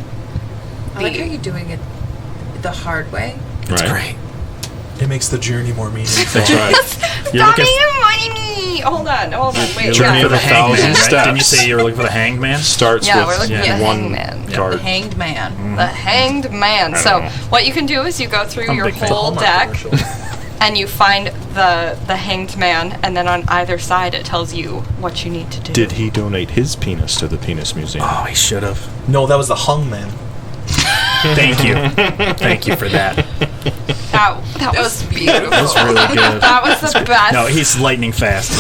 E: I like how you're doing it the hard way.
B: Right.
D: Great.
C: It makes the journey more meaningful.
B: That's right.
D: You're looking
A: Hold on. Wait,
B: Journey
A: yeah.
B: of a
D: hangman,
B: thousand
D: right?
B: steps.
D: Didn't you say you were looking for the hanged man?
B: Starts
A: Yeah, we're
B: with
A: looking at
B: one
A: hangman.
B: card.
E: The hanged man.
A: The Hanged Man. So, what you can do is you go through
D: I'm a
A: your
D: big fan.
A: whole deck and you find the Hanged Man, and then on either side it tells you what you need to do.
B: Did he donate his penis to the Penis Museum?
D: Oh, he should have.
C: No, that was the hung man.
D: Thank you. Thank you for that.
A: That was beautiful.
D: That's really good.
A: That was the best.
D: No, he's lightning fast.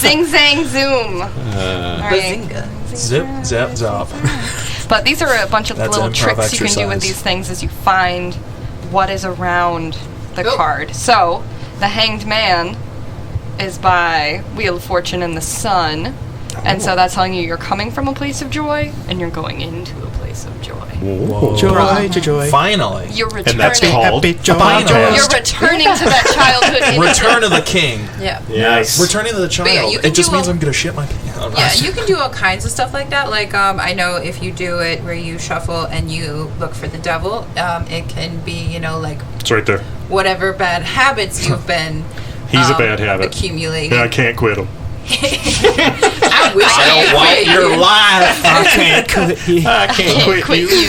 A: Zing, zang, zoom. All right.
E: Bazinga.
C: Zip, zap, zop.
A: But these are a bunch of
C: That's
A: little
C: improv
A: tricks you can do with
C: exercise.
A: these things as you find what is around the
E: Go.
A: card. So, the Hanged Man is by Wheel of Fortune and the Sun. And so that's telling you you're coming from a place of joy and you're going into a place of joy.
D: Joy.
C: Finally.
A: You're returning.
B: And that's called
C: Finally.
A: You're returning to that childhood.
C: Return of the King.
E: Yeah.
B: Yes.
C: Returning to the child.
E: yeah, you can
C: It just
E: do
C: means
E: a-
C: I'm gonna shit my pants.
E: Yeah, you can do all kinds of stuff like that. Like, I know if you do it where you shuffle and you look for the devil, it can be, like
B: It's right there.
E: whatever bad habits you've been
B: He's a bad habit.
E: accumulating.
B: Yeah, I can't quit him.
E: I wish I
C: I
E: could
C: want
E: quit
C: your
E: you.
C: life.
D: I can't quit you.
B: I can't quit you.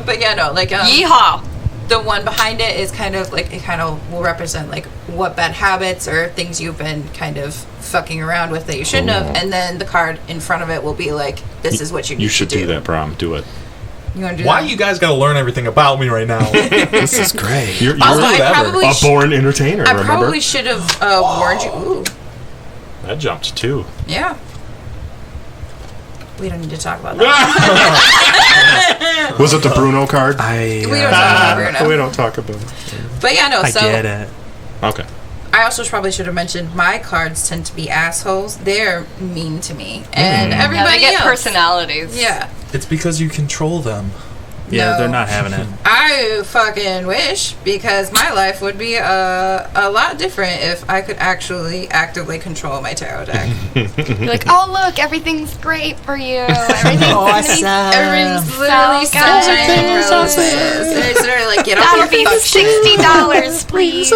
E: But yeah, no, like
A: Yeehaw!
E: the one behind it is kind of like it kind of will represent like what bad habits or things you've been kind of fucking around with that you shouldn't have, and then the card in front of it will be like, this is what you need
B: You should
E: to
B: do that, Brom. Do it.
E: You want to do
C: Why
E: that?
C: you guys gotta learn everything about me right now?
D: This is great.
B: You're
E: Also, I
C: whatever.
E: probably
B: a born entertainer,
E: I
B: remember?
E: probably should have warned you. Ooh,
B: That jumped too.
E: yeah. We don't need to talk about that.
B: Was it the Bruno card?
D: I
E: We don't talk about Bruno.
B: We don't talk about it.
E: But yeah, no.
D: I
E: So
D: get it.
B: Okay.
E: I also probably should have mentioned my cards tend to be assholes. They're mean to me, and
A: Yeah,
E: everybody
A: they get
E: else.
A: personalities.
E: Yeah.
C: It's because you control them.
D: Yeah,
E: No.
D: they're not having it.
E: I fucking wish, because my life would be a lot different if I could actually actively control my tarot deck.
A: You're like, oh look, everything's great for you. Everything's
F: Awesome.
E: Everything's literally
A: So
E: sunshine and
A: good.
E: roses. It's literally like, get off
A: That'll
E: your
A: be
E: fuck shit.
A: $60, please.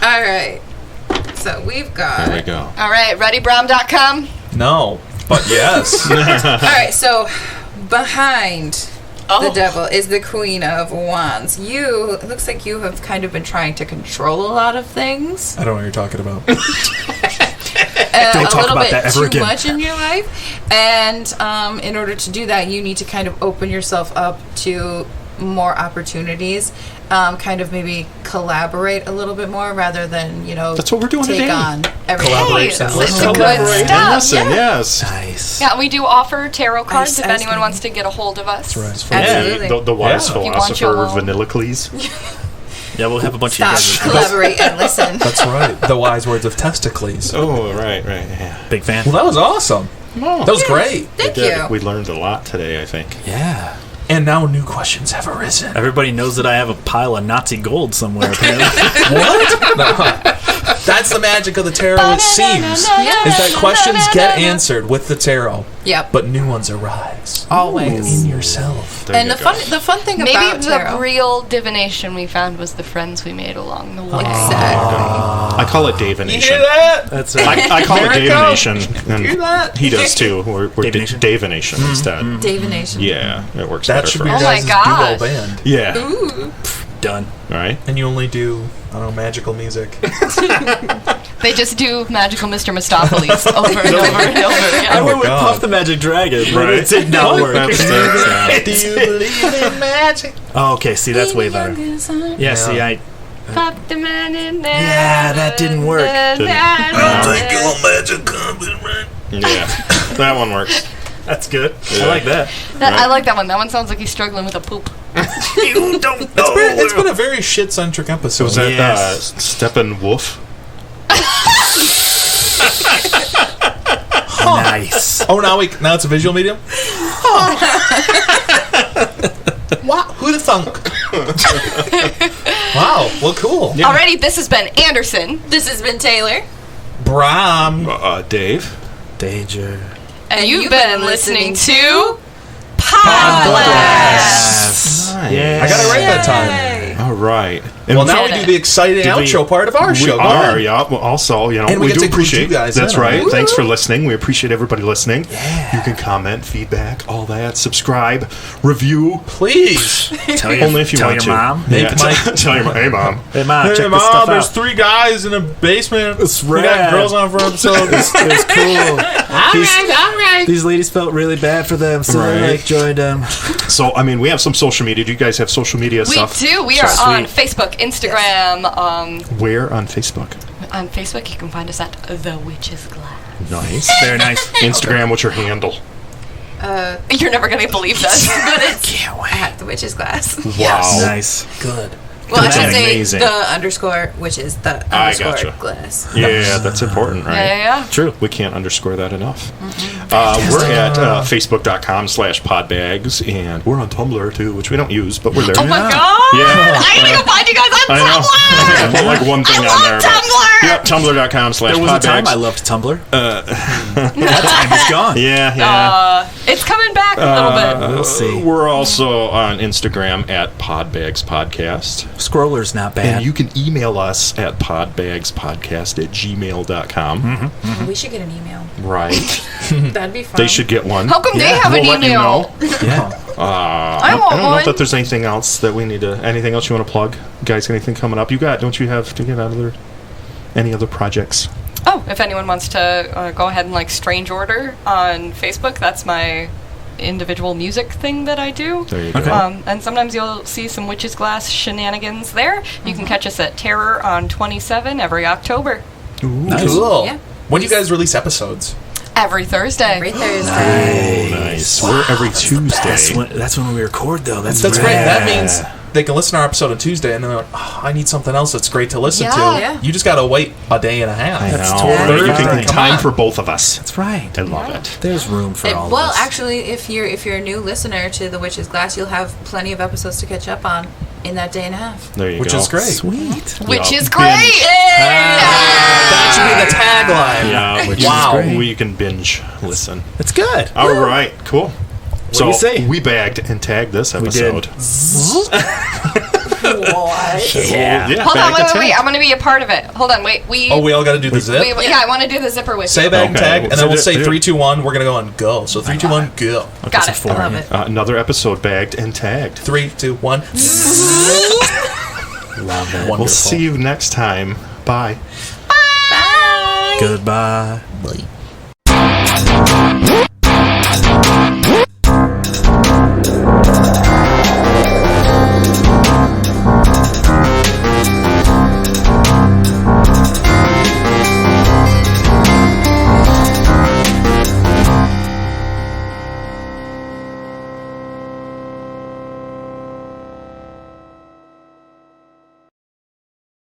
E: All right. So we've got.
B: There we go.
A: All right, readybrom.com.
C: No, but yes.
E: All right, so behind the devil is the Queen of Wands. It looks like you have kind of been trying to control a lot of things.
C: I don't know what you're talking about.
D: Don't
E: A
D: talk
E: little
D: about
E: bit
D: that ever
E: too
D: again.
E: much in your life. And in order to do that, you need to kind of open yourself up to more opportunities. Kind of maybe collaborate a little bit more rather than,
B: That's what we're doing
E: take
B: today.
E: on everything.
C: Collaborate
A: Hey,
C: and
A: this is
C: listen.
A: good
B: Collaborate
A: stuff.
B: and listen,
A: Yeah.
B: yes.
D: Nice.
A: Yeah, we do offer tarot cards if
E: I was
A: anyone
E: gonna-
A: wants to get a hold of us.
C: That's
E: Absolutely.
B: Yeah, the wise
C: Yeah.
A: If you want your
B: philosopher
A: own.
B: Vanillicles.
D: Yeah, we'll have a bunch of you
E: Stop,
D: guys.
E: collaborate, and listen.
C: That's right. The wise words of testicles.
B: Oh, right. Yeah.
D: Big fan.
C: Well, that was awesome. That was great.
E: Thank
B: We did.
E: you.
B: We learned a lot today, I think.
D: Yeah.
C: And now new questions have arisen.
D: Everybody knows that I have a pile of Nazi gold somewhere, apparently.
C: What? No. That's the magic of the tarot, it seems. Is that questions get answered with the tarot.
E: Yep.
C: But new ones arise.
E: Always.
C: In yourself.
B: There
E: And
B: you
E: the
B: go.
E: fun thing
A: Maybe
E: about
A: the
E: tarot.
A: real divination we found was the friends we made along the way.
E: Exactly.
B: I call it
C: You
B: divination.
C: hear that?
D: That's
B: I call it
C: America?
B: divination,
C: Hear that?
B: and he does too. We're
D: Divination?
B: divination instead.
E: Divination.
B: Yeah, it works
C: That
B: better
C: should
B: for
C: be your
B: us.
A: Oh my
C: guys'
A: gosh.
C: duo band.
B: Yeah,
E: Ooh.
D: done.
B: right.
C: And you only do, I don't know, magical music.
A: They just do magical Mr. Mistopheles over and over and over
D: I
A: again.
D: went with
C: God.
D: Puff the Magic Dragon, but
B: Right.
D: it did not work.
B: That's it.
C: Do you believe in magic?
D: Oh, okay, see, that's way better. Yeah, see, I...
A: Pop the man in there.
D: Yeah, that didn't work.
B: Didn't.
C: magic coming, right?
B: Yeah, that one works.
D: That's good.
B: Yeah.
D: I like that.
A: I like that one. That one sounds like he's struggling with a poop.
D: You don't know.
C: It's been a very shit-centric episode.
B: Was that
D: Yes.
B: Steppenwolf?
D: Nice.
C: Oh, now it's a visual medium? What? Who'd have thunk? Wow, well, cool.
B: Yeah.
A: Alrighty, this has been Anderson.
E: This has been Taylor.
C: Bram.
B: Dave.
D: Danger.
A: And you've been listening to
B: Yes. Nice.
D: Yeah.
C: I got it right that time.
B: All right. And
C: Well, now we do the exciting
D: Did we-
C: outro part of our
B: we
C: show. Go
B: are,
C: ahead.
B: yeah. Well, also, you know,
C: And we
B: we
C: get
B: do
C: to include
B: appreciate
C: you guys
B: That's
C: in on
B: right.
C: it.
B: Thanks for listening. We appreciate everybody listening. Yeah. You can comment, feedback, all that. Subscribe, review.
C: Please.
D: Tell your,
B: Only if you
D: tell
B: want
D: your
B: to.
D: mom.
B: Yeah,
C: Make Mike-
B: tell your mom. Hey, mom.
D: Hey, mom,
C: Hey,
D: check this
C: Mom,
D: stuff
C: there's
D: out.
C: 3 guys in a basement.
D: It's
C: We got
D: rad.
C: girls on for episodes.
D: It was cool. These ladies felt really bad for them, so
B: Right.
D: I like joined them.
B: So, I mean, we have some social media. Do you guys have social media
A: We
B: stuff?
A: do. We are
B: Sweet.
A: on Facebook, Instagram.
B: Where on Facebook?
A: On Facebook, you can find us at The Witch's Glass.
B: Nice.
D: Very nice.
B: Instagram, what's your handle?
A: You're never going to believe this, but it's
D: Can't wait.
E: At the witch's glass.
B: Wow.
D: Nice.
C: Good.
E: Well, I should say
B: Amazing.
E: the underscore, which is the
B: I
E: underscore
B: gotcha.
E: glass.
B: Yeah, that's important, right?
A: yeah.
B: True. We can't underscore that enough. We're at facebook.com/podbags, and we're on Tumblr too, which we don't use, but we're there.
A: Oh my god!
B: Yeah.
A: I gotta go find you guys on
B: I know.
A: Tumblr!
B: I put like one thing
A: I
B: on
A: love
B: there.
A: Tumblr!
B: Yep, tumblr.com/podbags.
D: There was a time I loved Tumblr. That time is gone.
B: Yeah.
A: It's coming back a little bit.
D: We'll see.
B: We're also on Instagram at Podbags Podcast.
D: Scroller's not bad.
B: And you can email us at podbagspodcast@gmail.com.
E: We should get an email.
B: Right.
E: That'd be fun.
B: They should get one.
A: How come they have
B: We'll
A: an
B: let you
A: email?
B: know.
D: yeah.
A: I want
B: don't know
A: one.
B: that there's anything else that we need to. Anything else you want to plug? You guys, anything coming up? Don't you have to get out of there? Any other projects?
A: Oh, if anyone wants to go ahead and like Strange Order on Facebook, that's my individual music thing that I do.
B: There you go.
D: Okay.
A: And sometimes you'll see some Witch's Glass shenanigans there. You can catch us at Terror on 27 every October.
D: Nice.
C: Cool.
E: Yeah.
C: When do you guys release episodes?
A: Every Thursday.
E: Every Thursday.
B: Oh, nice. We're every Tuesday.
D: That's when we record, though. That's
C: That's
D: rad.
C: great. That means they can listen to our episode on Tuesday, and then they're like, oh, I need something else that's great to listen to.
E: Yeah.
C: You just got to wait a day and a half.
B: I
D: That's
B: know.
D: totally
B: You can
D: right.
B: get
C: Come
B: time
C: on.
B: for both of us.
D: That's right.
B: I love it.
D: There's room for all
E: Well,
D: of us.
E: actually, if you're a new listener to The Witch's Glass, you'll have plenty of episodes to catch up on in that day and a half.
B: There you
C: Which
B: go.
C: is great.
D: Sweet.
A: Which
B: Yeah,
A: is
B: binge.
A: great!
C: That should be the tagline.
B: Yeah, which
C: Wow.
B: is great. We can binge listen.
D: That's good.
B: All right, cool.
D: do you say?
B: we bagged and tagged this
D: We did.
B: episode.
E: What?
D: Yeah.
B: Yeah,
A: Hold on,
B: bagged and
A: wait.
B: tagged.
A: I'm going to be a part of it. Hold on, wait.
C: Oh, we all got to do the zip?
A: Yeah, I want to do the zipper with
C: Say
A: you.
C: bag and
B: Okay.
C: tag, and
B: So
C: then we'll
B: do-
C: say
B: do-
C: 3, 2, 1. We're going to go on go. So 3, 2, 1, go.
A: Got
D: That's
A: it.
D: a
E: I
D: four.
E: love it.
B: Another episode bagged and tagged.
C: 3, 2, 1.
D: Love that.
B: We'll see you next time. Bye.
E: Bye.
D: Goodbye.
F: Bye.